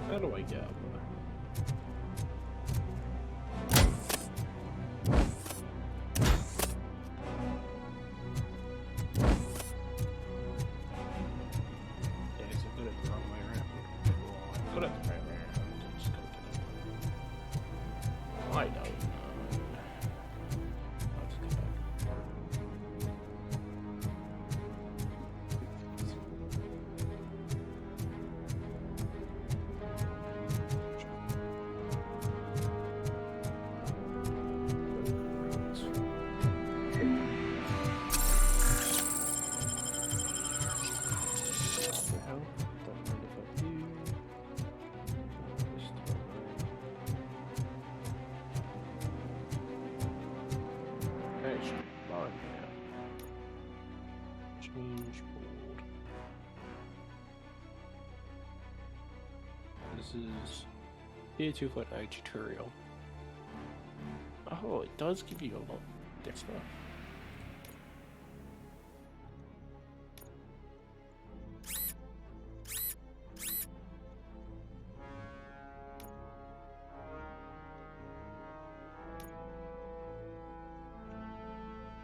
How do I get up there? Yeah, so I got it the wrong way around. Well, I got it the right way around. I just gotta get up. I don't know. I'll just come back. Change board. This is Tier 2.0 tutorial. Oh, it does give you a lot of stuff.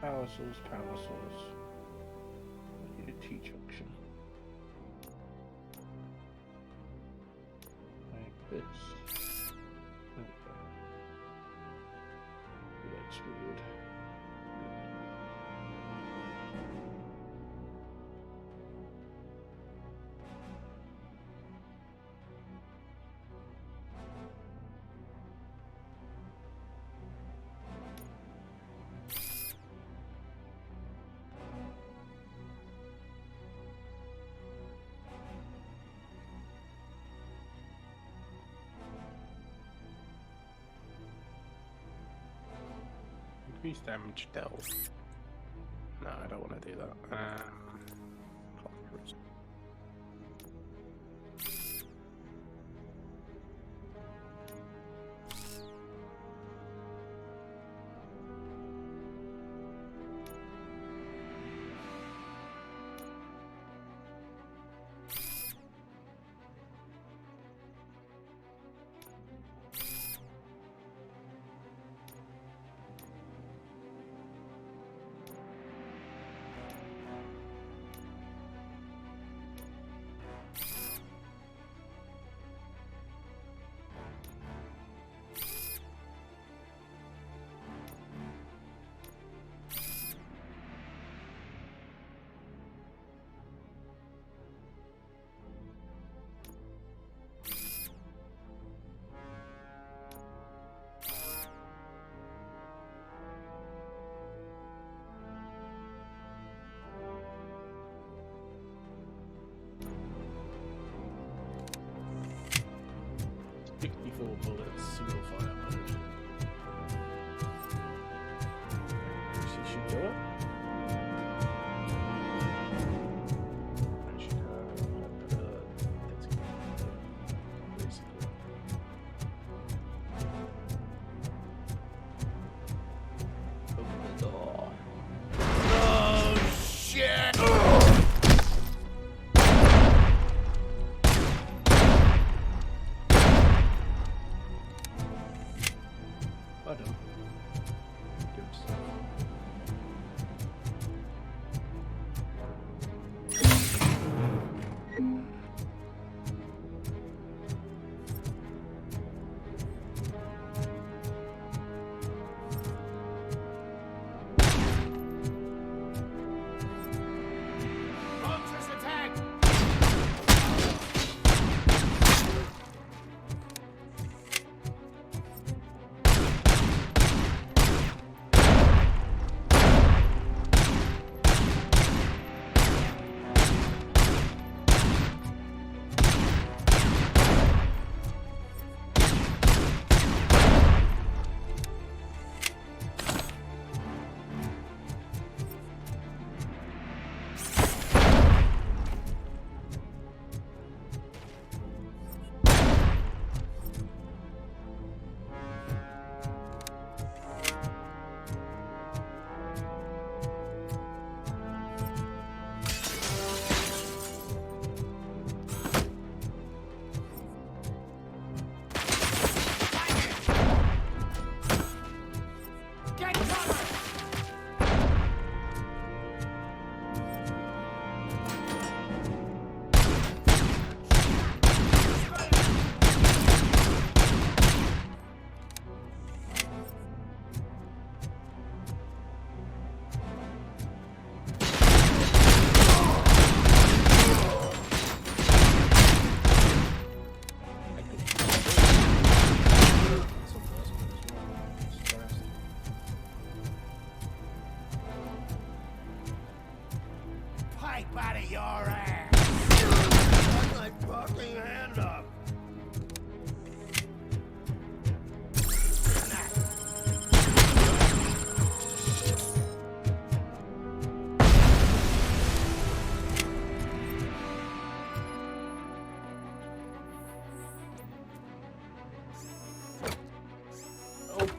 Power source, power source. I need a T junction. Like this. There we go. Yeah, it's weird. Increase damage dealt. No, I don't want to do that. Bullets, single fire mode. She should do it. I should basically. Open the door. Oh, shit!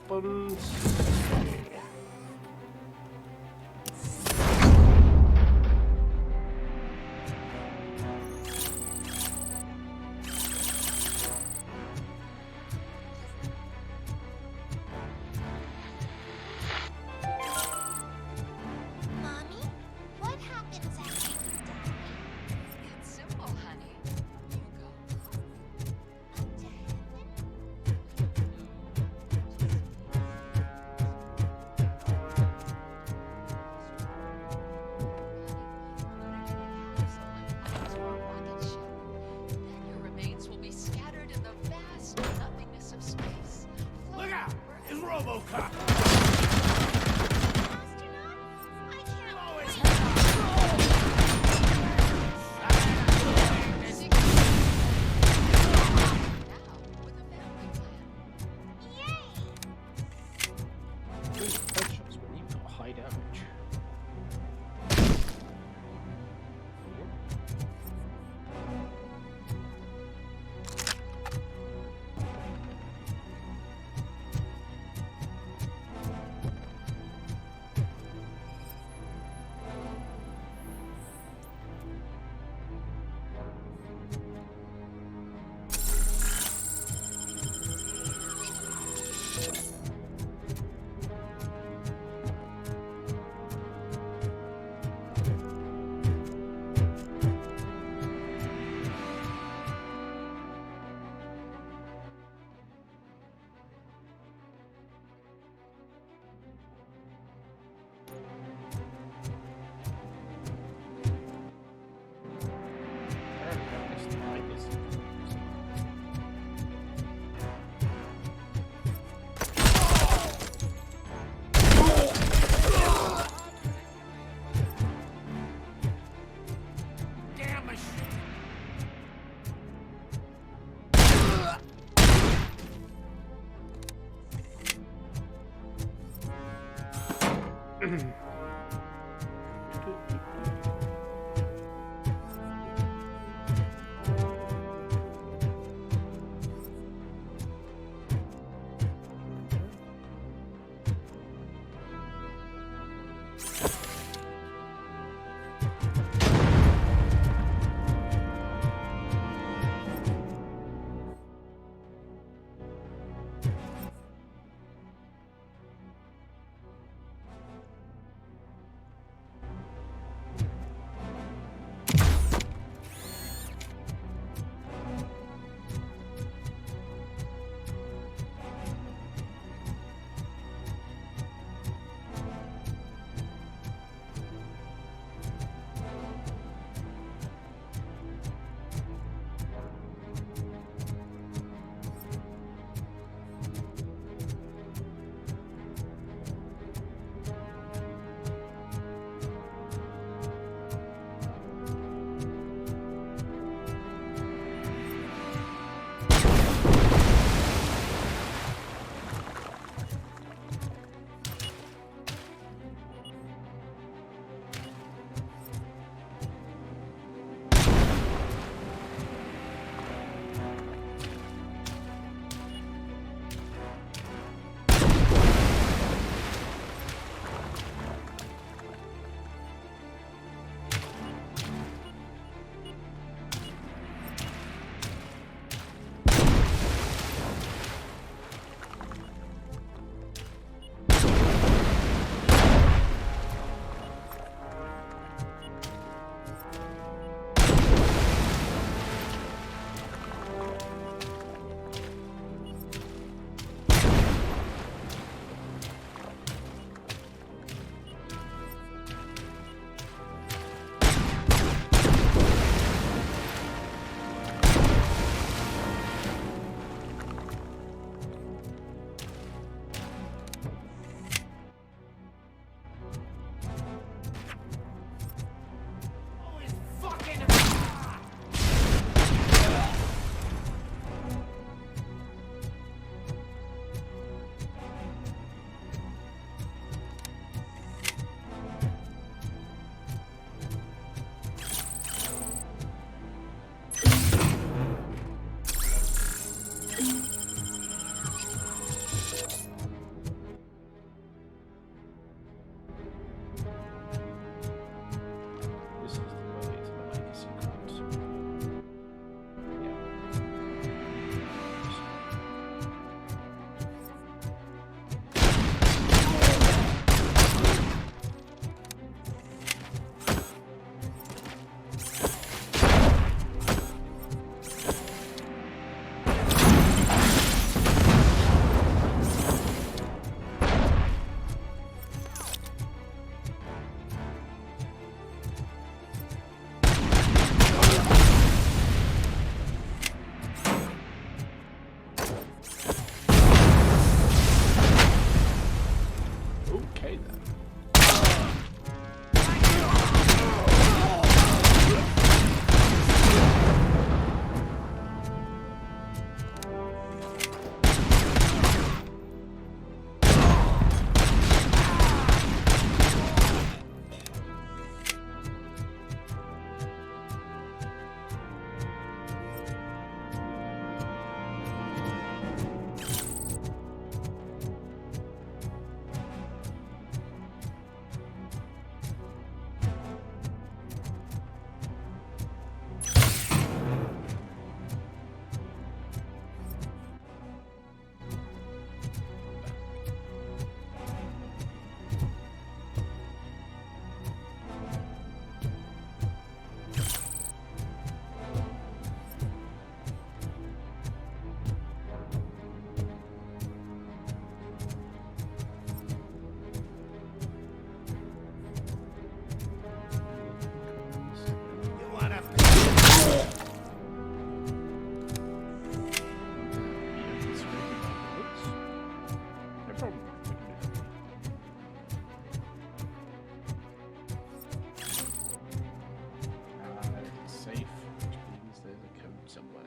weapons. Mommy, what happens after you die? It's simple, honey. You go up to heaven. Then your remains will be scattered in the vast nothingness of space. Look out! It's Robocop! Headshots when you've got high damage. Damn machine! problem. It's safe, which means there's a code somewhere.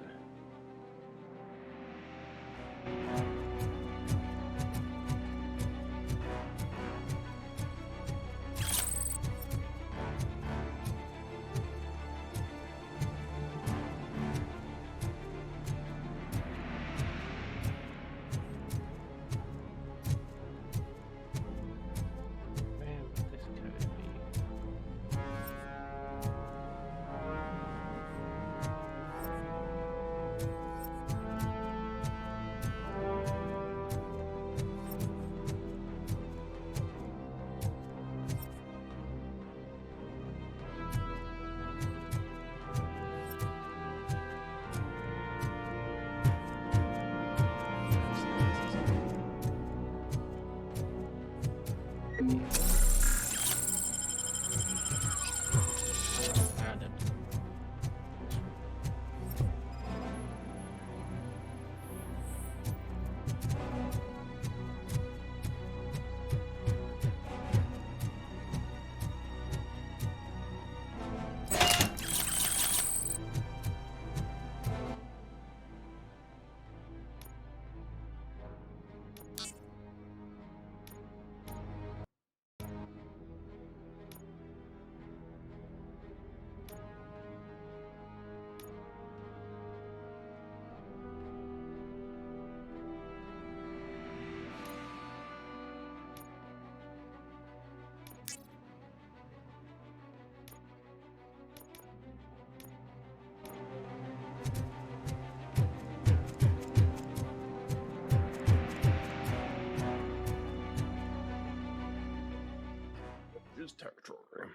His territory.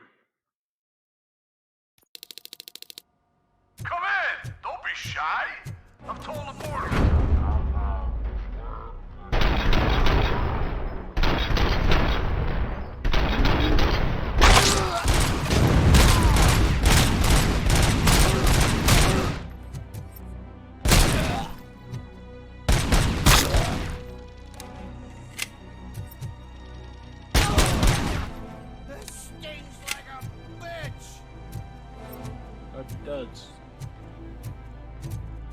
Come in! Don't be shy! I've told the border. It does.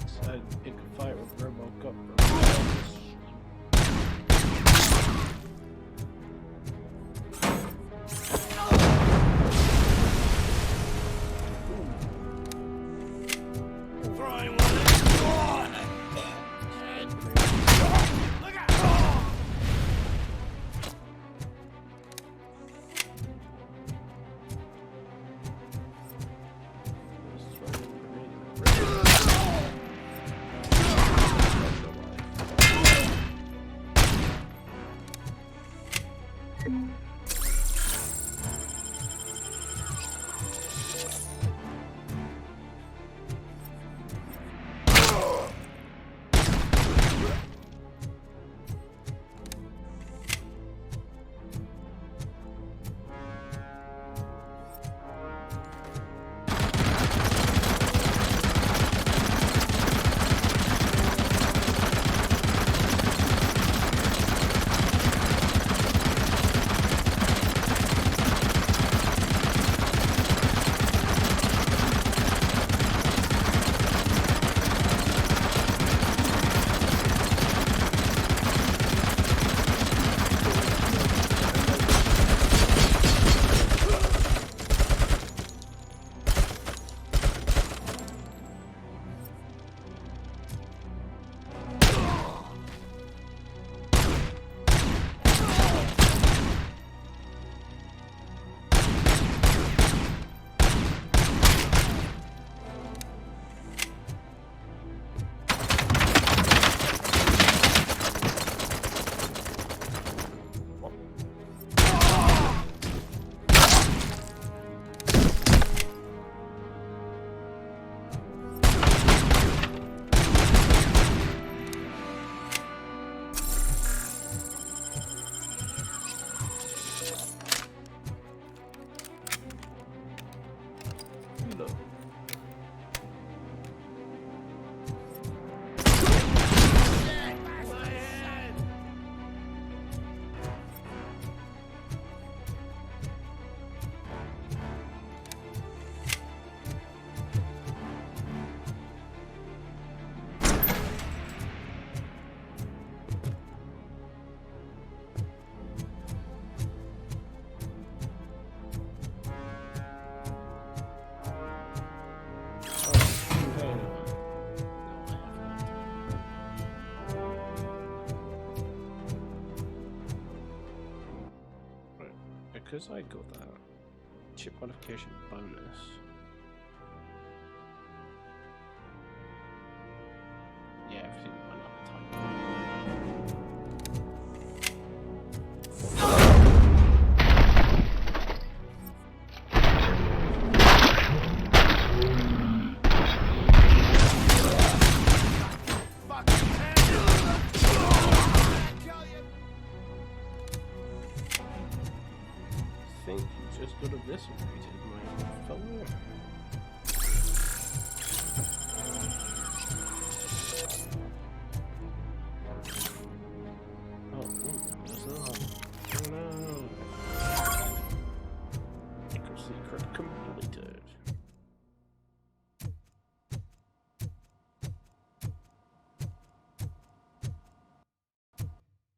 So it can fight with Robocop. because I got that chip modification bonus. Yeah, everything went up a tiny I think you just got eviscerated, my fellow. Oh, there's that. No. Secret completed.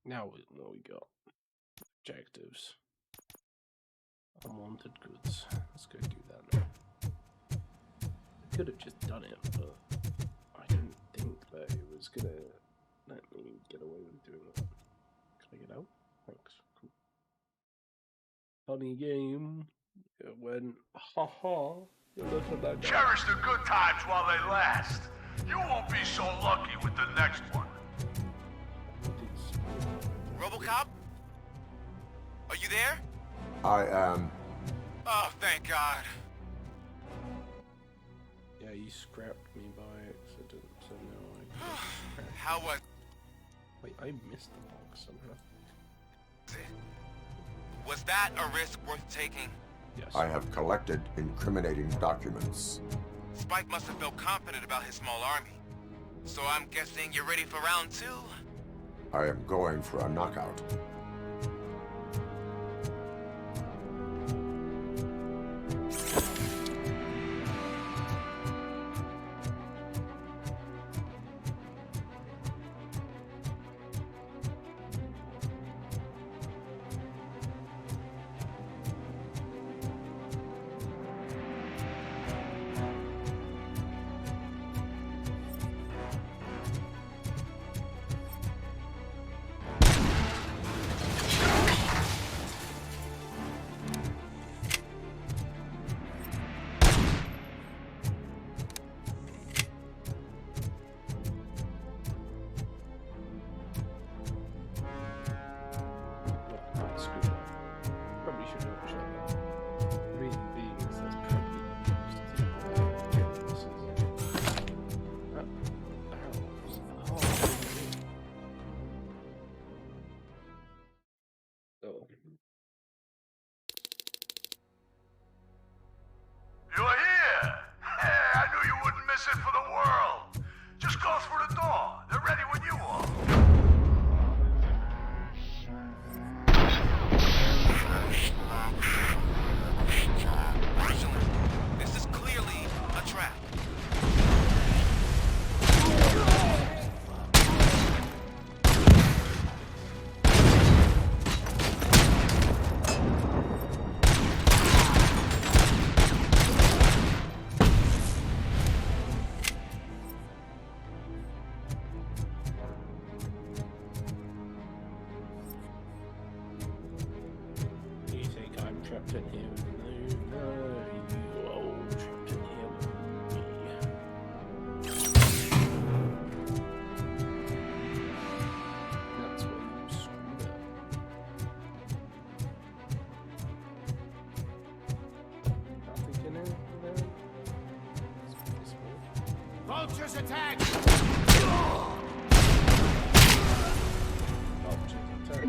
Now what we got? Objectives. Unwanted goods. Let's go do that now. I could have just done it, but I didn't think that it was gonna let me get away with doing that. Can I get out? Thanks. Cool. Funny game. It went, haha. Look at that guy. Cherish the good times while they last. You won't be so lucky with the next one. Robocop? Are you there? I am. Oh, thank God. Yeah, you scrapped me by accident, so now I can't. How was... Wait, I missed the box somehow. Was that a risk worth taking? Yes. I have collected incriminating documents. Spike must have felt confident about his small army. So I'm guessing you're ready for round 2? I am going for a knockout. You're here! Hey, I knew you wouldn't miss it for the world. Just go through the door. They're ready when you are. This is clearly a trap. You think I'm trapped in here? No, you are trapped in here with me. That's where you screwed up. Nothing in there? Vultures attack! Vultures attack.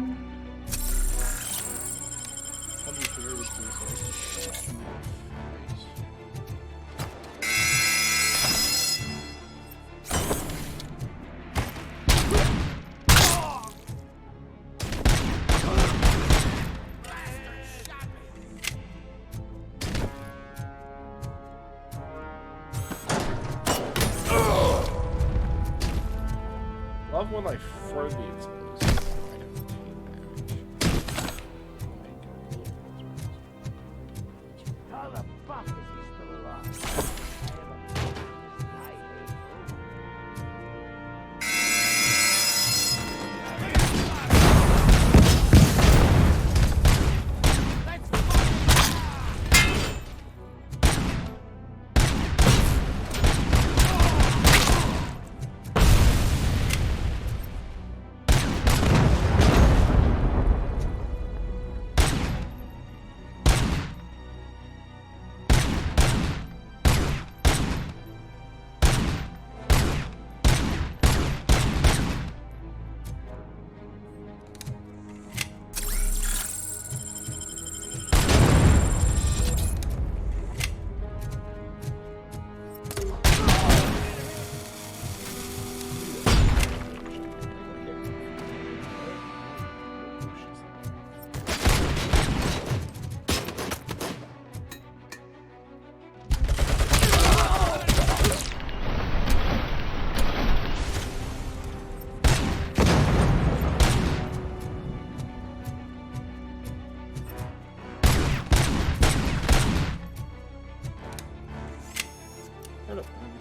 Love when I throw the explosives. How the fuck is he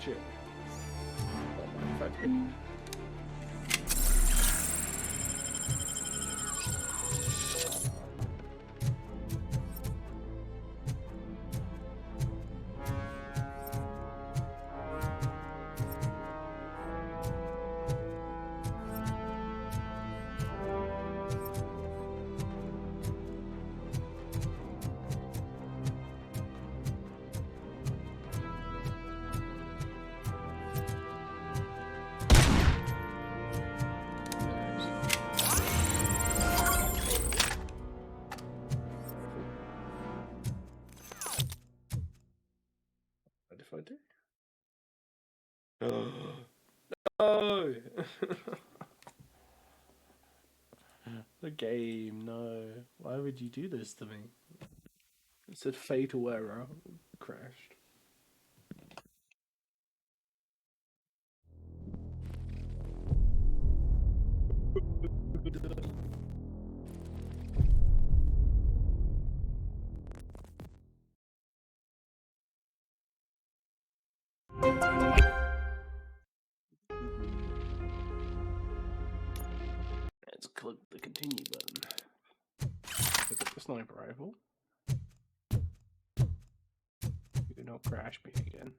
shit. Manufacturing. If I do. No! The game, no. Why would you do this to me? It said fatal error. Crashed. Let's click the continue button. Look at the sniper rifle. You do not crash me again.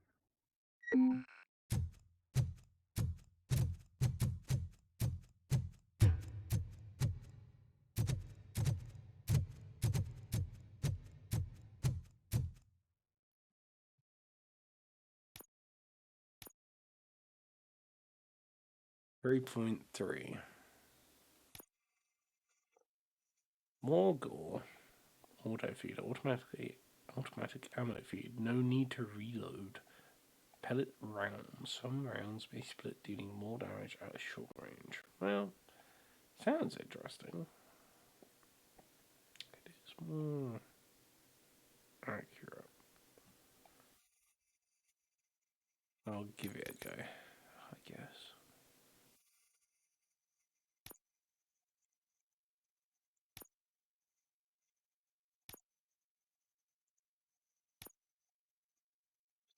.3. More gore. Auto feed. Automatic ammo feed. No need to reload. Pellet rounds. Some rounds may split, dealing more damage at a short range. Well, sounds interesting. It is more accurate. I'll give it a go, I guess.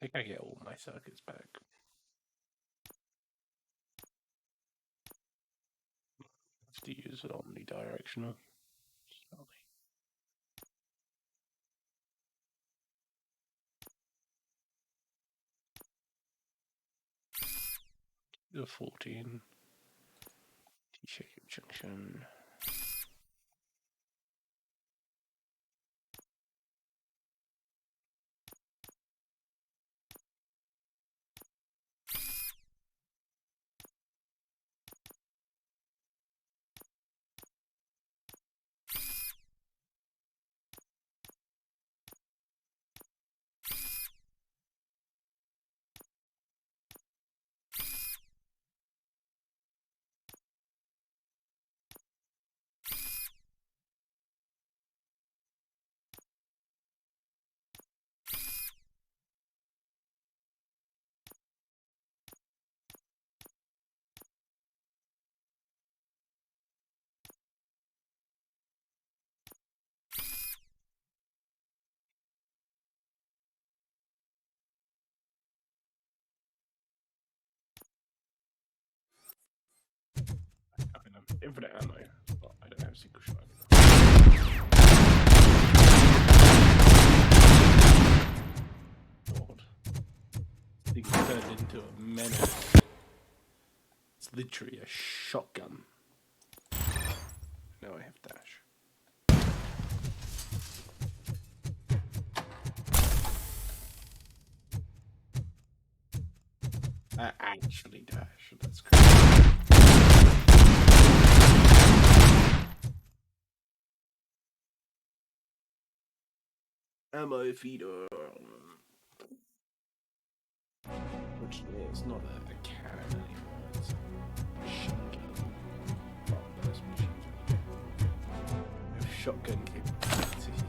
I think I get all my circuits back. Have to use it omnidirectional. The 14 T-shape junction. Infinite ammo, but I don't have single shot. God. This thing turned into a menace. It's literally a shotgun. Now I have dash. I actually dash, that's cool. Ammo feeder. Which is not a cannon anymore, it's a shotgun. Oh, that's machine gun. We have shotgun capabilities.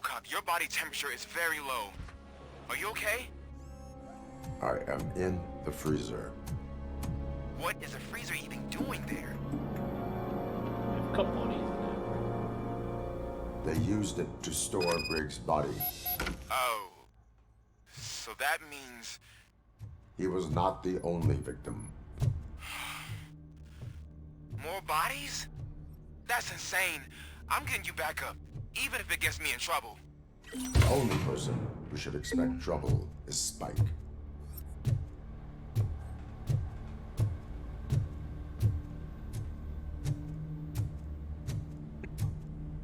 Robocop, your body temperature is very low. Are you okay? I am in the freezer. What is a freezer even doing there? They've got bodies in They used it to store Briggs' body. Oh. So that means... He was not the only victim. More bodies? That's insane. I'm getting you back up, even if it gets me in trouble. The only person who should expect trouble is Spike.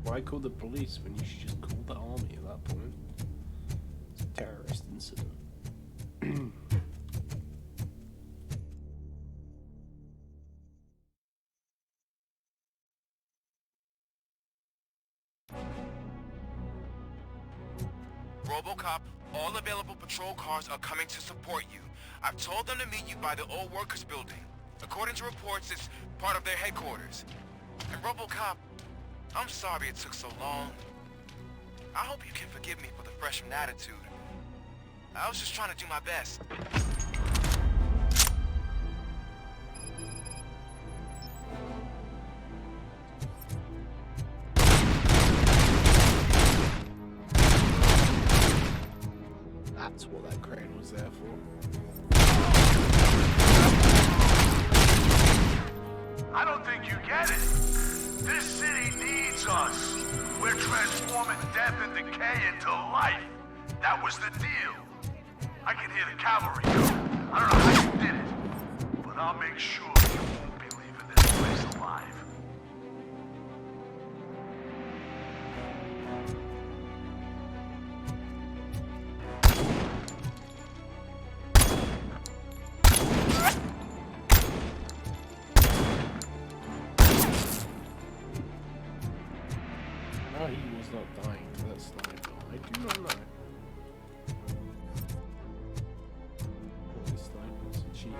Why call the police when you should just call the army at that point? It's a terrorist incident. Robocop, all available patrol cars are coming to support you. I've told them to meet you by the old workers building. According to reports, it's part of their headquarters. And Robocop, I'm sorry it took so long. I hope you can forgive me for the freshman attitude. I was just trying to do my best. That's what that crane was there for. I don't think you get it. This city needs us. We're transforming death and decay into life. That was the deal. I can hear the cavalry coming. I don't know how you did it, but I'll make sure you won't be leaving this place alive. No, he was not dying to that sniper. I do not know. This sniper's cheating.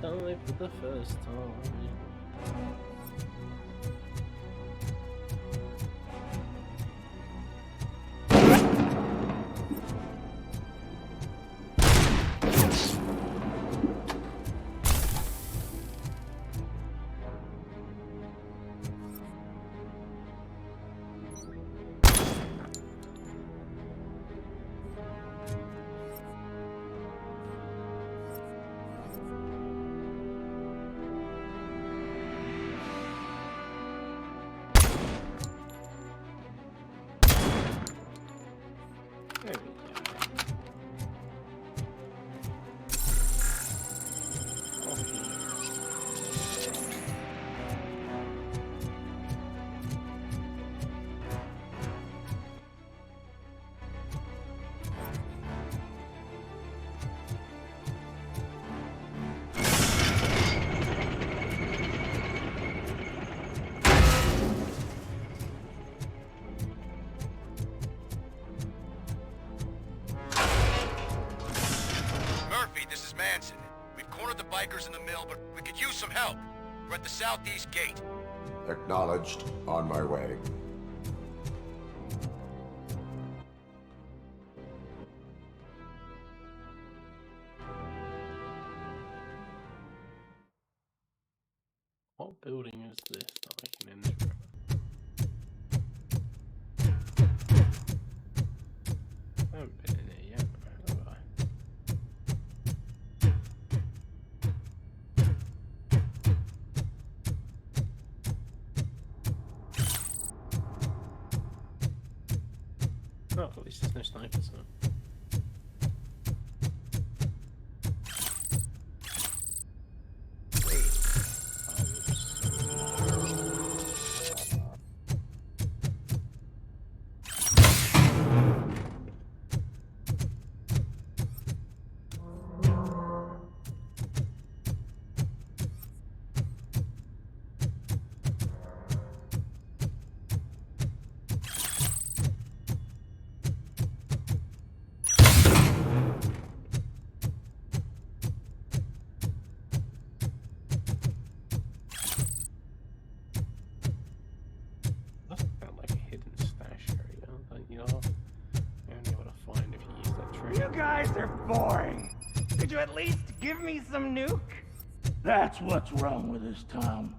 Die for the first time. There we go. We've cornered the bikers in the mill, but we could use some help. We're at the southeast gate. Acknowledged. On my way. What building is this that I can enter? I haven't been in it yet, have I? Oh, at least there's no snipers now. Wait. Oh, guys are boring. Could you at least give me some nuke? That's what's wrong with this town.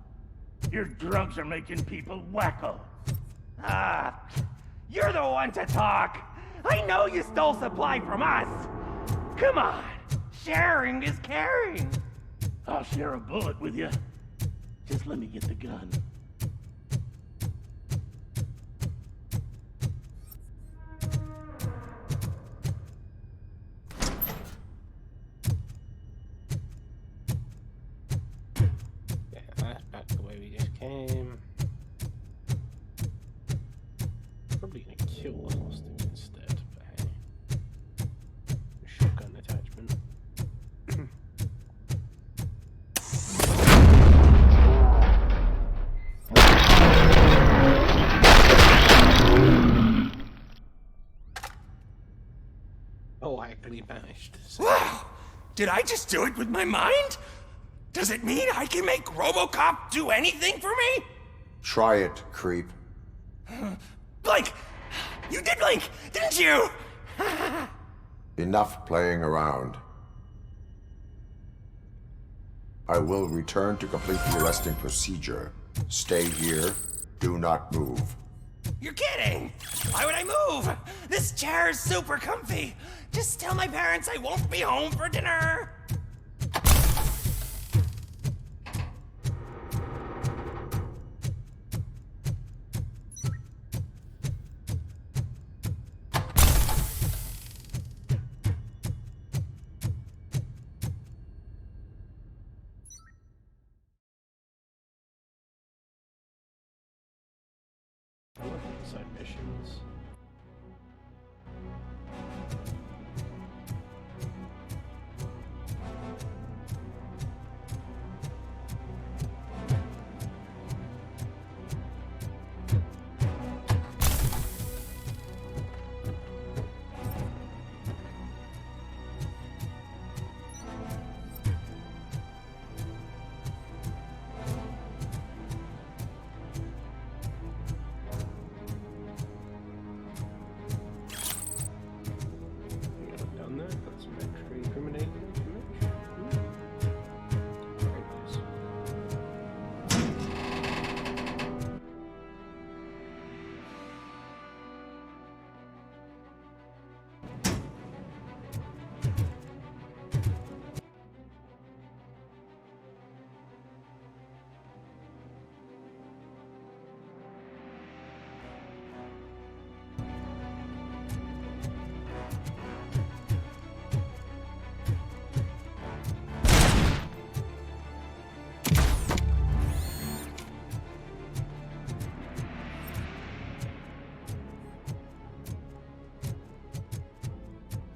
Your drugs are making people wacko. Ah, you're the one to talk. I know you stole supply from us. Come on, sharing is caring. I'll share a bullet with you. Just let me get the gun. Yeah, that's back the way we just came. Probably gonna kill the hostage instead, but hey. Shotgun attachment. Oh, I actually managed. Wow! Did I just do it with my mind? Does it mean I can make Robocop do anything for me? Try it, creep. Blink! You did blink, didn't you? Enough playing around. I will return to complete the arresting procedure. Stay here. Do not move. You're kidding! Why would I move? This chair is super comfy. Just tell my parents I won't be home for dinner. I love side missions. Done that. That's some extra incriminating information. Very nice.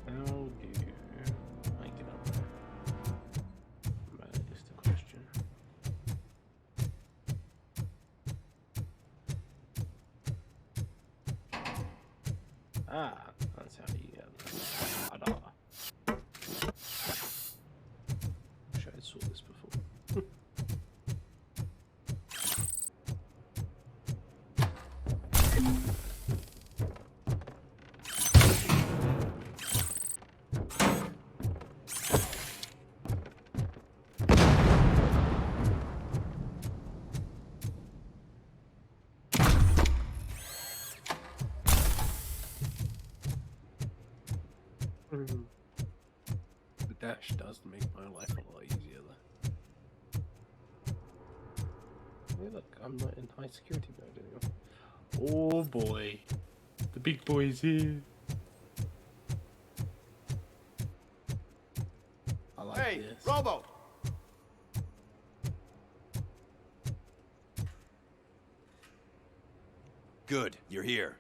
How do I get up there? That is the question. Ah, that's how you get there. Wish I saw this before. The dash does make my life a lot easier though. Hey look, I'm not in high security mode anymore. Oh boy. The big boy is here. I like Hey, this. Robo! Good, you're here.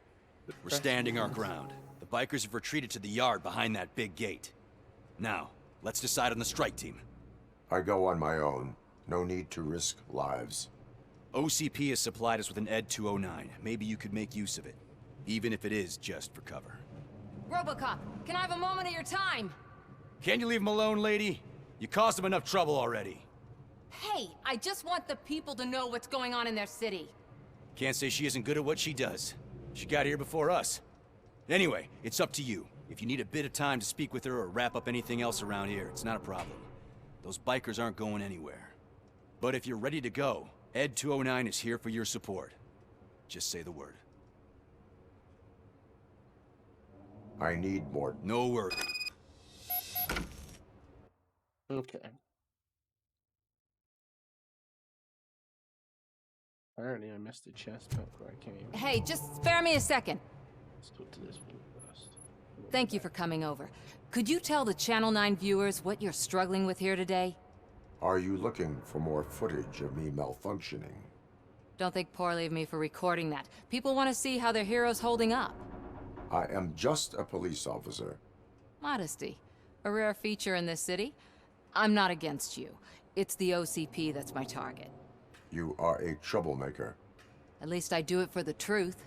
We're standing our ground. The bikers have retreated to the yard behind that big gate. Now, let's decide on the strike team. I go on my own. No need to risk lives. OCP has supplied us with an ED 209. Maybe you could make use of it. Even if it is just for cover. Robocop, can I have a moment of your time? Can't you leave him alone, lady? You caused him enough trouble already. Hey, I just want the people to know what's going on in their city. Can't say she isn't good at what she does. She got here before us. Anyway, it's up to you. If you need a bit of time to speak with her or wrap up anything else around here, it's not a problem. Those bikers aren't going anywhere. But if you're ready to go, Ed 209 is here for your support. Just say the word. I need more. No worries. Okay. Apparently I missed a chest pack where I came. Hey, just spare me a second. Let's talk to this one first. Thank you for coming over. Could you tell the Channel 9 viewers what you're struggling with here today? Are you looking for more footage of me malfunctioning? Don't think poorly of me for recording that. People want to see how their hero's holding up. I am just a police officer. Modesty. A rare feature in this city. I'm not against you. It's the OCP that's my target. You are a troublemaker. At least I do it for the truth.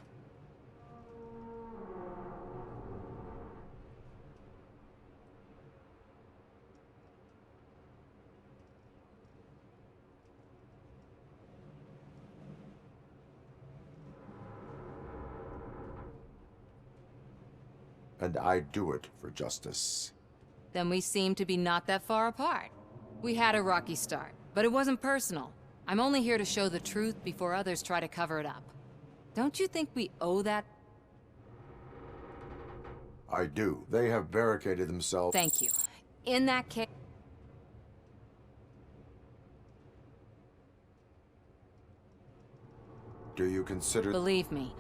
And I do it for justice. Then we seem to be not that far apart. We had a rocky start, but it wasn't personal. I'm only here to show the truth before others try to cover it up. Don't you think we owe that? I do. They have barricaded themselves. Thank you. In that case... Do you consider... Believe me.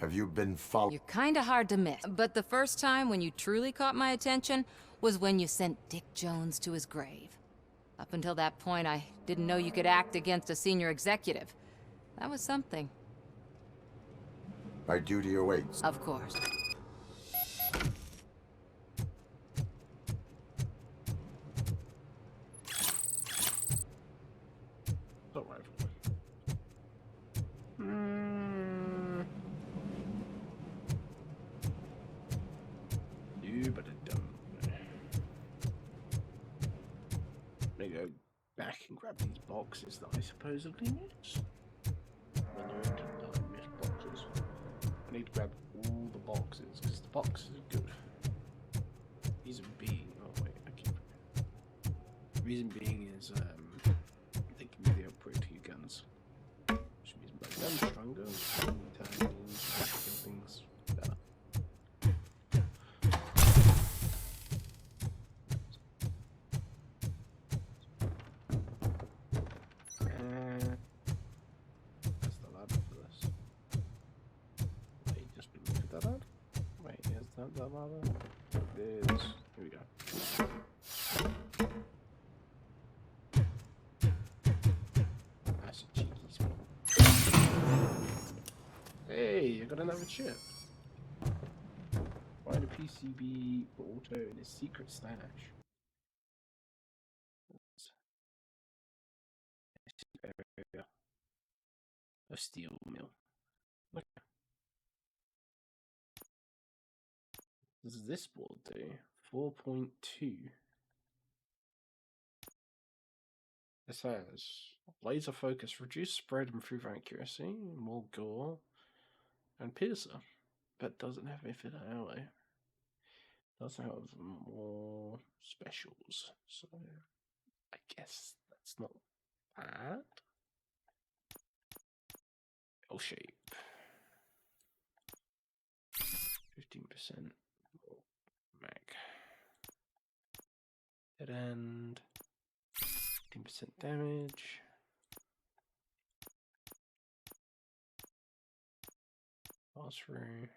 Have you been followed? You're kinda hard to miss. But the first time when you truly caught my attention was when you sent Dick Jones to his grave. Up until that point, I didn't know you could act against a senior executive. That was something. My duty awaits. Of course. Don't worry. You better dumb. Let me go back and grab these boxes that I supposedly missed. I missed boxes. I need to grab all the boxes because the boxes are good. Reason being, oh wait, I keep. Reason being is they can really upgrade to your guns, which means my guns stronger, which means things better. That's the ladder for this. Wait, just look at that ladder. Wait, is that the ladder? It is. Here we go. That's a cheeky spot. Hey, I got another chip. Find a PCB for auto in his secret stash. Area. A steel mill. Okay. What does this board do? 4.2. It says laser focus, reduce spread, improve accuracy, more gore, and piercer. But doesn't have infinite ally. Does have more specials. So I guess that's not bad. L shape. 15% more mag. Dead end. 15% damage. Pass through.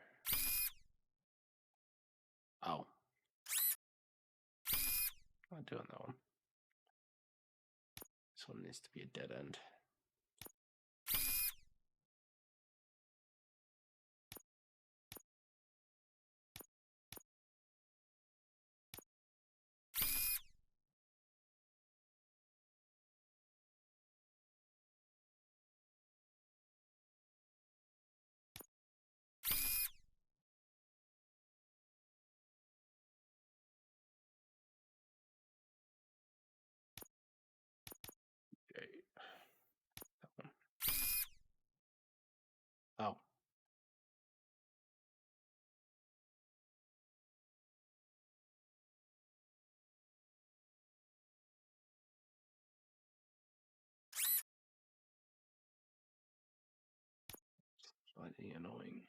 Oh. I'm doing that one. This one needs to be a dead end. Okay. Slightly annoying.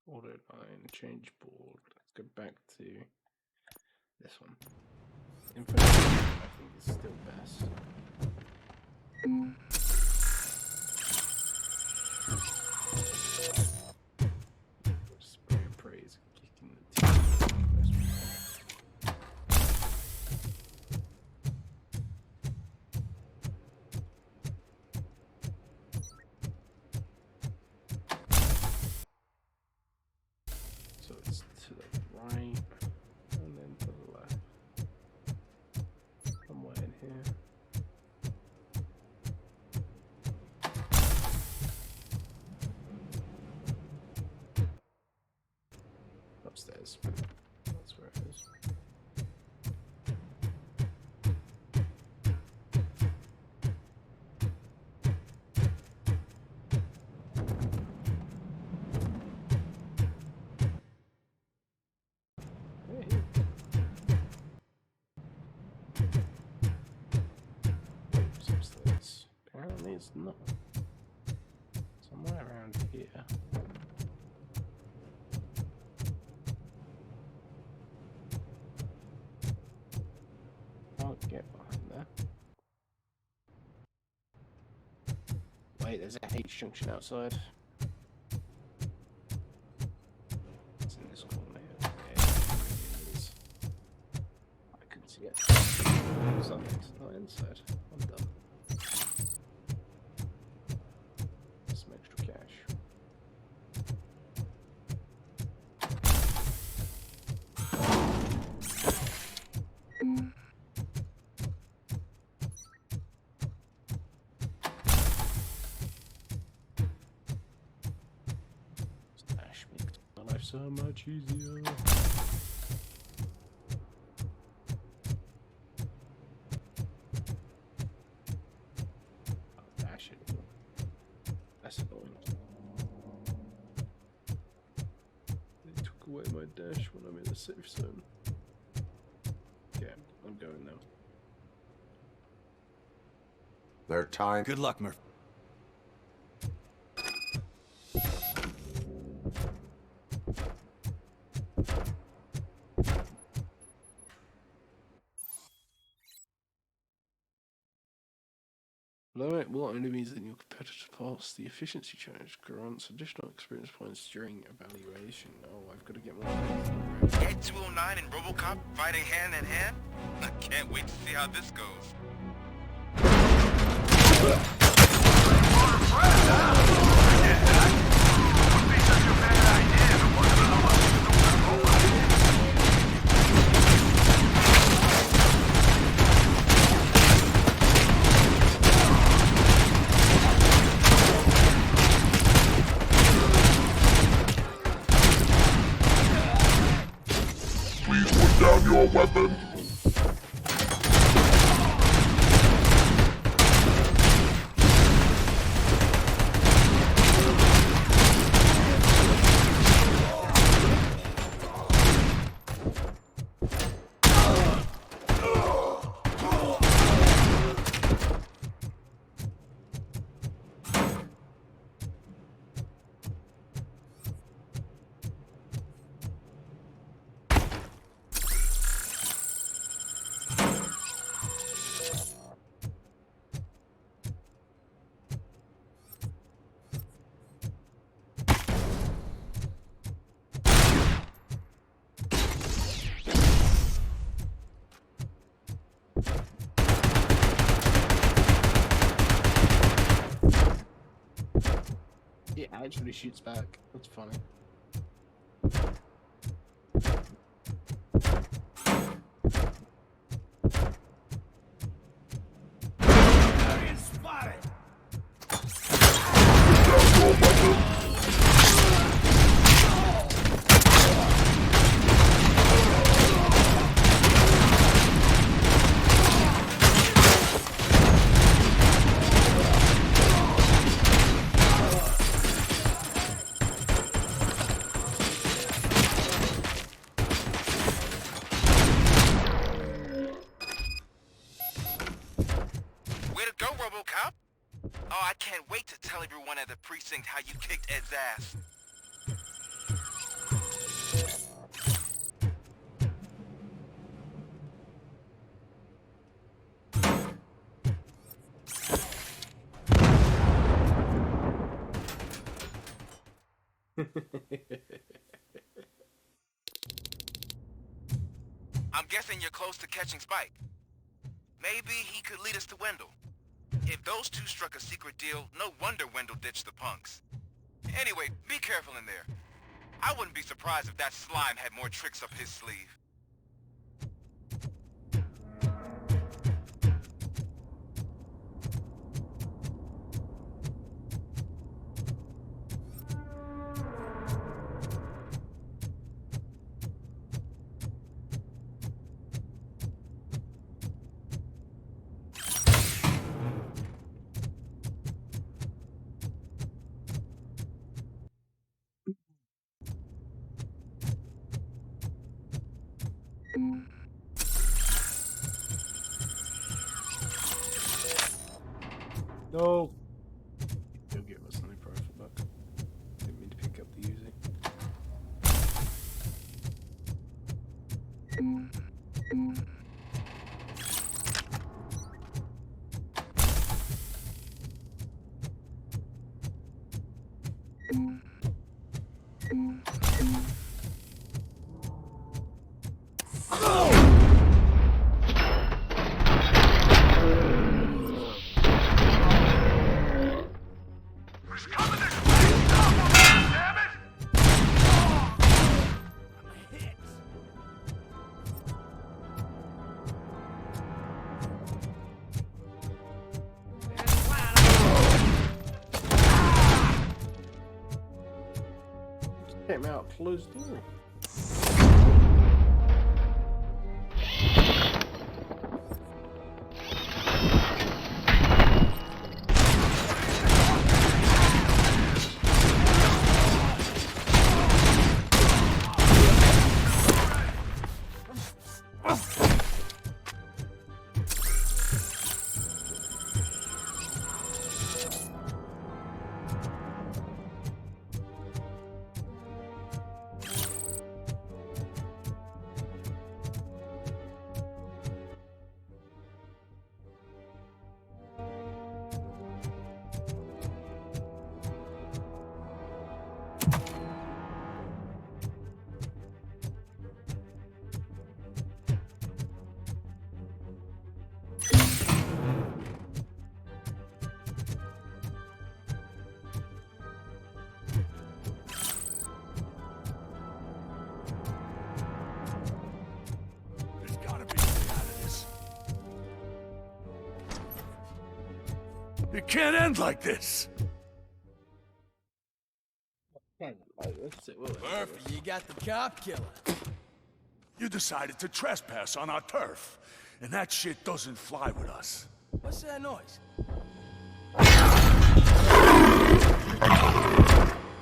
Auto line, change board. Let's go back to this one. Infinite, I think is still best. Spray and praise, kicking the teeth. So it's to the right and then to the left. Somewhere in here. Upstairs. That's where it is. Hey. Oops, upstairs. Apparently it's not. Somewhere around here. Can't get behind there. Wait, there's a H junction outside. It's in this corner here. Yeah, it is. I couldn't see it. Something's not inside. I'm done. Some extra cash. Stash makes my life so much easier. Oh, dash it. That's annoying. They took away my dash when I'm in a safe zone. Okay, I'm going now. Their time. Good luck, Murphy. Low it will only means that your competitor pass the efficiency challenge grants additional experience points during evaluation. Oh, I've got to get more. Ed 209 and Robocop fighting hand in hand? I can't wait to see how this goes. Please put down your weapon. It actually shoots back. That's funny. can't wait to tell everyone at the precinct how you kicked Ed's ass. I'm guessing you're close to catching Spike. Maybe he could lead us to Wendell. If those two struck a secret deal, no wonder Wendell ditched the punks. Anyway, be careful in there. I wouldn't be surprised if that slime had more tricks up his sleeve. No. You'll give us any profit back. Didn't mean to pick up the Uzi. Came out closed door. It can't end like this. Murphy, you got the cop killer. You decided to trespass on our turf, and that shit doesn't fly with us. What's that noise?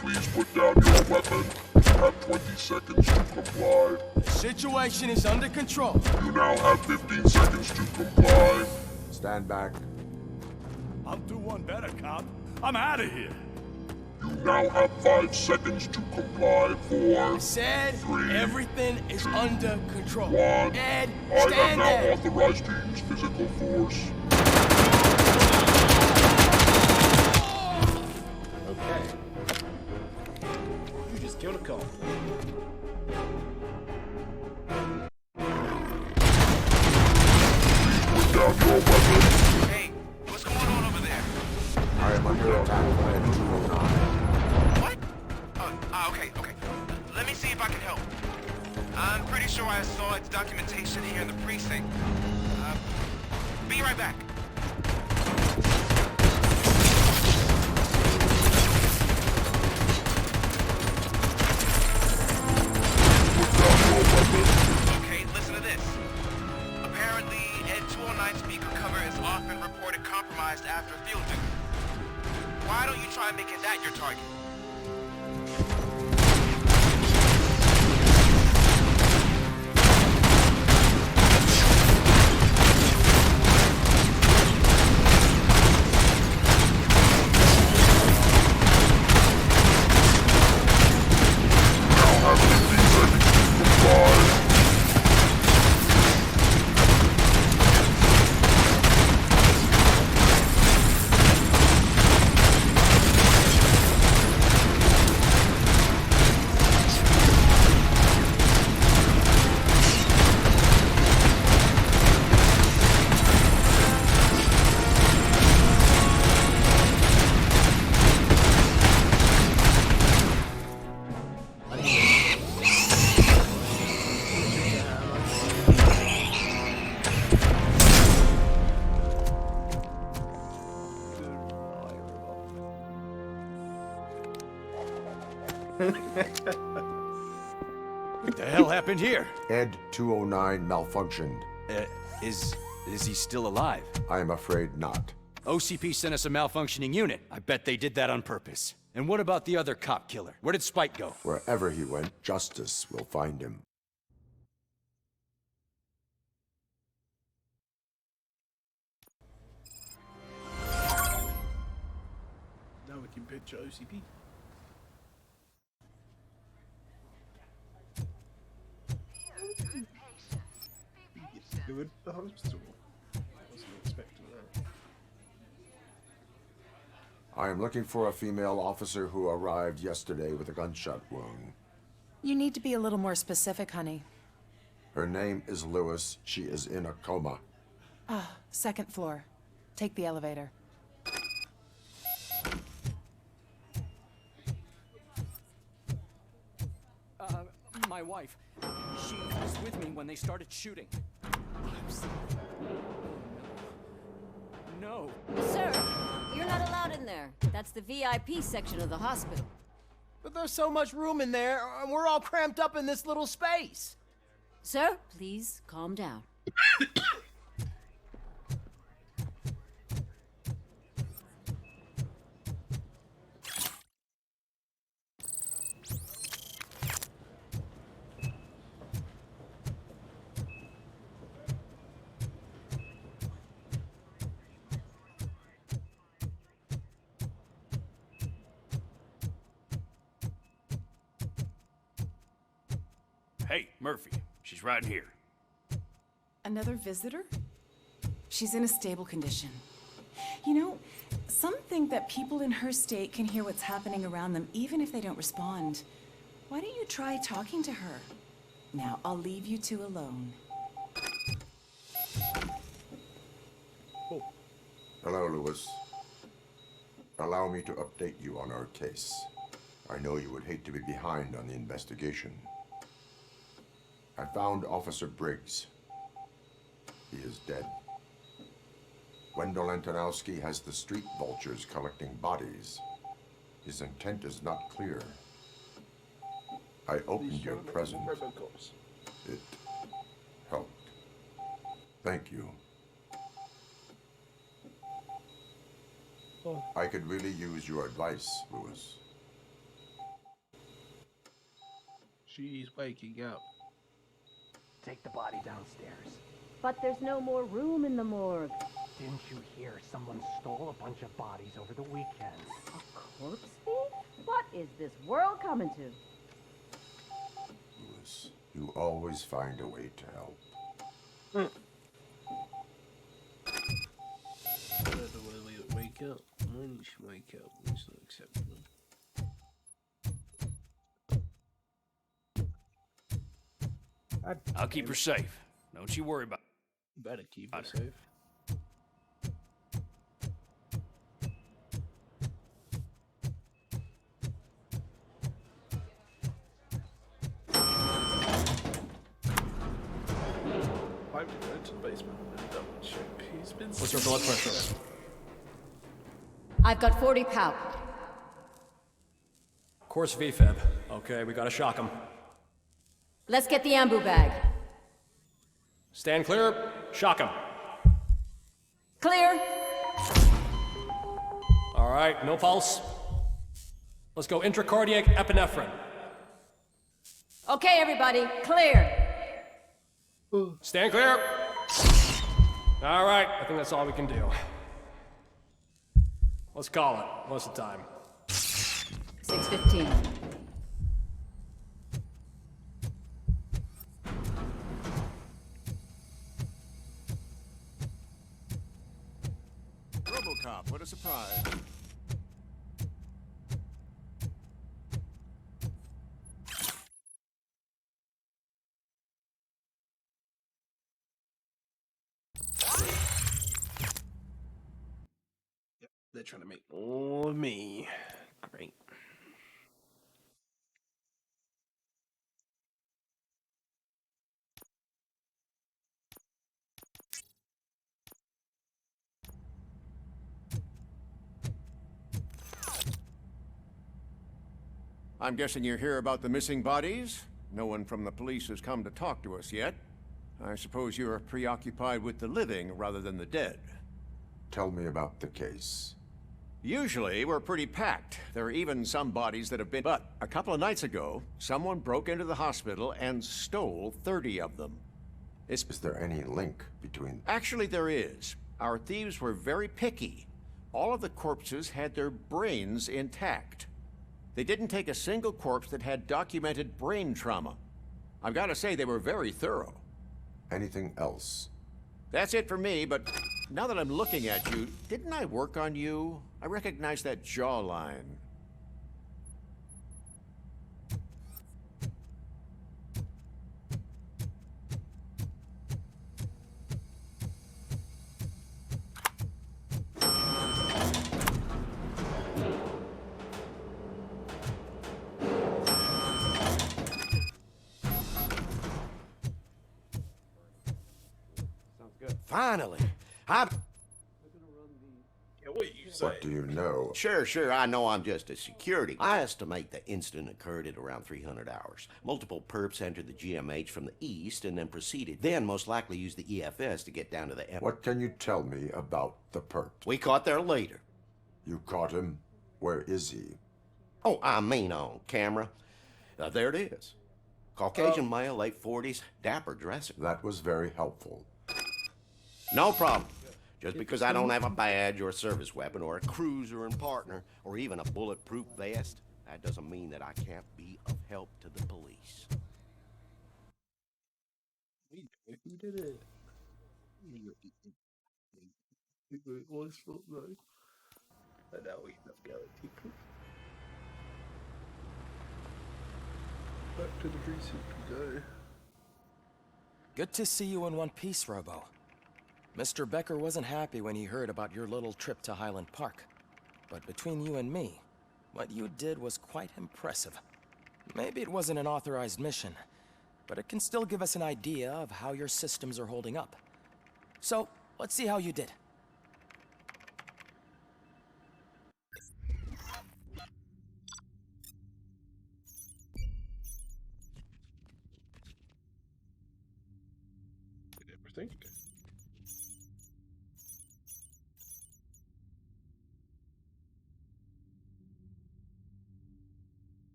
Please put down your weapon. You have 20 seconds to comply. The situation is under control. You now have 15 seconds to comply. Stand back. I'll do one better, cop. I'm out of here. You now have 5 seconds to comply. 4, I said 3, everything is under control. 1. Ed, I have stand now there. authorized to use physical force. Okay. You just killed a cop. Put down your weapon. Hey, what's going on over there? I am under attack by a 209. What? Okay. Let me see if I can help. I'm pretty sure I saw its documentation here in the precinct. Be right back. Okay, listen to this. Apparently, Ed 209 speaker cover is often reported compromised after field duty. Why don't you try making that your target? What the hell happened here? Ed 209 malfunctioned. Is he still alive? I am afraid not. OCP sent us a malfunctioning unit. I bet they did that on purpose. And what about the other cop killer? Where did Spike go? Wherever he went, justice will find him. Now we can picture OCP. Good at the hospital. I wasn't expecting that. I am looking for a female officer who arrived yesterday with a gunshot wound. You need to be a little more specific, honey. Her name is Lewis. She is in a coma. Ah, second floor. Take the elevator. My wife. She was with me when they started shooting. I'm sorry. No. Sir, you're not allowed in there. That's the VIP section of the hospital. But there's so much room in there, and we're all cramped up in this little space. Sir, please calm down. Hey, Murphy. She's right here. Another visitor? She's in a stable condition. You know, some think that people in her state can hear what's happening around them even if they don't respond. Why don't you try talking to her? Now, I'll leave you two alone. Oh. Hello, Lewis. Allow me to update you on our case. I know you would hate to be behind on the investigation. I found Officer Briggs. He is dead. Wendell Antonowski has the street vultures collecting bodies. His intent is not clear. I opened your present. It helped. Thank you. Oh. I could really use your advice, Lewis. She's waking up. Take the body downstairs. But there's no more room in the morgue. Didn't you hear someone stole a bunch of bodies over the weekend? A corpse thief? What is this world coming to? Lewis, you always find a way to help. Wake up. When you should wake up. It's not acceptable. I'll keep her safe. Don't you worry about it. Better keep her safe. I'm going to the basement and double check. He's been. What's her blood pressure? I've got 40 power. Course VFib. Okay, we gotta shock him. Let's get the ambu bag. Stand clear. Shock him. Clear. All right, no pulse. Let's go intracardiac epinephrine. Okay, everybody, clear. Stand clear. All right, I think that's all we can do. Let's call it. What's the time? 6:15. Robocop, what a surprise. They're trying to make all of me. Great. I'm guessing you're here about the missing bodies? No one from the police has come to talk to us yet. I suppose you're preoccupied with the living rather than the dead. Tell me about the case. Usually, we're pretty packed. There are even some bodies that have been... But a couple of nights ago, someone broke into the hospital and stole 30 of them. Is there any link between... Actually, there is. Our thieves were very picky. All of the corpses had their brains intact. They didn't take a single corpse that had documented brain trauma. I've got to say, they were very thorough. Anything else? That's it for me, but now that I'm looking at you, didn't I work on you? I recognize that jawline. Finally, I've... What do you know? Sure, I know I'm just a security. I estimate the incident occurred at around 300 hours. Multiple perps entered the GMH from the east and then proceeded. Then most likely used the EFS to get down to the... What can you tell me about the perp? We caught there later. You caught him? Where is he? Oh, I mean on camera. There it is. Caucasian male, late 40s, dapper dresser. That was very helpful. No problem. Just because I don't have a badge or a service weapon or a cruiser and partner or even a bulletproof vest, that doesn't mean that I can't be of help to the police. Who did it? It was fault though. And now we have galaxy proof. Back to the precinct we go. Good to see you in one piece, Robo. Mr. Becker wasn't happy when he heard about your little trip to Highland Park. But between you and me, what you did was quite impressive. Maybe it wasn't an authorized mission, but it can still give us an idea of how your systems are holding up. So, let's see how you did. Everything.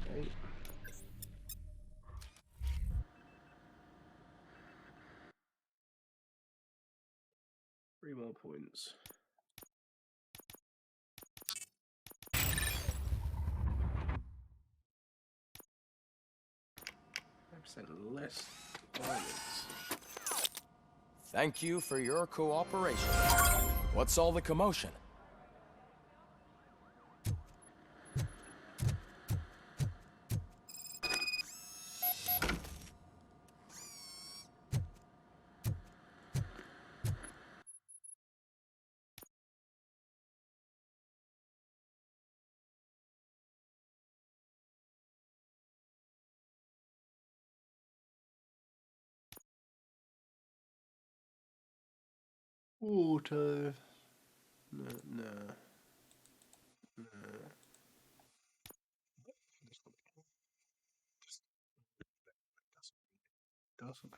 Okay. 3 more points. Less violence. Thank you for your cooperation. What's all the commotion? Auto. No. Doesn't.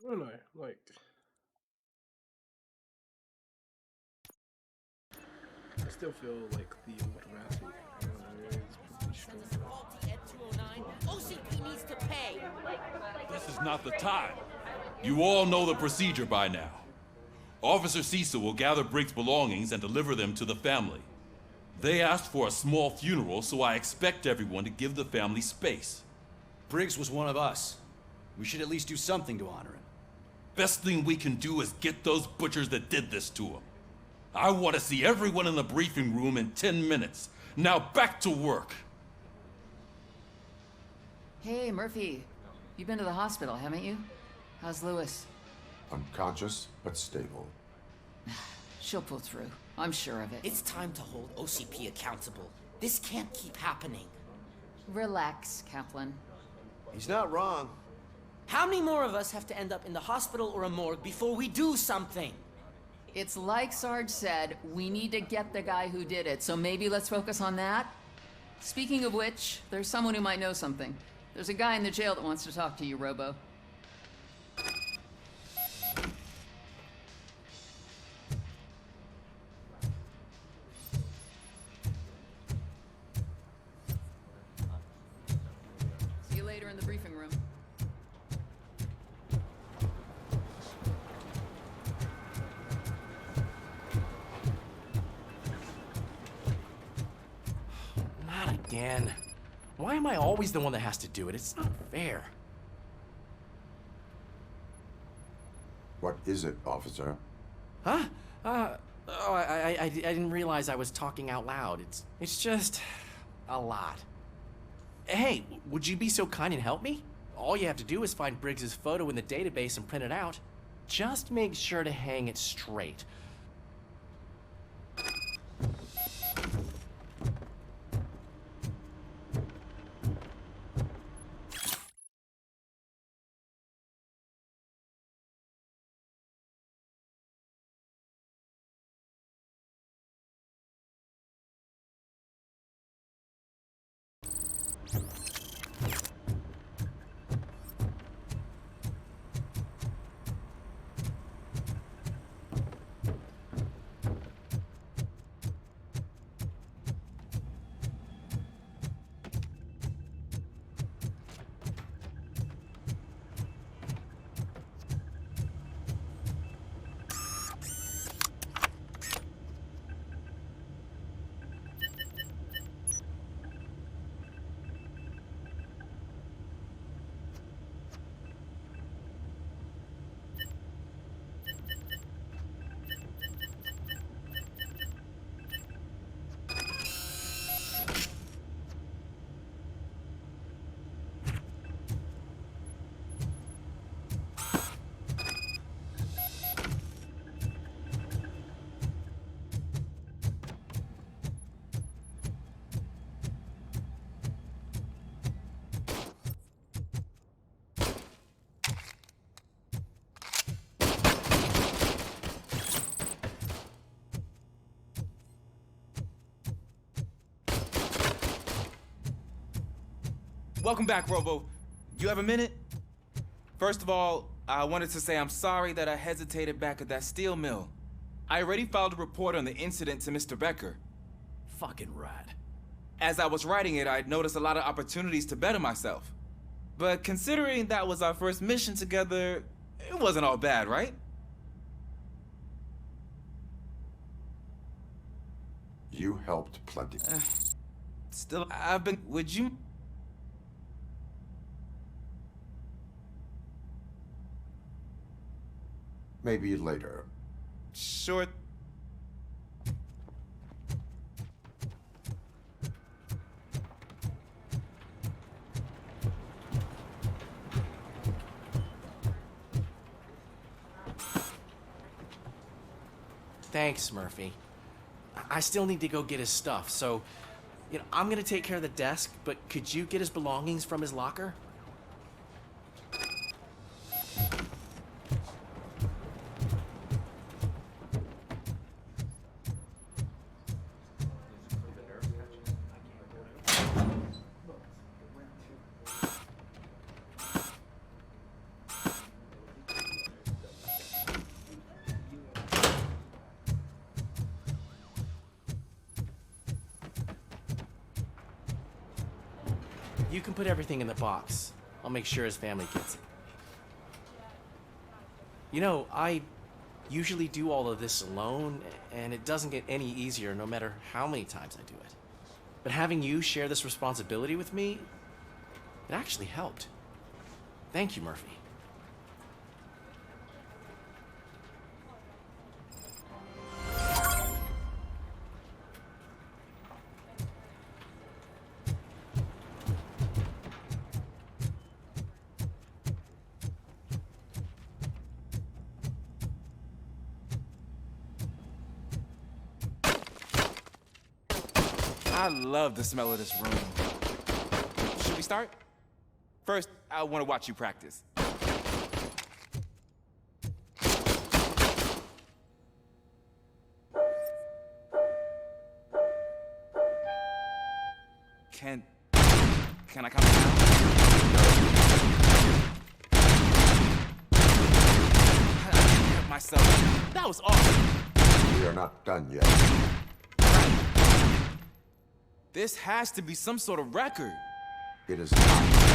I don't know, like... I still feel like the automatic is probably stronger. OCP needs to pay. This is not the time. You all know the procedure by now. Officer Cecil will gather Briggs' belongings and deliver them to the family. They asked for a small funeral, so I expect everyone to give the family space. Briggs was one of us. We should at least do something to honor him. Best thing we can do is get those butchers that did this to him. I want to see everyone in the briefing room in 10 minutes. Now back to work. Hey, Murphy. You've been to the hospital, haven't you? How's Lewis? Unconscious, but stable. She'll pull through. I'm sure of it. It's time to hold OCP accountable. This can't keep happening. Relax, Kaplan. He's not wrong. How many more of us have to end up in the hospital or a morgue before we do something? It's like Sarge said, we need to get the guy who did it, so maybe let's focus on that? Speaking of which, there's someone who might know something. There's a guy in the jail that wants to talk to you, Robo. See you later in the briefing room. Not again. Why am I always the one that has to do it? It's not fair. What is it, officer? Huh? I didn't realize I was talking out loud. It's just a lot. Hey, would you be so kind and help me? All you have to do is find Briggs's photo in the database and print it out. Just make sure to hang it straight. Welcome back, Robo. You have a minute? First of all, I wanted to say I'm sorry that I hesitated back at that steel mill. I already filed a report on the incident to Mr. Becker. Fucking rat. As I was writing it, I'd noticed a lot of opportunities to better myself. But considering that was our first mission together, it wasn't all bad, right? You helped plenty. Still, I've been... Would you... Maybe later. Sure. Thanks, Murphy. I still need to go get his stuff, so, I'm gonna take care of the desk, but could you get his belongings from his locker? You can put everything in the box. I'll make sure his family gets it. You know, I usually do all of this alone, and it doesn't get any easier no matter how many times I do it. But having you share this responsibility with me, it actually helped. Thank you, Murphy. I love the smell of this room. Should we start? First, I want to watch you practice. Can I come down? I hurt myself. That was awesome. We are not done yet. This has to be some sort of record. It is not.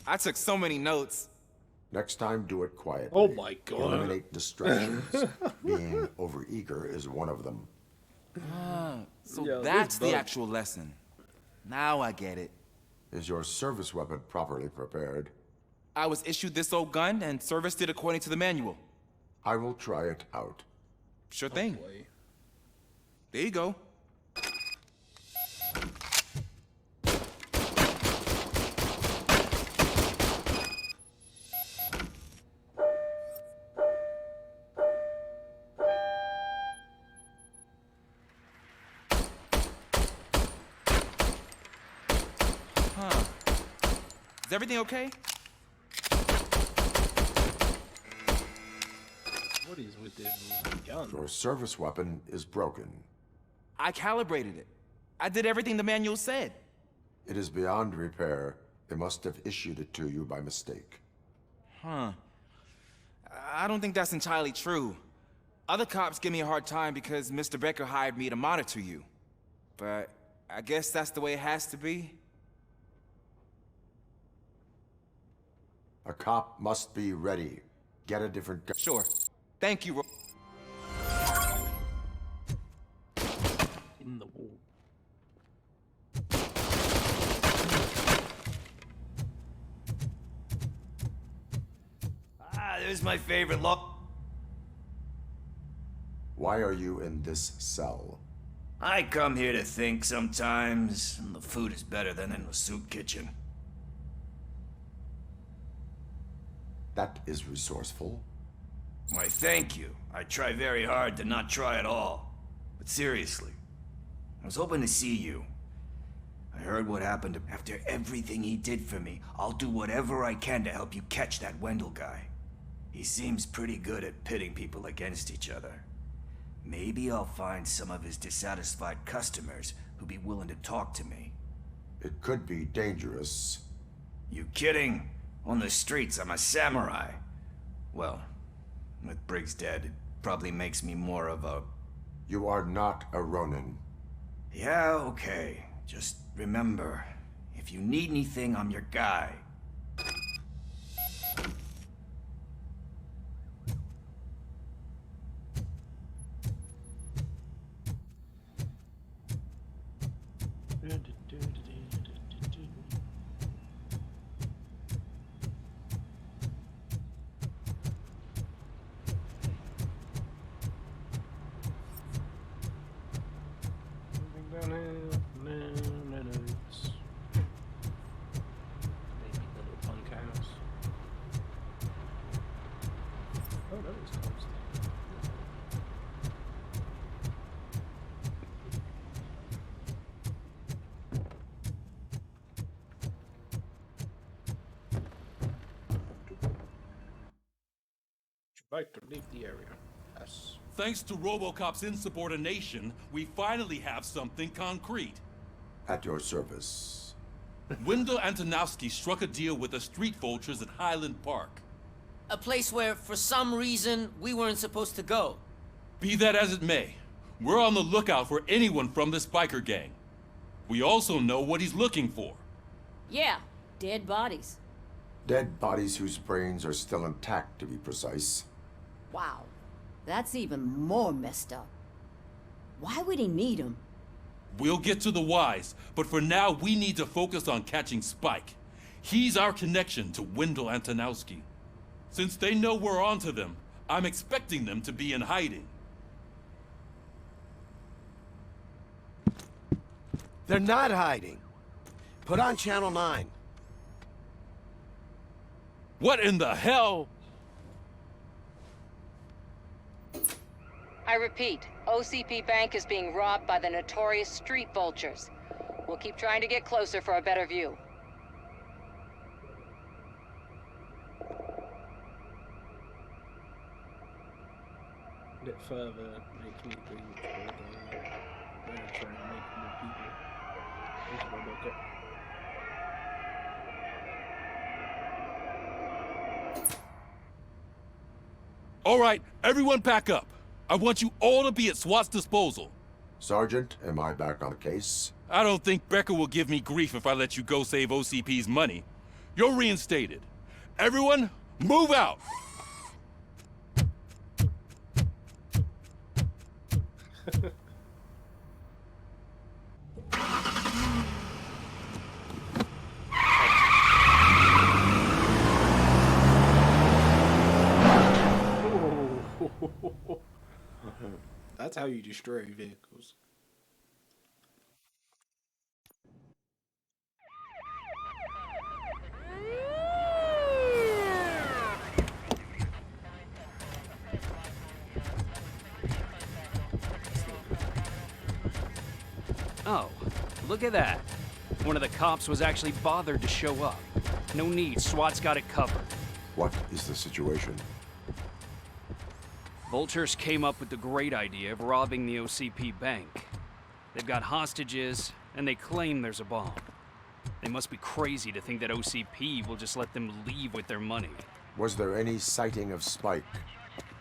I took so many notes. Next time, do it quietly. Oh my God. Eliminate distractions. Being overeager is one of them. So Yeah, that's this the bug. actual lesson. Now I get it. Is your service weapon properly prepared? I was issued this old gun and serviced it according to the manual. I will try it out. Sure thing. There you go. Huh. Is everything okay? What is with this gun? Your service weapon is broken. I calibrated it. I did everything the manual said. It is beyond repair. They must have issued it to you by mistake. Huh. I don't think that's entirely true. Other cops give me a hard time because Mr. Becker hired me to monitor you. But I guess that's the way it has to be. A cop must be ready. Get a different gun. Sure. Thank you. In the wall. There's my favorite look. Why are you in this cell? I come here to think sometimes, and the food is better than in the soup kitchen. That is resourceful. Why, thank you. I try very hard to not try at all. But seriously, I was hoping to see you. I heard what happened to after everything he did for me. I'll do whatever I can to help you catch that Wendell guy. He seems pretty good at pitting people against each other. Maybe I'll find some of his dissatisfied customers who'd be willing to talk to me. It could be dangerous. You kidding? On the streets, I'm a samurai. Well, With Briggs dead, it probably makes me more of a... You are not a Ronin. Yeah, okay. Just remember, if you need anything, I'm your guy. Like to leave the area. Yes. Thanks to Robocop's insubordination, we finally have something concrete. At your service. Wendell Antonowski struck a deal with the street vultures at Highland Park. A place where, for some reason, we weren't supposed to go. Be that as it may, we're on the lookout for anyone from this biker gang. We also know what he's looking for. Yeah, dead bodies. Dead bodies whose brains are still intact, to be precise. Wow, that's even more messed up. Why would he need them? We'll get to the whys, but for now we need to focus on catching Spike. He's our connection to Wendell Antonowski. Since they know we're onto them, I'm expecting them to be in hiding. They're not hiding. Put on Channel 9. What in the hell? I repeat, OCP Bank is being robbed by the notorious street vultures. We'll keep trying to get closer for a better view. A bit further makes me think that they're trying to make more people into Robocop. All right, everyone back up. I want you all to be at SWAT's disposal. Sergeant, am I back on the case? I don't think Becker will give me grief if I let you go save OCP's money. You're reinstated. Everyone, move out! That's how you destroy vehicles. Oh, look at that. One of the cops was actually bothered to show up. No need, SWAT's got it covered. What is the situation? Vultures came up with the great idea of robbing the OCP bank. They've got hostages, and they claim there's a bomb. They must be crazy to think that OCP will just let them leave with their money. Was there any sighting of Spike?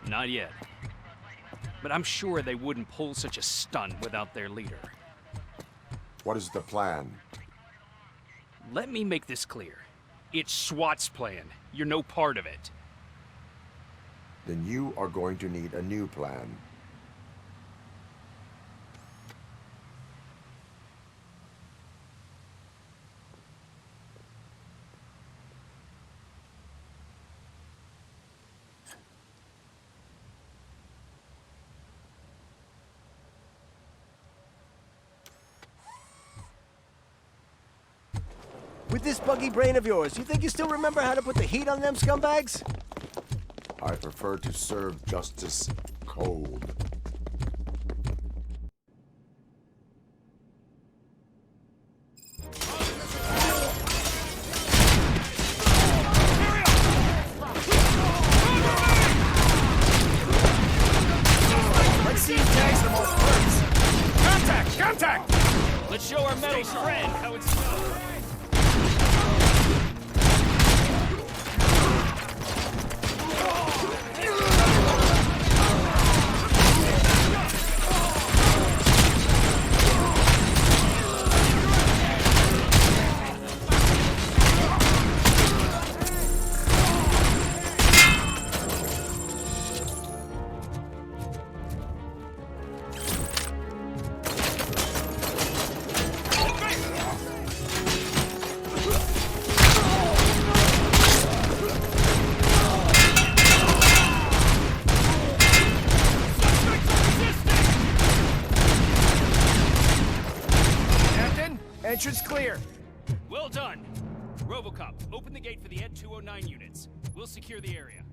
Not yet. But I'm sure they wouldn't pull such a stunt without their leader. What is the plan? Let me make this clear. It's SWAT's plan. You're no part of it. Then you are going to need a new plan. With this buggy brain of yours, you think you still remember how to put the heat on them scumbags? I prefer to serve justice cold. Let's see who tags the most birds. Contact! Contact! Let's show our metal friend how it's done. Entrance clear. Well done. Robocop, open the gate for the Ed 209 units. We'll secure the area.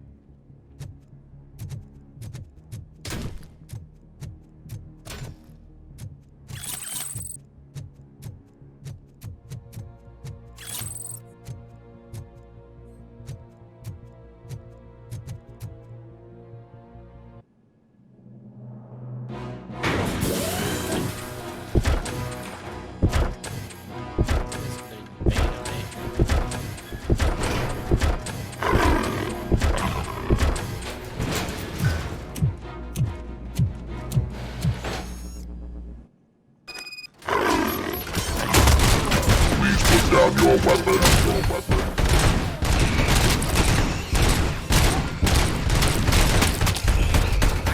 Down your weapon, I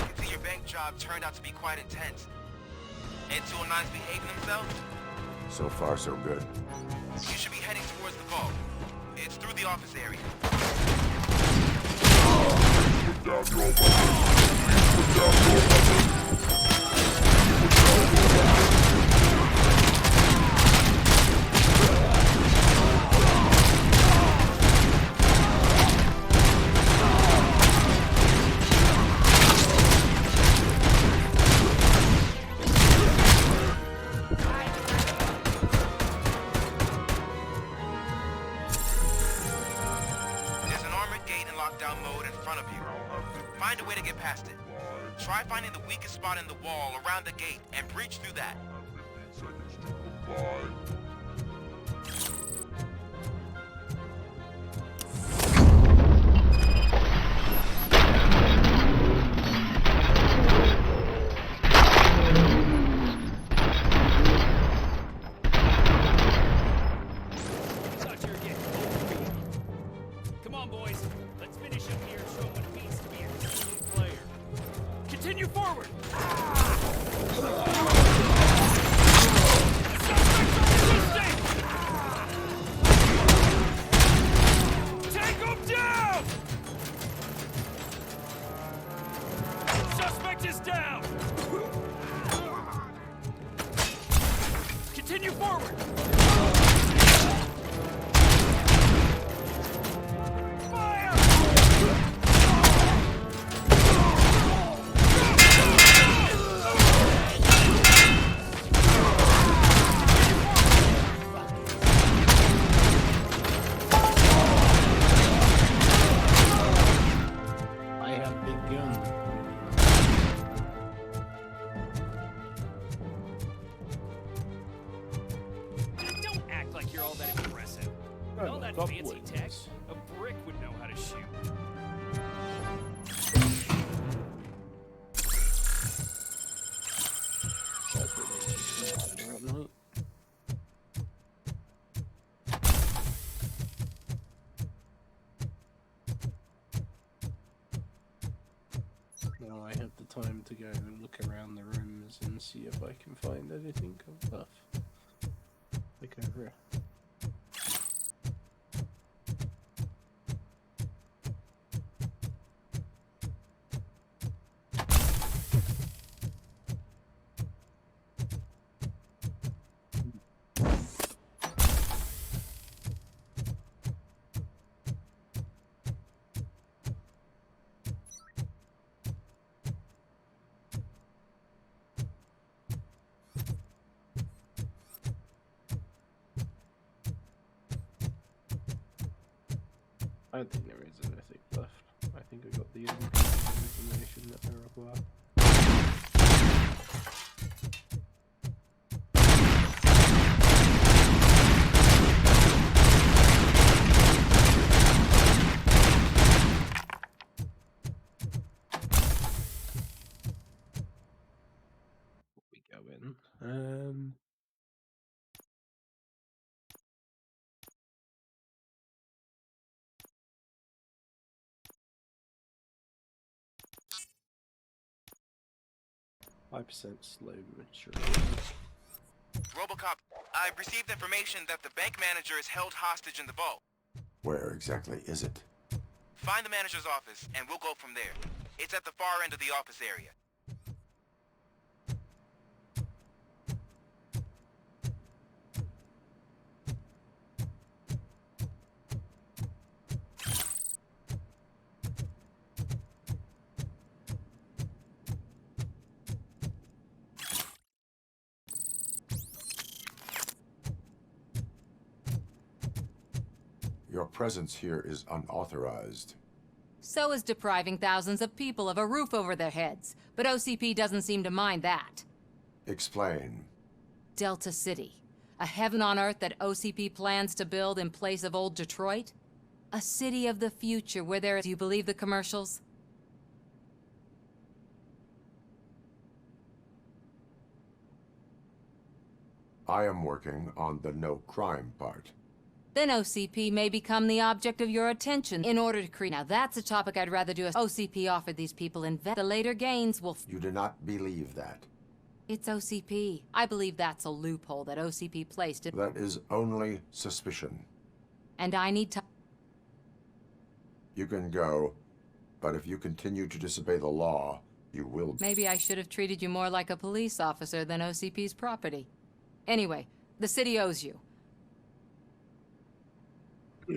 can see your bank job turned out to be quite intense. Ed 209's behaving themselves? So far, so good. You should be heading towards the vault. It's through the office area. put down your weapon. Please put down your weapon. Put down your weapon. Find a way to get past it. Try finding the weakest spot in the wall around the gate and breach through that. 15 seconds to comply. Come on, boys. Let's finish up here and show them what it means to be a team player. Continue forward! Take him down! Suspect is down! Continue forward! Fancy tech, a brick would know how to shoot. Now I have the time to go and look around the rooms and see if I can find anything of stuff. Like over here. 'Cause I don't think there is anything left. I think I got the information that I require. We go in. 5% slow maturity. Robocop, I've received information that the bank manager is held hostage in the vault. Where exactly is it? Find the manager's office, and we'll go from there. It's at the far end of the office area. Your presence here is unauthorized. So is depriving thousands of people of a roof over their heads. But OCP doesn't seem to mind that. Explain. Delta City. A heaven on earth that OCP plans to build in place of old Detroit? A city of the future where there is... Do you believe the commercials? I am working on the no crime part. Then OCP may become the object of your attention in order to create... Now that's a topic I'd rather do. OCP offered these people invest. The later gains will... You do not believe that. It's OCP. I believe that's a loophole that OCP placed it. That is only suspicion. And I need to... You can go, but if you continue to disobey the law, you will... Maybe I should have treated you more like a police officer than OCP's property. Anyway, the city owes you. I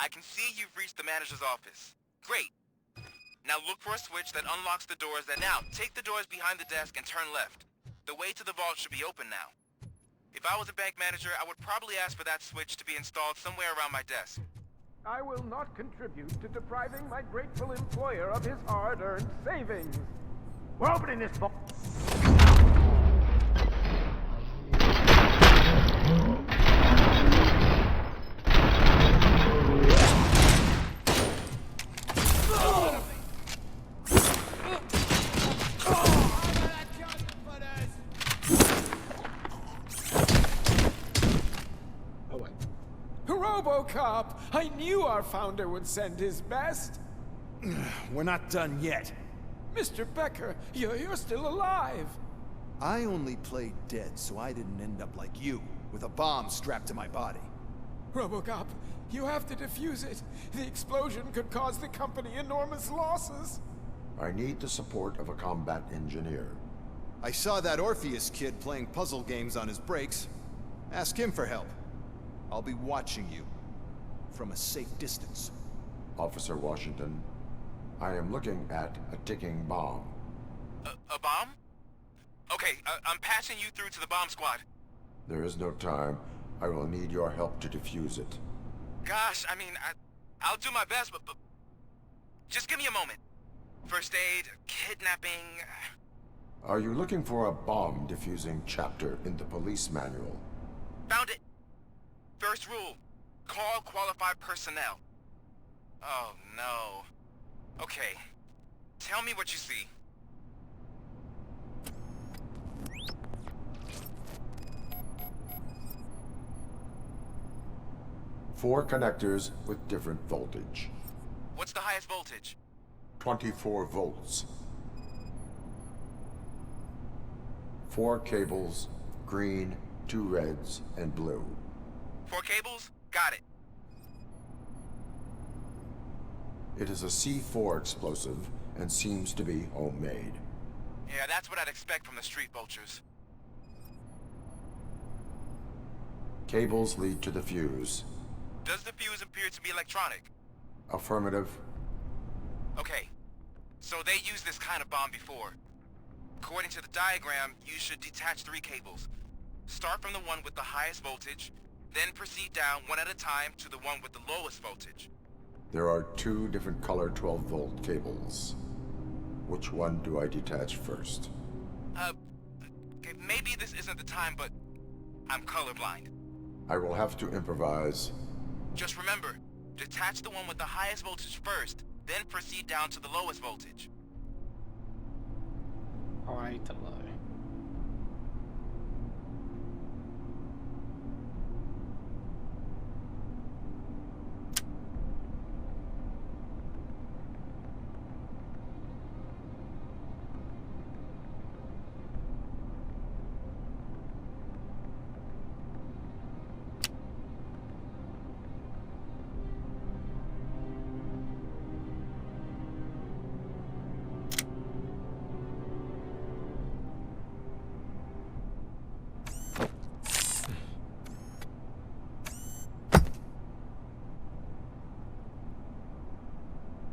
can see you've reached the manager's office. Great. Now look for a switch that unlocks the doors that now take the doors behind the desk and turn left. The way to the vault should be open now. If I was a bank manager, I would probably ask for that switch to be installed somewhere around my desk. I will not contribute to depriving my grateful employer of his hard-earned savings. We're opening this vault. Robocop! I knew our founder would send his best. We're not done yet. Mr. Becker, you're still alive. I only played dead so I didn't end up like you, with a bomb strapped to my body. Robocop, you have to defuse it. The explosion could cause the company enormous losses. I need the support of a combat engineer. I saw that Orpheus kid playing puzzle games on his breaks. Ask him for help. I'll be watching you from a safe distance. Officer Washington, I am looking at a ticking bomb. A bomb? Okay, I'm passing you through to the bomb squad. There is no time. I will need your help to defuse it. Gosh, I mean, I'll do my best, but just give me a moment. First aid, kidnapping... Are you looking for a bomb defusing chapter in the police manual? Found it! First rule, call qualified personnel. Oh, no. Okay, tell me what you see. Four connectors with different voltage. What's the highest voltage? 24 volts. 4 cables, green, 2 reds, and blue. 4 cables? Got it. It is a C4 explosive and seems to be homemade. Yeah, that's what I'd expect from the street vultures. Cables lead to the fuse. Does the fuse appear to be electronic? Affirmative. Okay, so they used this kind of bomb before. According to the diagram, you should detach 3 cables. Start from the one with the highest voltage, then proceed down one at a time to the one with the lowest voltage. There are 2 different color 12-volt cables. Which one do I detach first? Okay, maybe this isn't the time, but I'm colorblind. I will have to improvise. Just remember, detach the one with the highest voltage first, then proceed down to the lowest voltage. High to low.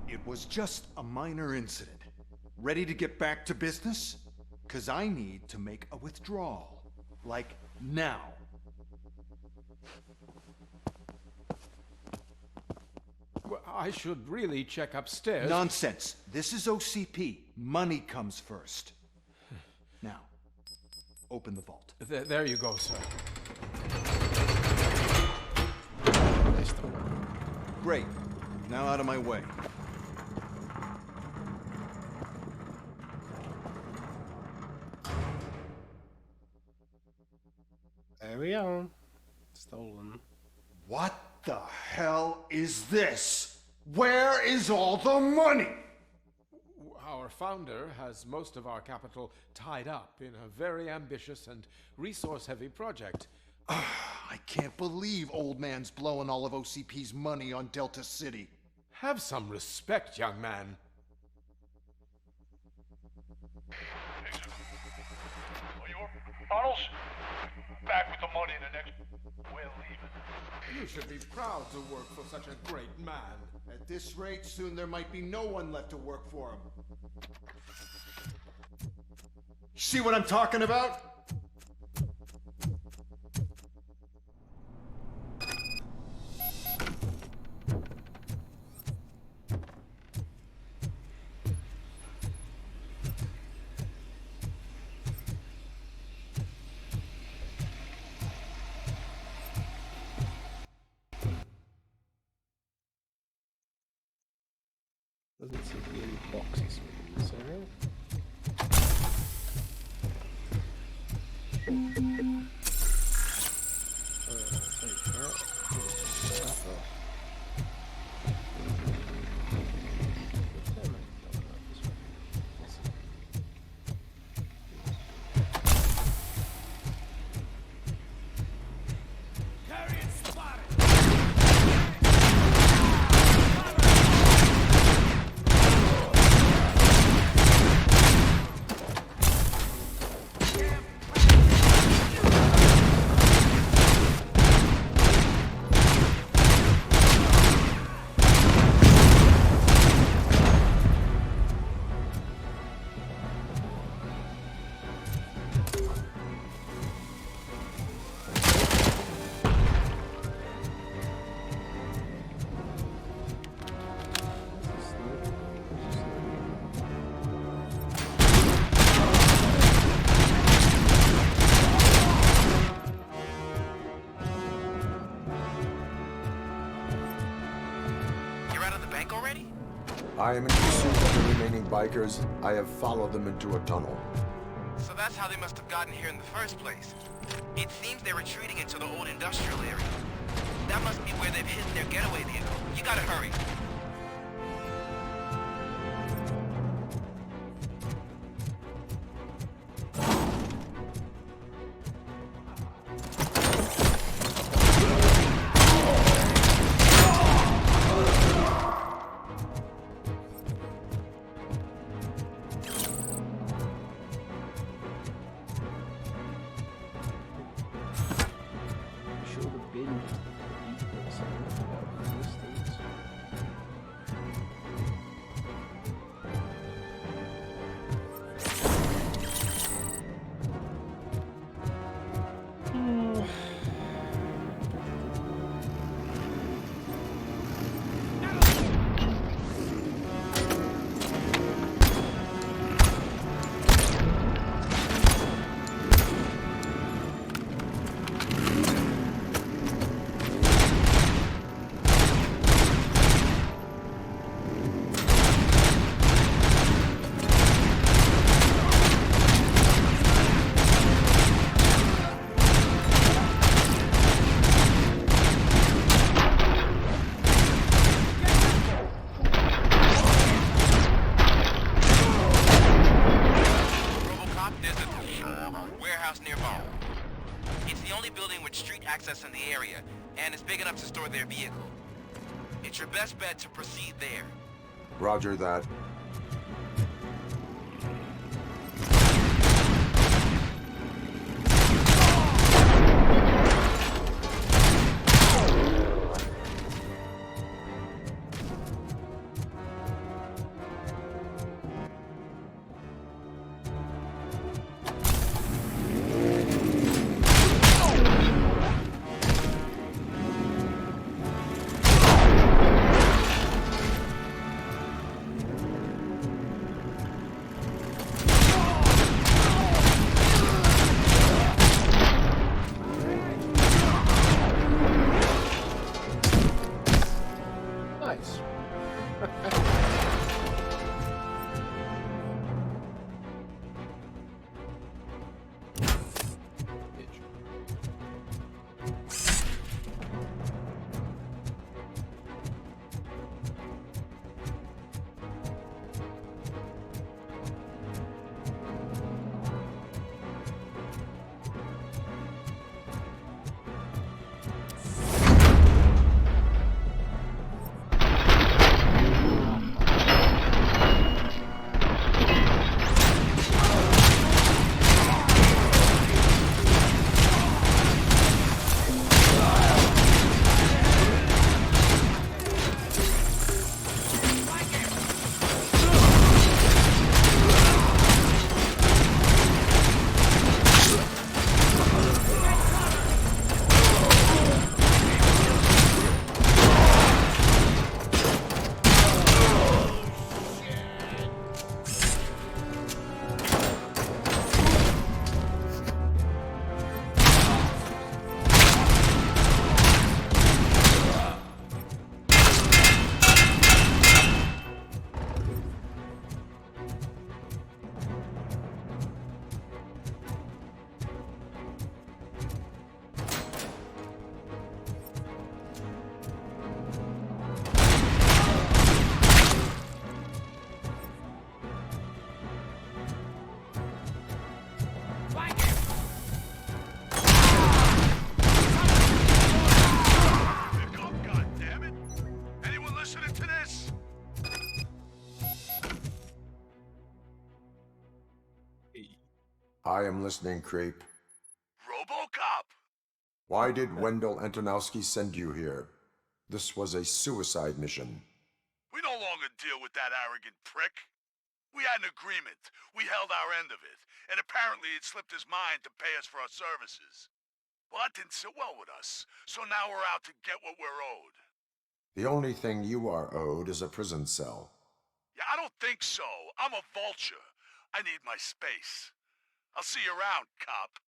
It was just a minor incident. Ready to get back to business? 'Cause I need to make a withdrawal. Like, now. Well, I should really check upstairs. Nonsense. This is OCP. Money comes first. Now, open the vault. There you go, sir. Great. Now out of my way. There we are. Stolen. What the hell is this? Where is all the money? Our founder has most of our capital tied up in a very ambitious and resource-heavy project. I can't believe old man's blowing all of OCP's money on Delta City. Have some respect, young man. Bottles? Back with the money in the next... We're leaving. You should be proud to work for such a great man. At this rate, soon there might be no one left to work for him. See what I'm talking about? Doesn't seem to be any boxes with so I am in pursuit of the remaining bikers. I have followed them into a tunnel. So that's how they must have gotten here in the first place. It seems they're retreating into the old industrial area. That must be where they've hidden their getaway vehicle. You gotta hurry. Access in the area, and it's big enough to store their vehicle. It's your best bet to proceed there. Roger that. Nice. I am listening, Creep. Robocop! Why did Wendell Antonowski send you here? This was a suicide mission. We no longer deal with that arrogant prick. We had an agreement. We held our end of it. And apparently it slipped his mind to pay us for our services. Well, that didn't sit well with us. So now we're out to get what we're owed. The only thing you are owed is a prison cell. Yeah, I don't think so. I'm a vulture. I need my space. I'll see you around, cop.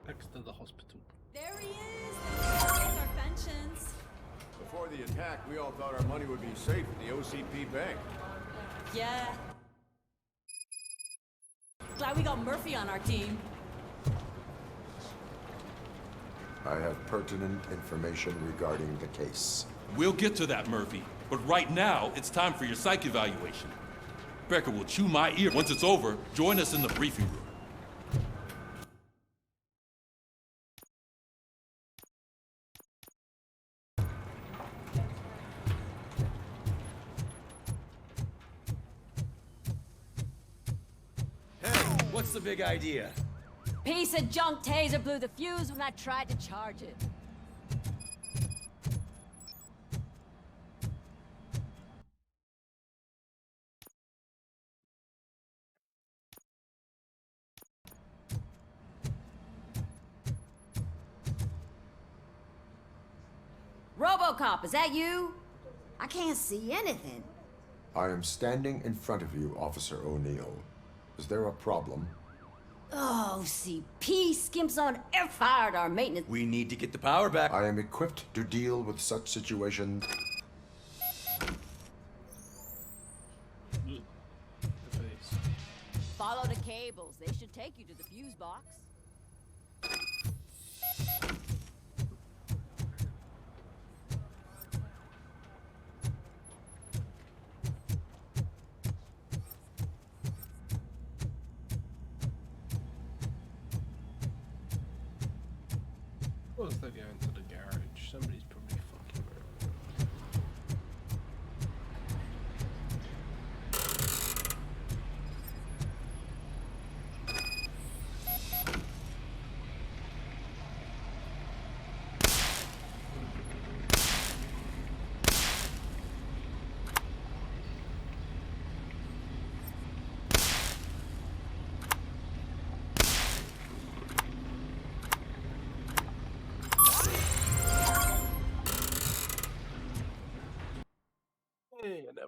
Next to the hospital. There he is! Our pensions. Before the attack, we all thought our money would be safe at the OCP bank. Yeah. Glad we got Murphy on our team. I have pertinent information regarding the case. We'll get to that, Murphy. But right now, it's time for your psych evaluation. Becker will chew my ear. Once it's over, join us in the briefing room. What's the big idea? Piece of junk taser blew the fuse when I tried to charge it. Robocop, is that you? I can't see anything. I am standing in front of you, Officer O'Neill. Is there a problem? Oh, CP skimps on air fired our maintenance. We need to get the power back. I am equipped to deal with such situations. Follow the cables. They should take you to the fuse box. Suppose they go into the garage. Somebody's probably fucking around.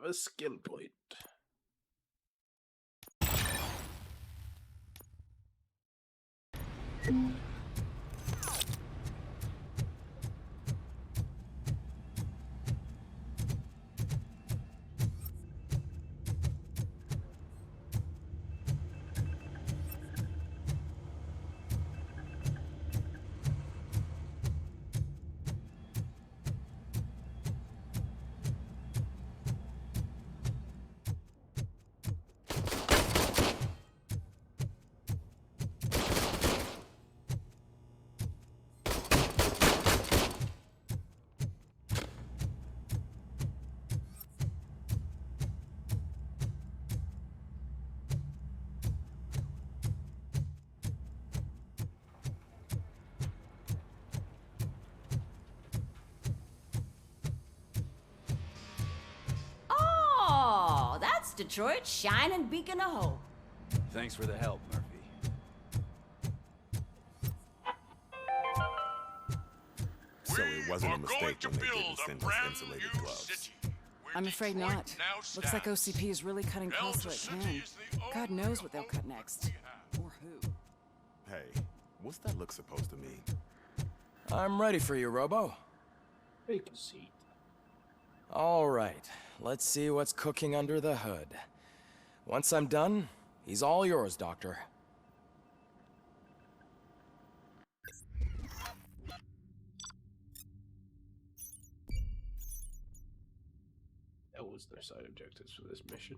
Another skill point. Oh, that's Detroit's shining beacon of hope. Thanks for the help, Murphy. So it wasn't a mistake when they didn't send us insulated gloves. I'm afraid not. Looks like OCP is really cutting costs where it can. God knows what they'll cut next. Or who. Hey, what's that look supposed to mean? I'm ready for you, Robo. Take a seat. All right, let's see what's cooking under the hood. Once I'm done, he's all yours, Doctor. There was no side objectives for this mission.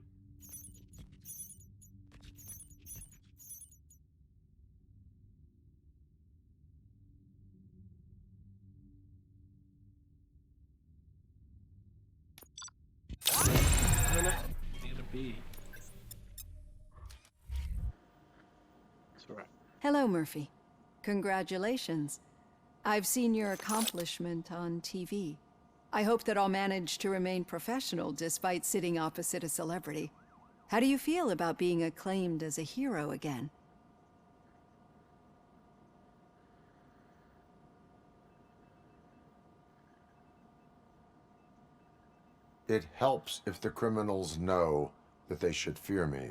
Hello, Murphy. Congratulations. I've seen your accomplishment on TV. I hope that I'll manage to remain professional despite sitting opposite a celebrity. How do you feel about being acclaimed as a hero again? It helps if the criminals know that they should fear me.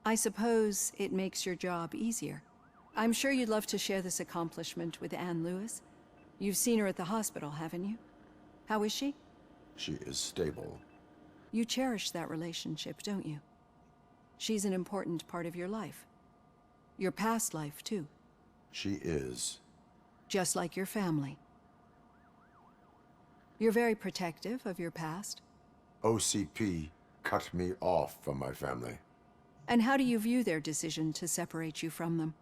I suppose it makes your job easier. I'm sure you'd love to share this accomplishment with Anne Lewis. You've seen her at the hospital, haven't you? How is she? She is stable. You cherish that relationship, don't you? She's an important part of your life. Your past life, too. She is. Just like your family. You're very protective of your past. OCP cut me off from my family. And how do you view their decision to separate you from them?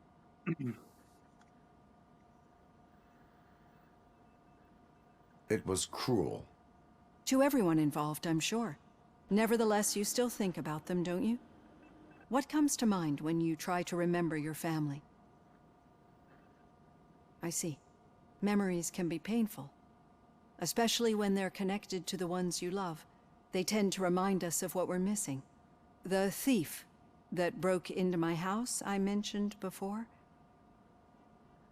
It was cruel. To everyone involved, I'm sure. Nevertheless, you still think about them, don't you? What comes to mind when you try to remember your family? I see. Memories can be painful, especially when they're connected to the ones you love. They tend to remind us of what we're missing. The thief that broke into my house I mentioned before?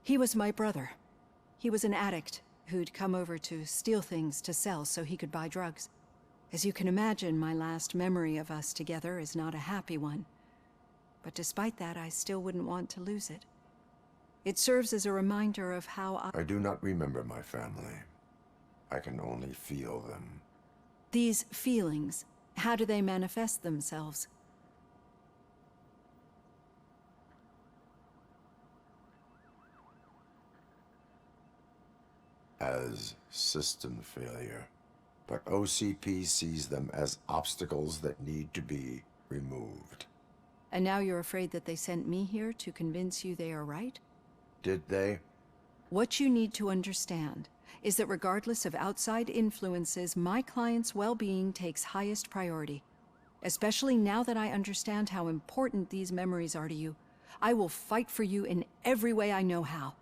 He was my brother. He was an addict who'd come over to steal things to sell so he could buy drugs. As you can imagine, my last memory of us together is not a happy one. But despite that, I still wouldn't want to lose it. It serves as a reminder of how I do not remember my family. I can only feel them. These feelings, how do they manifest themselves? As system failure. But OCP sees them as obstacles that need to be removed. And now you're afraid that they sent me here to convince you they are right? Did they? What you need to understand is that regardless of outside influences, my client's well-being takes highest priority. Especially now that I understand how important these memories are to you. I will fight for you in every way I know how.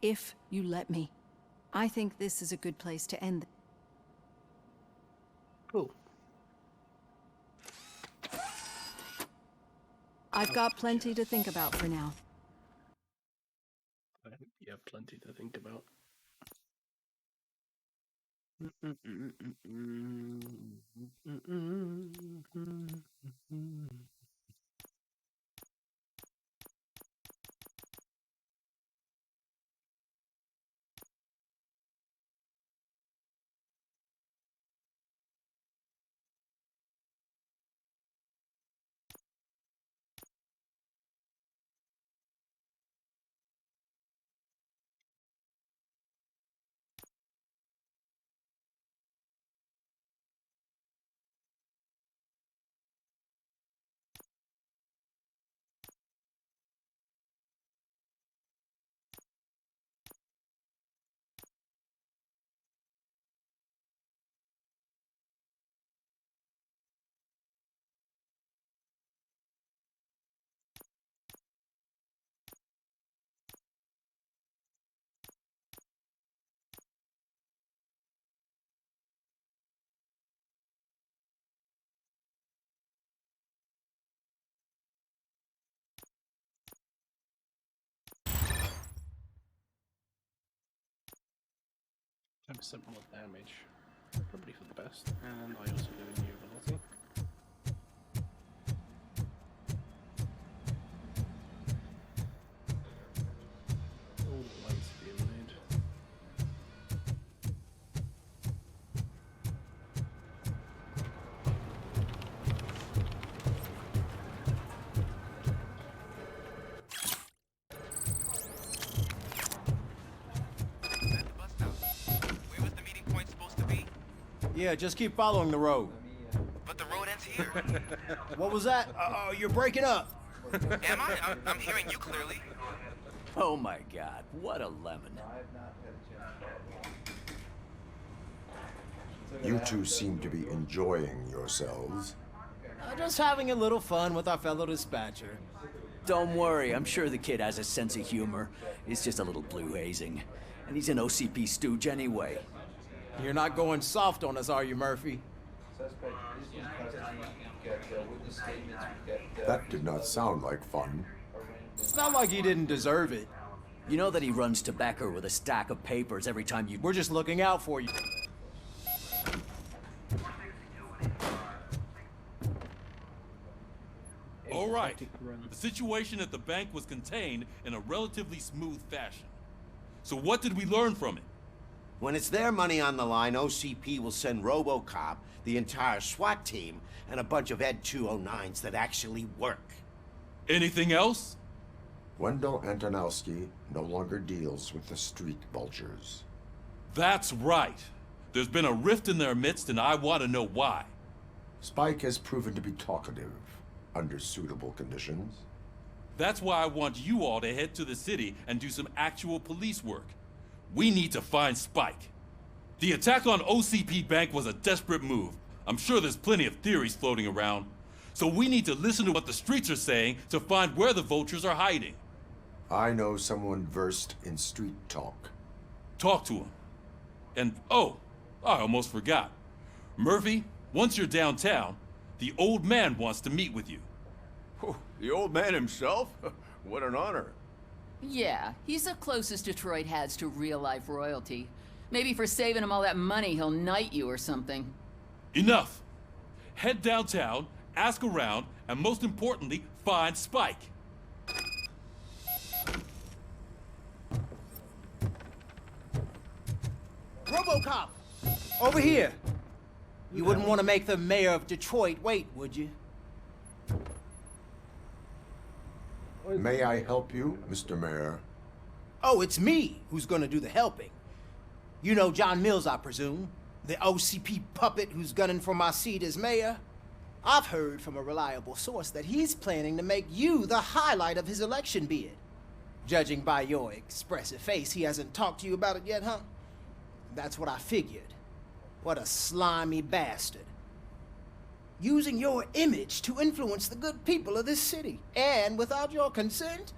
If you let me. I think this is a good place to end. Cool. I've got plenty to think about for now. I hope you have plenty to think about. 10% more damage. Probably for the best. And I also do a new ability. All the lights being made. Yeah, just keep following the road. But the road ends here. What was that? You're breaking up. Am I? I'm hearing you clearly. Oh my god, what a lemon. You two seem to be enjoying yourselves. Just having a little fun with our fellow dispatcher. Don't worry, I'm sure the kid has a sense of humor. He's just a little blue hazing. And he's an OCP stooge anyway. You're not going soft on us, are you, Murphy? That did not sound like fun. It's not like he didn't deserve it. You know that he runs to Becker with a stack of papers every time you... We're just looking out for you. All right. The situation at the bank was contained in a relatively smooth fashion. So what did we learn from it? When it's their money on the line, OCP will send Robocop, the entire SWAT team, and a bunch of Ed 209s that actually work. Anything else? Wendell Antonowski no longer deals with the street vultures. That's right. There's been a rift in their midst, and I want to know why. Spike has proven to be talkative under suitable conditions. That's why I want you all to head to the city and do some actual police work. We need to find Spike. The attack on OCP Bank was a desperate move. I'm sure there's plenty of theories floating around. So we need to listen to what the streets are saying to find where the vultures are hiding. I know someone versed in street talk. Talk to him. And, oh, I almost forgot. Murphy, once you're downtown, the old man wants to meet with you. Oh, the old man himself? What an honor. Yeah, he's the closest Detroit has to real-life royalty. Maybe for saving him all that money, he'll knight you or something. Enough! Head downtown, ask around, and most importantly, find Spike. Robocop! Over here! You wouldn't want to make the mayor of Detroit wait, would you? May I help you, Mr. Mayor? Oh, it's me who's gonna do the helping. You know John Mills, I presume? The OCP puppet who's gunning for my seat as mayor? I've heard from a reliable source that he's planning to make you the highlight of his election bid. Judging by your expressive face, he hasn't talked to you about it yet, huh? That's what I figured. What a slimy bastard. Using your image to influence the good people of this city, and without your consent?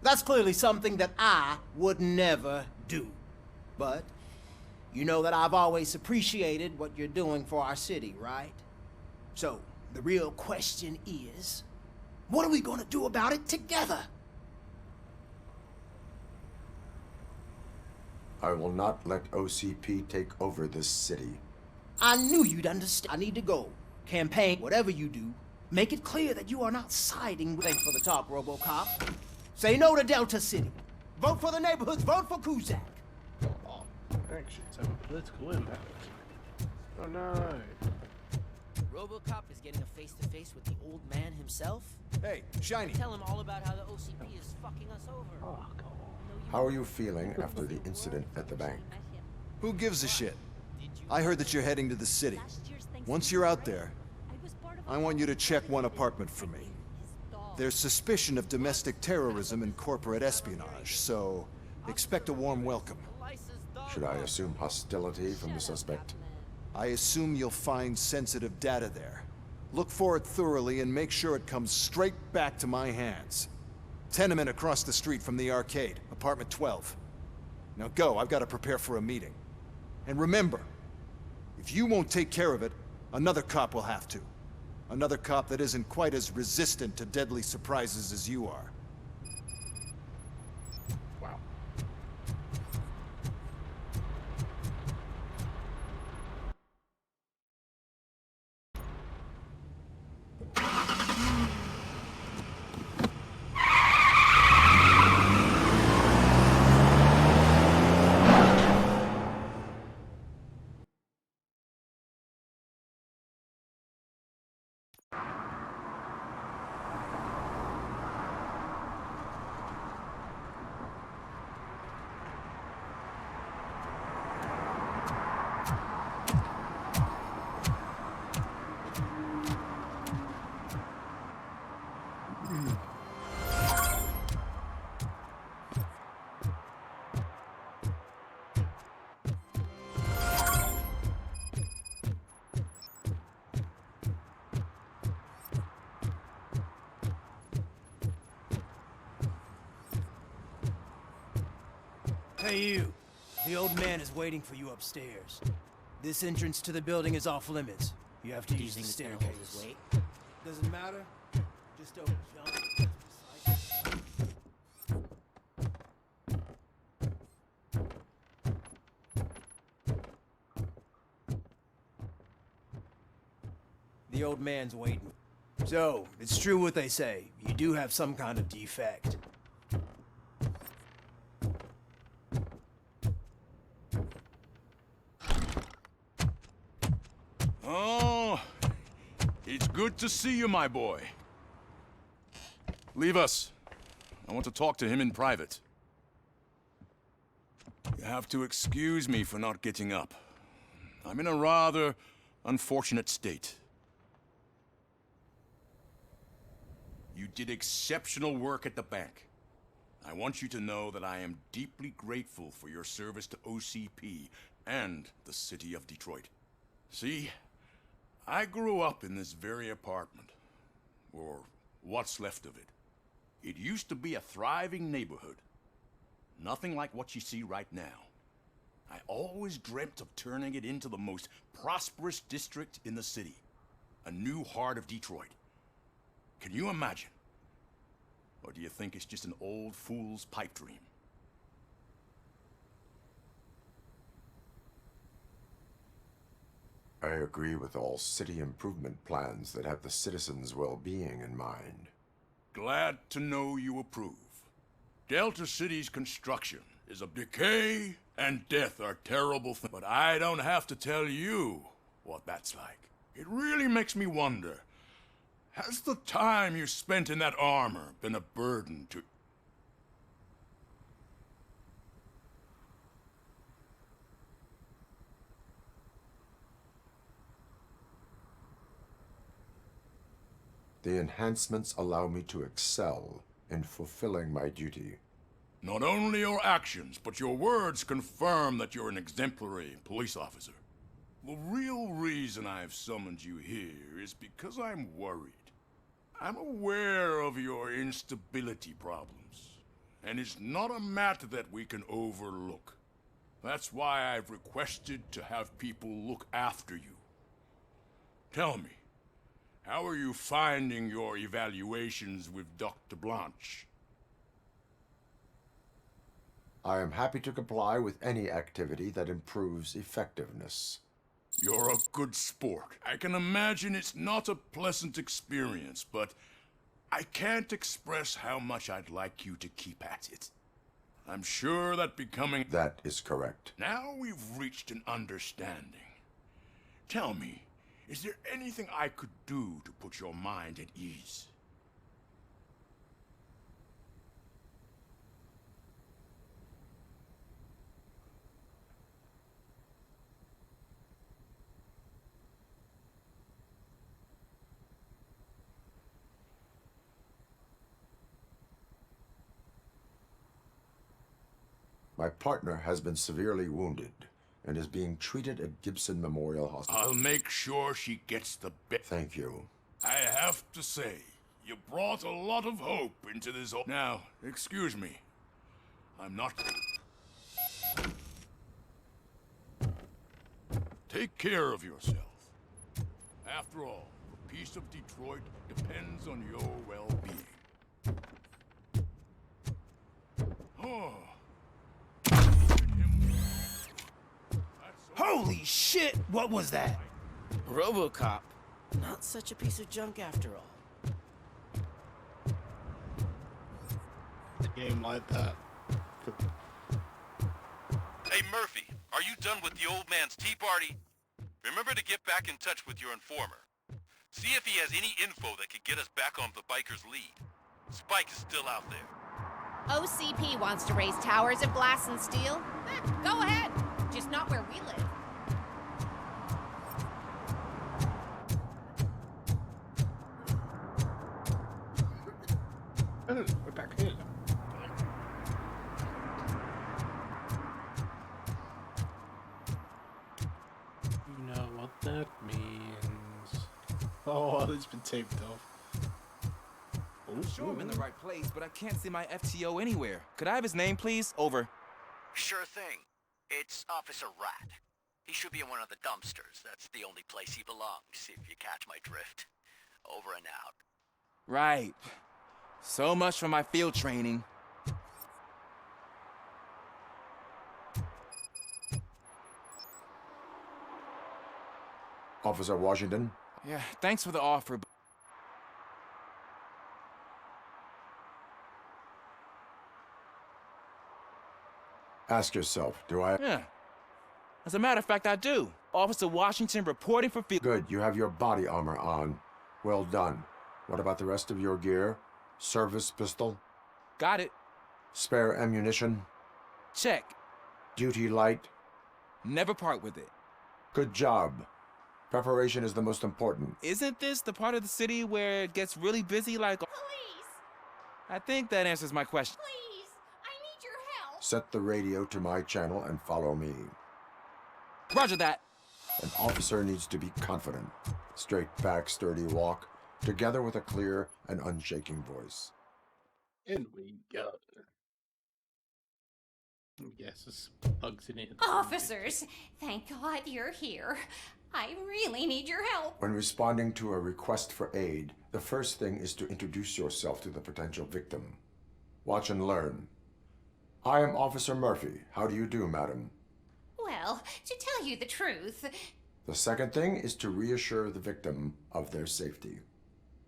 That's clearly something that I would never do. But you know that I've always appreciated what you're doing for our city, right? So, the real question is, what are we gonna do about it together? I will not let OCP take over this city. I knew you'd understand. I need to go. Campaign, whatever you do, make it clear that you are not siding with... Thanks for the talk, Robocop. Say no to Delta City. Vote for the neighborhoods. Vote for Kuzak. Oh, actions have a political impact. Oh no. Robocop is getting a face-to-face with the old man himself? Hey, Shiny. Tell him all about how the OCP is fucking us over. Oh, God. How are you feeling after the incident at the bank? Who gives a shit? I heard that you're heading to the city. Once you're out there, I want you to check one apartment for me. There's suspicion of domestic terrorism and corporate espionage, so expect a warm welcome. Should I assume hostility from the suspect? I assume you'll find sensitive data there. Look for it thoroughly and make sure it comes straight back to my hands. Tenement across the street from the arcade, apartment 12. Now go, I've got to prepare for a meeting. And remember, if you won't take care of it, another cop will have to. Another cop that isn't quite as resistant to deadly surprises as you are. Wow. Hey, you. The old man is waiting for you upstairs. This entrance to the building is off limits. You have to use the staircase. Doesn't matter. Just don't jump. The old man's waiting. So, it's true what they say. You do have some kind of defect. Oh, it's good to see you, my boy. Leave us. I want to talk to him in private. You have to excuse me for not getting up. I'm in a rather unfortunate state. You did exceptional work at the bank. I want you to know that I am deeply grateful for your service to OCP and the city of Detroit. See, I grew up in this very apartment, or what's left of it. It used to be a thriving neighborhood. Nothing like what you see right now. I always dreamt of turning it into the most prosperous district in the city. A new heart of Detroit. Can you imagine? Or do you think it's just an old fool's pipe dream? I agree with all city improvement plans that have the citizens' well-being in mind. Glad to know you approve. Delta City's construction is a decay and death are terrible things. But I don't have to tell you what that's like. It really makes me wonder, has the time you spent in that armor been a burden to... The enhancements allow me to excel in fulfilling my duty. Not only your actions, but your words confirm that you're an exemplary police officer. The real reason I've summoned you here is because I'm worried. I'm aware of your instability problems, and it's not a matter that we can overlook. That's why I've requested to have people look after you. Tell me, how are you finding your evaluations with Dr. Blanche? I am happy to comply with any activity that improves effectiveness. You're a good sport. I can imagine it's not a pleasant experience, but I can't express how much I'd like you to keep at it. I'm sure that becoming... That is correct. Now we've reached an understanding. Tell me, is there anything I could do to put your mind at ease? My partner has been severely wounded and is being treated at Gibson Memorial Hospital. I'll make sure she gets the best. Thank you. I have to say, you brought a lot of hope into this. Now, excuse me. I'm not... Take care of yourself. After all, the peace of Detroit depends on your well-being. Oh. Holy shit! What was that? Robocop. Not such a piece of junk after all. A game like that. Hey Murphy, are you done with the old man's tea party? Remember to get back in touch with your informer. See if he has any info that could get us back on the biker's lead. Spike is still out there. OCP wants to raise towers of glass and steel? Go ahead. Just not where we live. Oh, we're back here. You know what that means. Oh, it's been taped off. I'm sure I'm in the right place, but I can't see my FTO anywhere. Could I have his name, please? Over. Sure thing. It's Officer Rat. He should be in one of the dumpsters. That's the only place he belongs, if you catch my drift. Over and out. Right. So much for my field training. Officer Washington? Yeah, thanks for the offer, but... Ask yourself, do I... Yeah. As a matter of fact, I do. Officer Washington reporting for field... Good, you have your body armor on. Well done. What about the rest of your gear? Service pistol? Got it. Spare ammunition? Check. Duty light? Never part with it. Good job. Preparation is the most important. Isn't this the part of the city where it gets really busy like... Please! I think that answers my question. Please! I need your help! Set the radio to my channel and follow me. Roger that. An officer needs to be confident. Straight back, sturdy walk, together with a clear and unshaking voice. In we go. Yes, there's bugs in it. Officers, thank God you're here. I really need your help. When responding to a request for aid, the first thing is to introduce yourself to the potential victim. Watch and learn. I am Officer Murphy. How do you do, madam? Well, to tell you the truth... The second thing is to reassure the victim of their safety.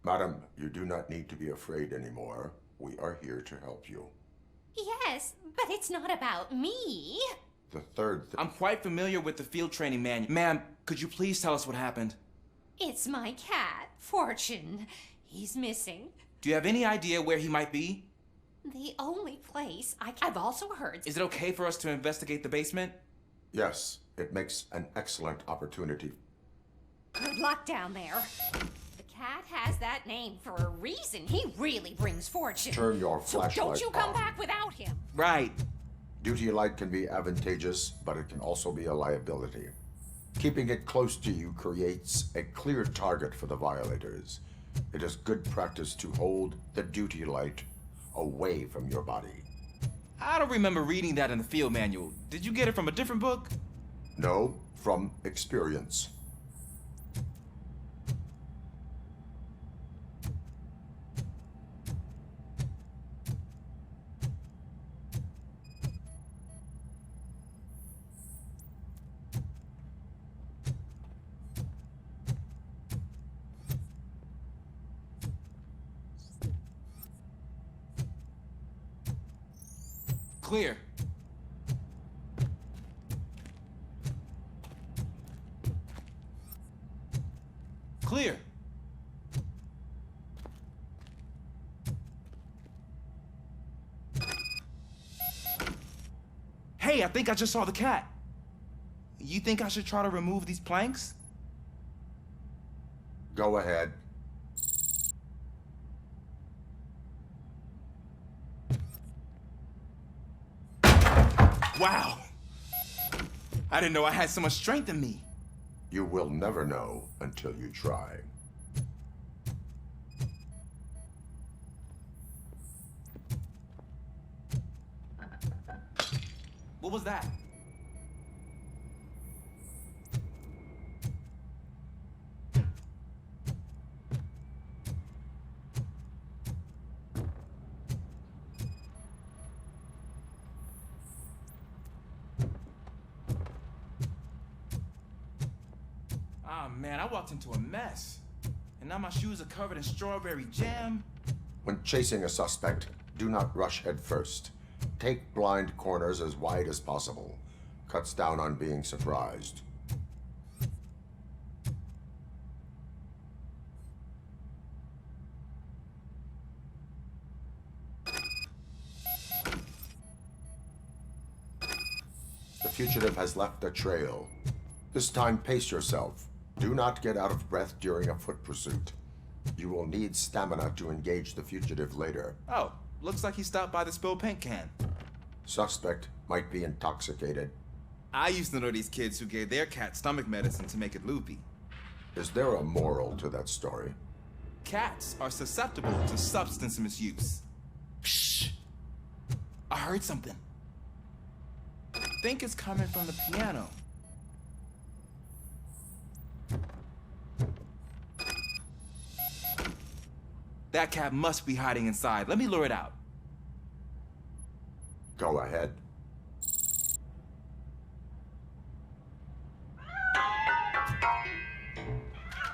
Madam, you do not need to be afraid anymore. We are here to help you. Yes, but it's not about me. The third thing... I'm quite familiar with the field training manual. Ma'am, could you please tell us what happened? It's my cat, Fortune. He's missing. Do you have any idea where he might be? The only place I've also heard... Is it okay for us to investigate the basement? Yes, it makes an excellent opportunity. Good luck down there. The cat has that name for a reason. He really brings fortune. Turn your So flashlight don't you come on. back without him. Right. Duty light can be advantageous, but it can also be a liability. Keeping it close to you creates a clear target for the violators. It is good practice to hold the duty light away from your body. I don't remember reading that in the field manual. Did you get it from a different book? No, from experience. Clear. Clear. Hey, I think I just saw the cat. You think I should try to remove these planks? Go ahead. Wow. I didn't know I had so much strength in me. You will never know until you try. What was that? Ah, man, I walked into a mess. And now my shoes are covered in strawberry jam. When chasing a suspect, do not rush head first. Take blind corners as wide as possible. Cuts down on being surprised. The fugitive has left a trail. This time, pace yourself. Do not get out of breath during a foot pursuit. You will need stamina to engage the fugitive later. Oh, looks like he stopped by the spilled paint can. Suspect might be intoxicated. I used to know these kids who gave their cat stomach medicine to make it loopy. Is there a moral to that story? Cats are susceptible to substance misuse. Shh! I heard something. I think it's coming from the piano. That cat must be hiding inside. Let me lure it out. Go ahead.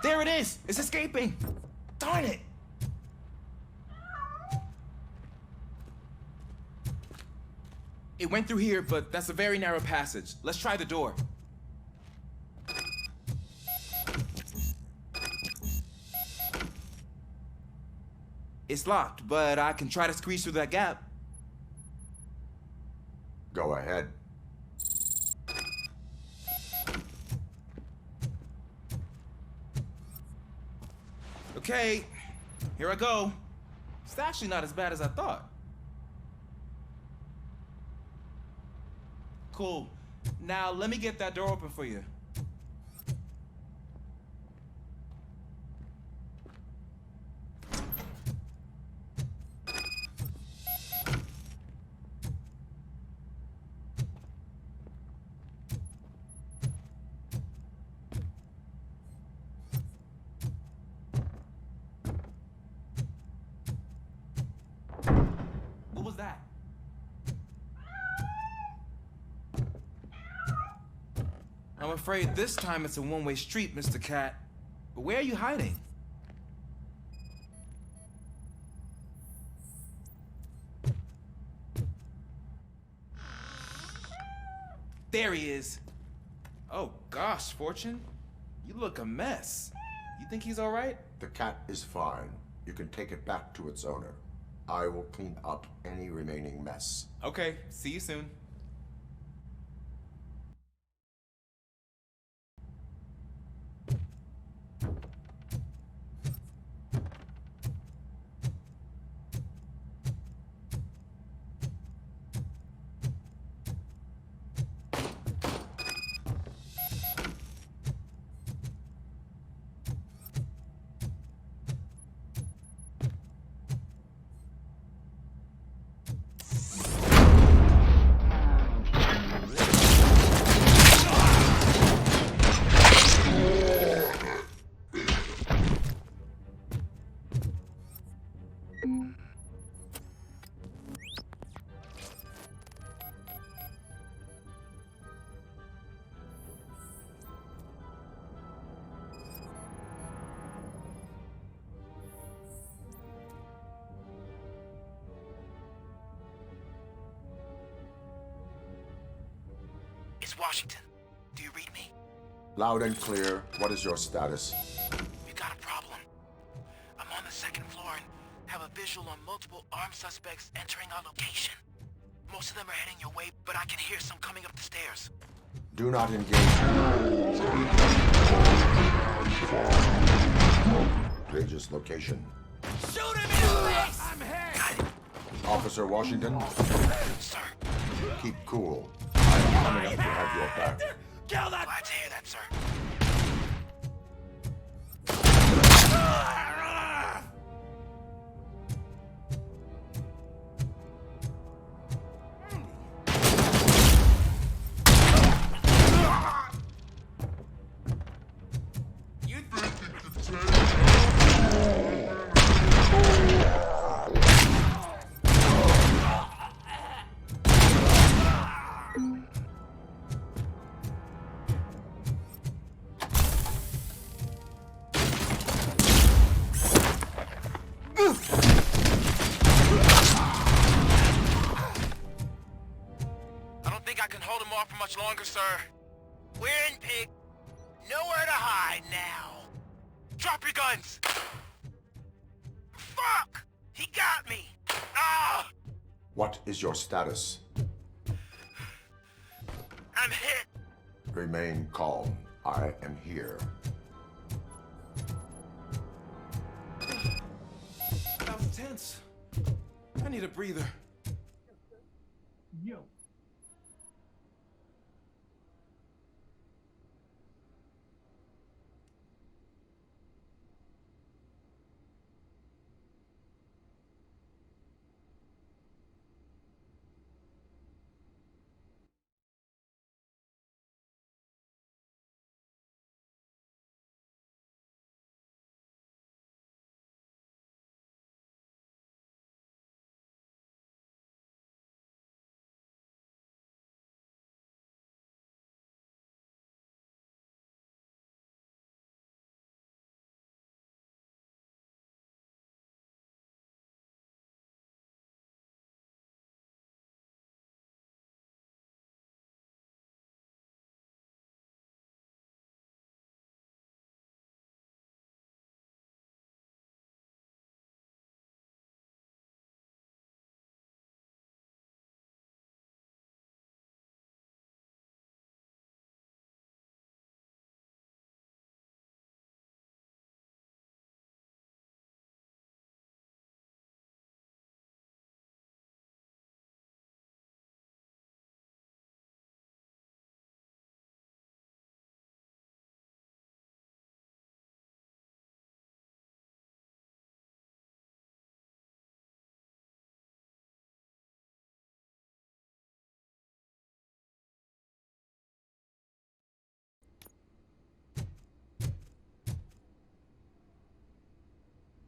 There it is! It's escaping! Darn it! It went through here, but that's a very narrow passage. Let's try the door. It's locked, but I can try to squeeze through that gap. Go ahead. Okay, here I go. It's actually not as bad as I thought. Cool. Now let me get that door open for you. What was that? I'm afraid this time it's a one-way street, Mr. Cat. But where are you hiding? There he is. Oh gosh, Fortune. You look a mess. You think he's all right? The cat is fine. You can take it back to its owner. I will clean up any remaining mess. Okay, see you soon. It's Washington. Do you read me? Loud and clear. What is your status? We've got a problem. I'm on the second floor and have a visual on multiple armed suspects entering our location. Most of them are heading your way, but I can hear some coming up the stairs. Do not engage. Page's location. Shoot him in the face! I'm hit! Officer Washington, Sir. keep cool. I'm coming up to have your back. Kill that! Glad to hear that, sir. Much longer, sir. We're in, pig. Nowhere to hide now. Drop your guns. Fuck! He got me. Ah! What is your status? I'm hit. Remain calm. I am here. That was tense. I need a breather. Yo.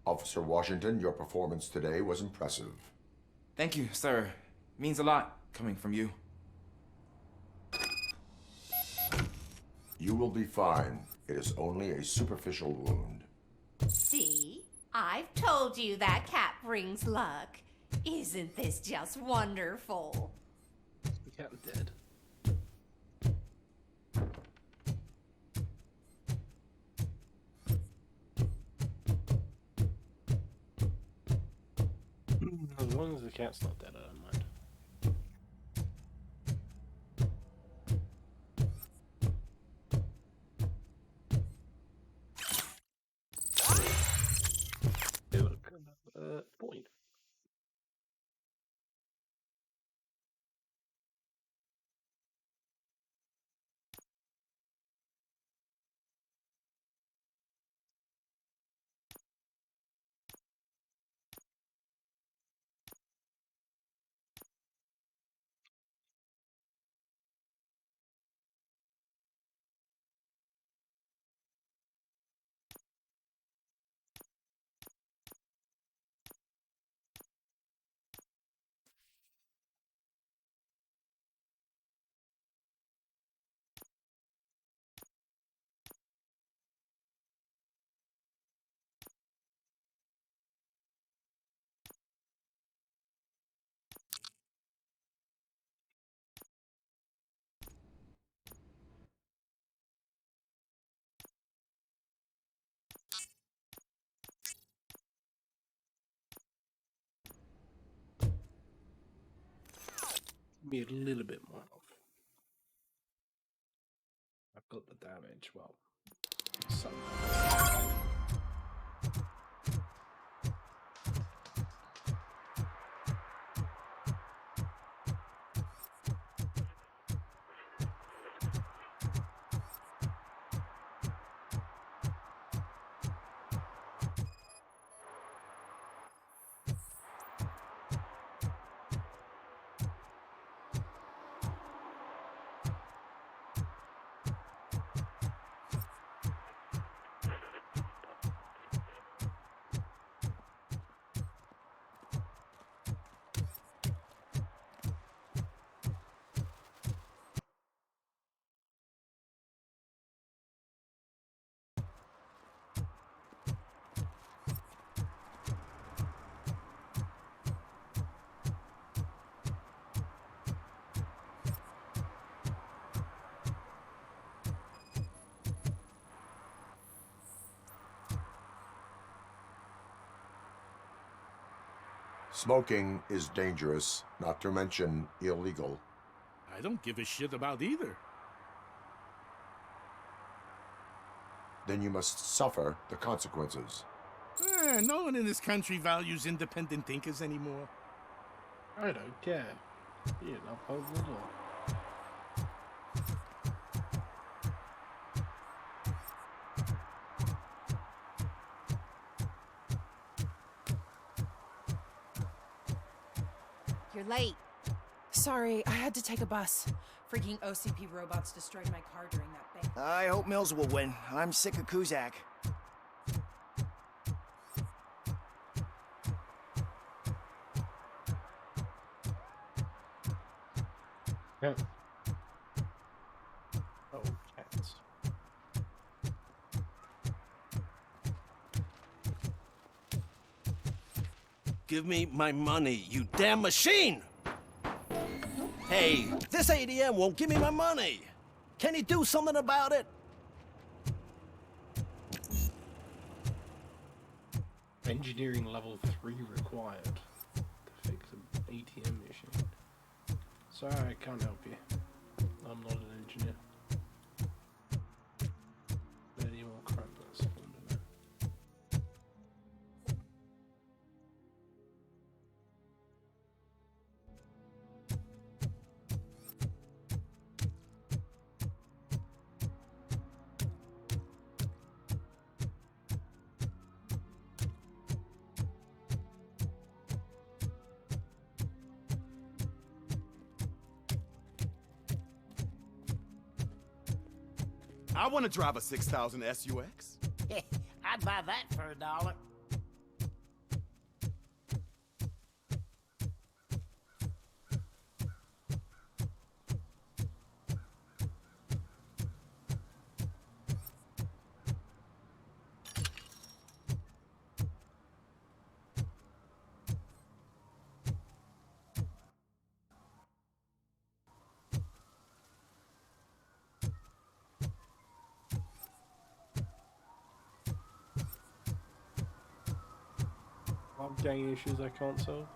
Officer Washington, your performance today was impressive. Thank you, sir. Means a lot coming from you. You will be fine. It is only a superficial wound. See? I've told you that cat brings luck. Isn't this just wonderful? The cat dead. As long as the cat's not dead, I don't mind. Point. me a little bit more health. I've got the damage, well, some. Smoking is dangerous, not to mention illegal. I don't give a shit about either. Then you must suffer the consequences. No one in this country values independent thinkers anymore. I don't care. You know, open the door. You're late. Sorry, I had to take a bus. Freaking OCP robots destroyed my car during that bank. I hope Mills will win. I'm sick of Kuzak. Yeah. Oh, cats. Give me my money, you damn machine! Hey, this ADM won't give me my money! Can you do something about it? Engineering level 3 required to fix an ATM machine. Sorry, I can't help you. I'm not an engineer. Any more crap that's under there. I want to drive a 6000 SUX. I'd buy that for $1. Gang issues I can't solve.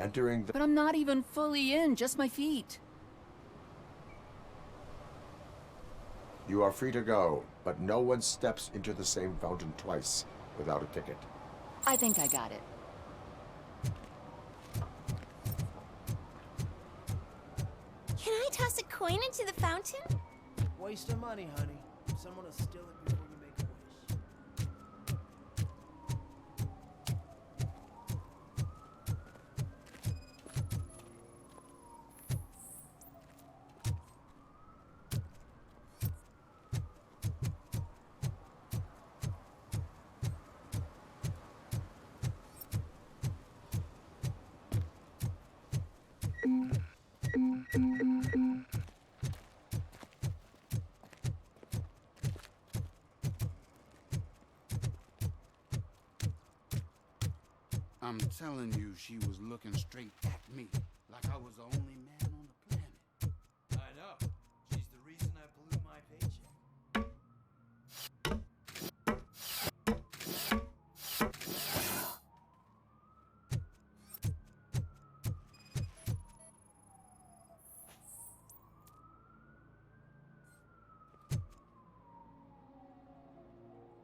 Entering the... But I'm not even fully in, just my feet. You are free to go, but no one steps into the same fountain twice without a ticket. I think I got it. Can I toss a coin into the fountain? Waste of money, honey. Someone will steal it before you make a wish. I'm telling you, she was looking straight at me, like I was the only man on the planet. I know. She's the reason I blew my paycheck.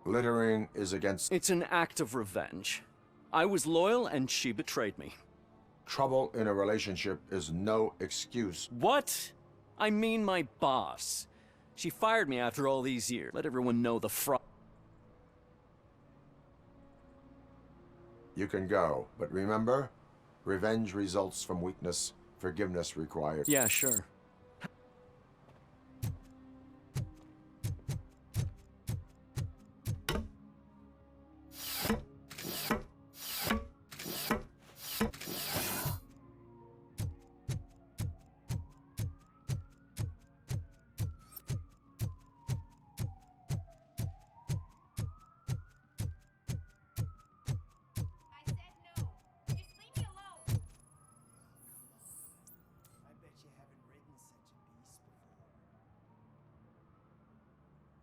Littering is against... It's an act of revenge. I was loyal and she betrayed me. Trouble in a relationship is no excuse. What? I mean my boss. She fired me after all these years. Let everyone know the fraud. You can go, but remember, revenge results from weakness, forgiveness required. Yeah, sure.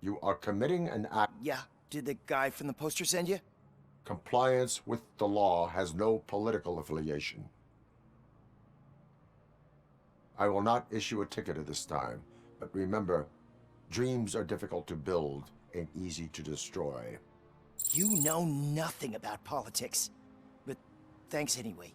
You are committing an act. Yeah, did the guy from the poster send you? Compliance with the law has no political affiliation. I will not issue a ticket at this time, but remember, dreams are difficult to build and easy to destroy. You know nothing about politics. But thanks anyway.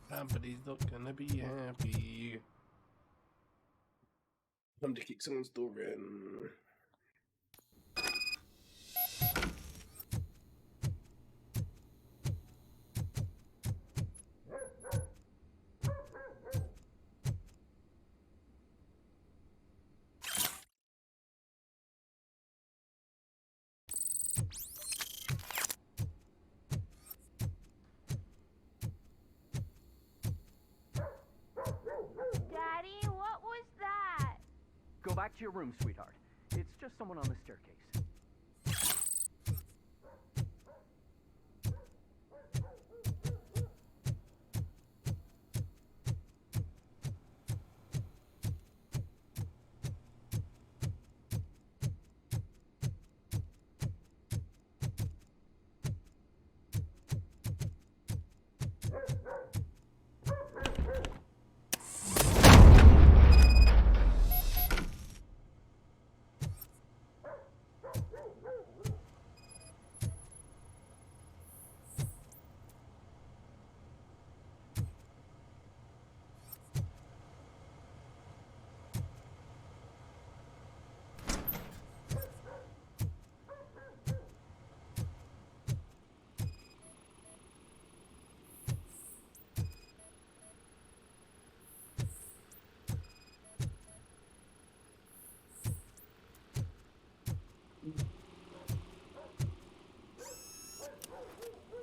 Somebody's not gonna be happy. Time to kick someone's door in. Daddy, what was that? Go back to your room, sweetheart. It's just someone on the staircase.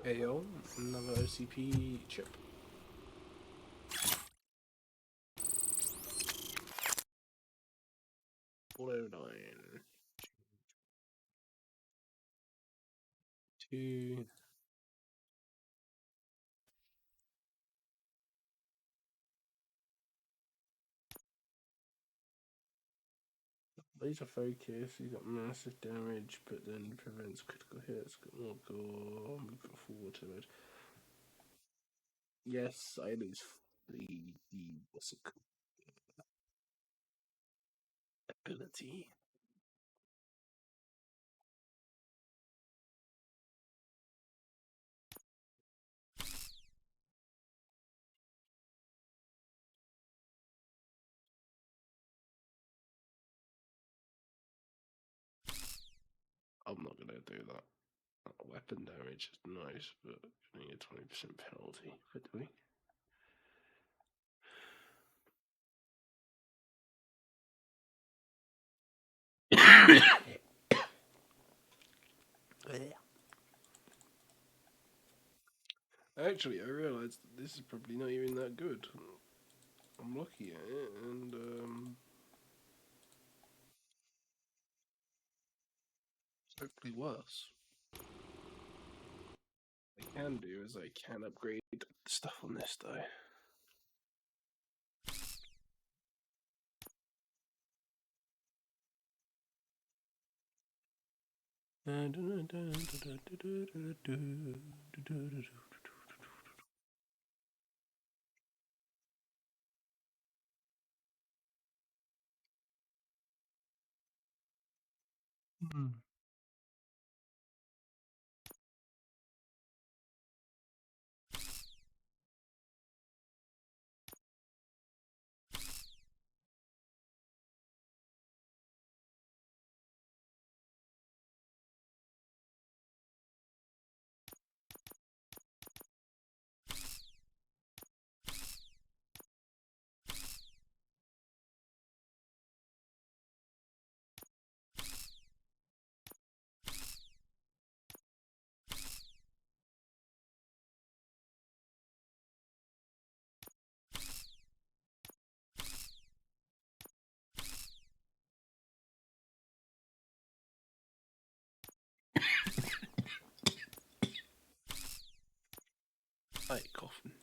Hey yo, another OCP chip. $409. 2. Laser focus, he's got massive damage, but then prevents critical hits, got more gore, move forward to it. Yes, I lose the what's it called? Ability. to do that. Weapon damage is nice, but only a 20% penalty for doing. Actually, I realised that this is probably not even that good. I'm looking at it, and it's hopefully worse. What I can do is I can upgrade the stuff on this though. Hi, coffin.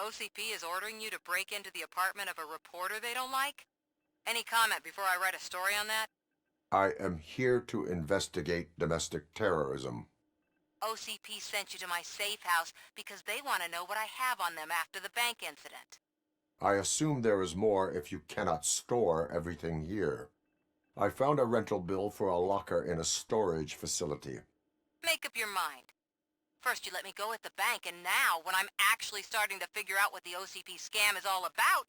OCP is ordering you to break into the apartment of a reporter they don't like? Any comment before I write a story on that? I am here to investigate domestic terrorism. OCP sent you to my safe house because they want to know what I have on them after the bank incident. I assume there is more if you cannot store everything here. I found a rental bill for a locker in a storage facility. Make up your mind. First you let me go at the bank, and now, when I'm actually starting to figure out what the OCP scam is all about,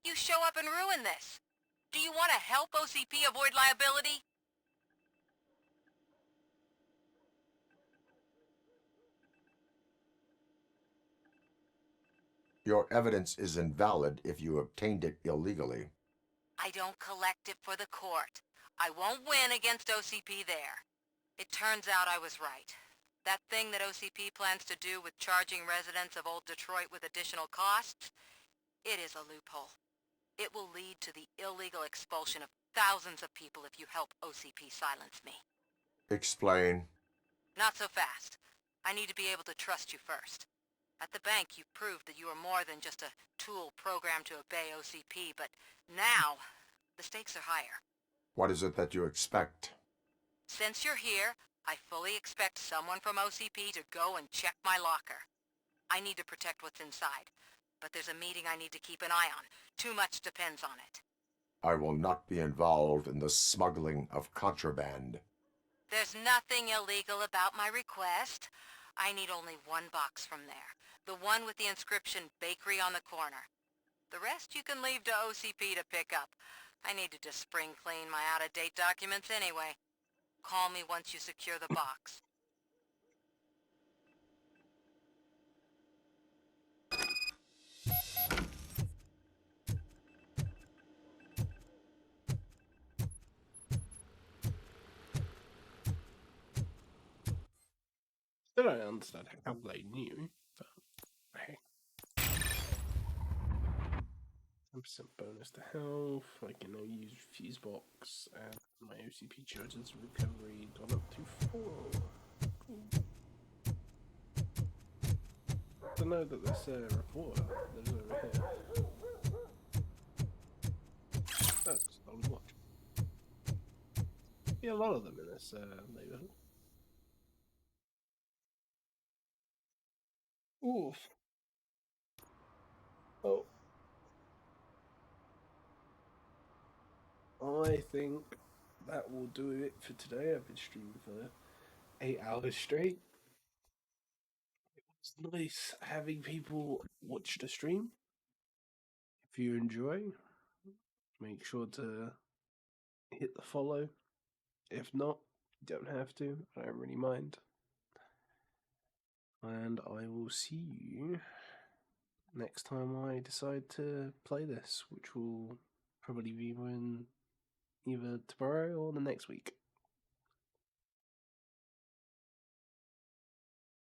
you show up and ruin this. Do you want to help OCP avoid liability? Your evidence is invalid if you obtained it illegally. I don't collect it for the court. I won't win against OCP there. It turns out I was right. That thing that OCP plans to do with charging residents of Old Detroit with additional costs, it is a loophole. It will lead to the illegal expulsion of thousands of people if you help OCP silence me. Explain. Not so fast. I need to be able to trust you first. At the bank, you proved that you are more than just a tool programmed to obey OCP, but now, the stakes are higher. What is it that you expect? Since you're here, I fully expect someone from OCP to go and check my locker. I need to protect what's inside, but there's a meeting I need to keep an eye on. Too much depends on it. I will not be involved in the smuggling of contraband. There's nothing illegal about my request. I need only one box from there. The one with the inscription Bakery on the corner. The rest you can leave to OCP to pick up. I needed to spring clean my out-of-date documents anyway. Call me once you secure the box. Still don't understand how they knew, but hey. 10% bonus to health. I can now use fuse box, and my OCP children's recovery gone up to 4. Cool. I don't know that this reporter that is over here. That's on watch. Yeah, a lot of them in this neighborhood. Oof. Oh. I think that will do it for today. I've been streaming for 8 hours straight. It was nice having people watch the stream. If you enjoy, make sure to hit the follow. If not, you don't have to. I don't really mind. And I will see you next time I decide to play this, which will probably be when either tomorrow or the next week.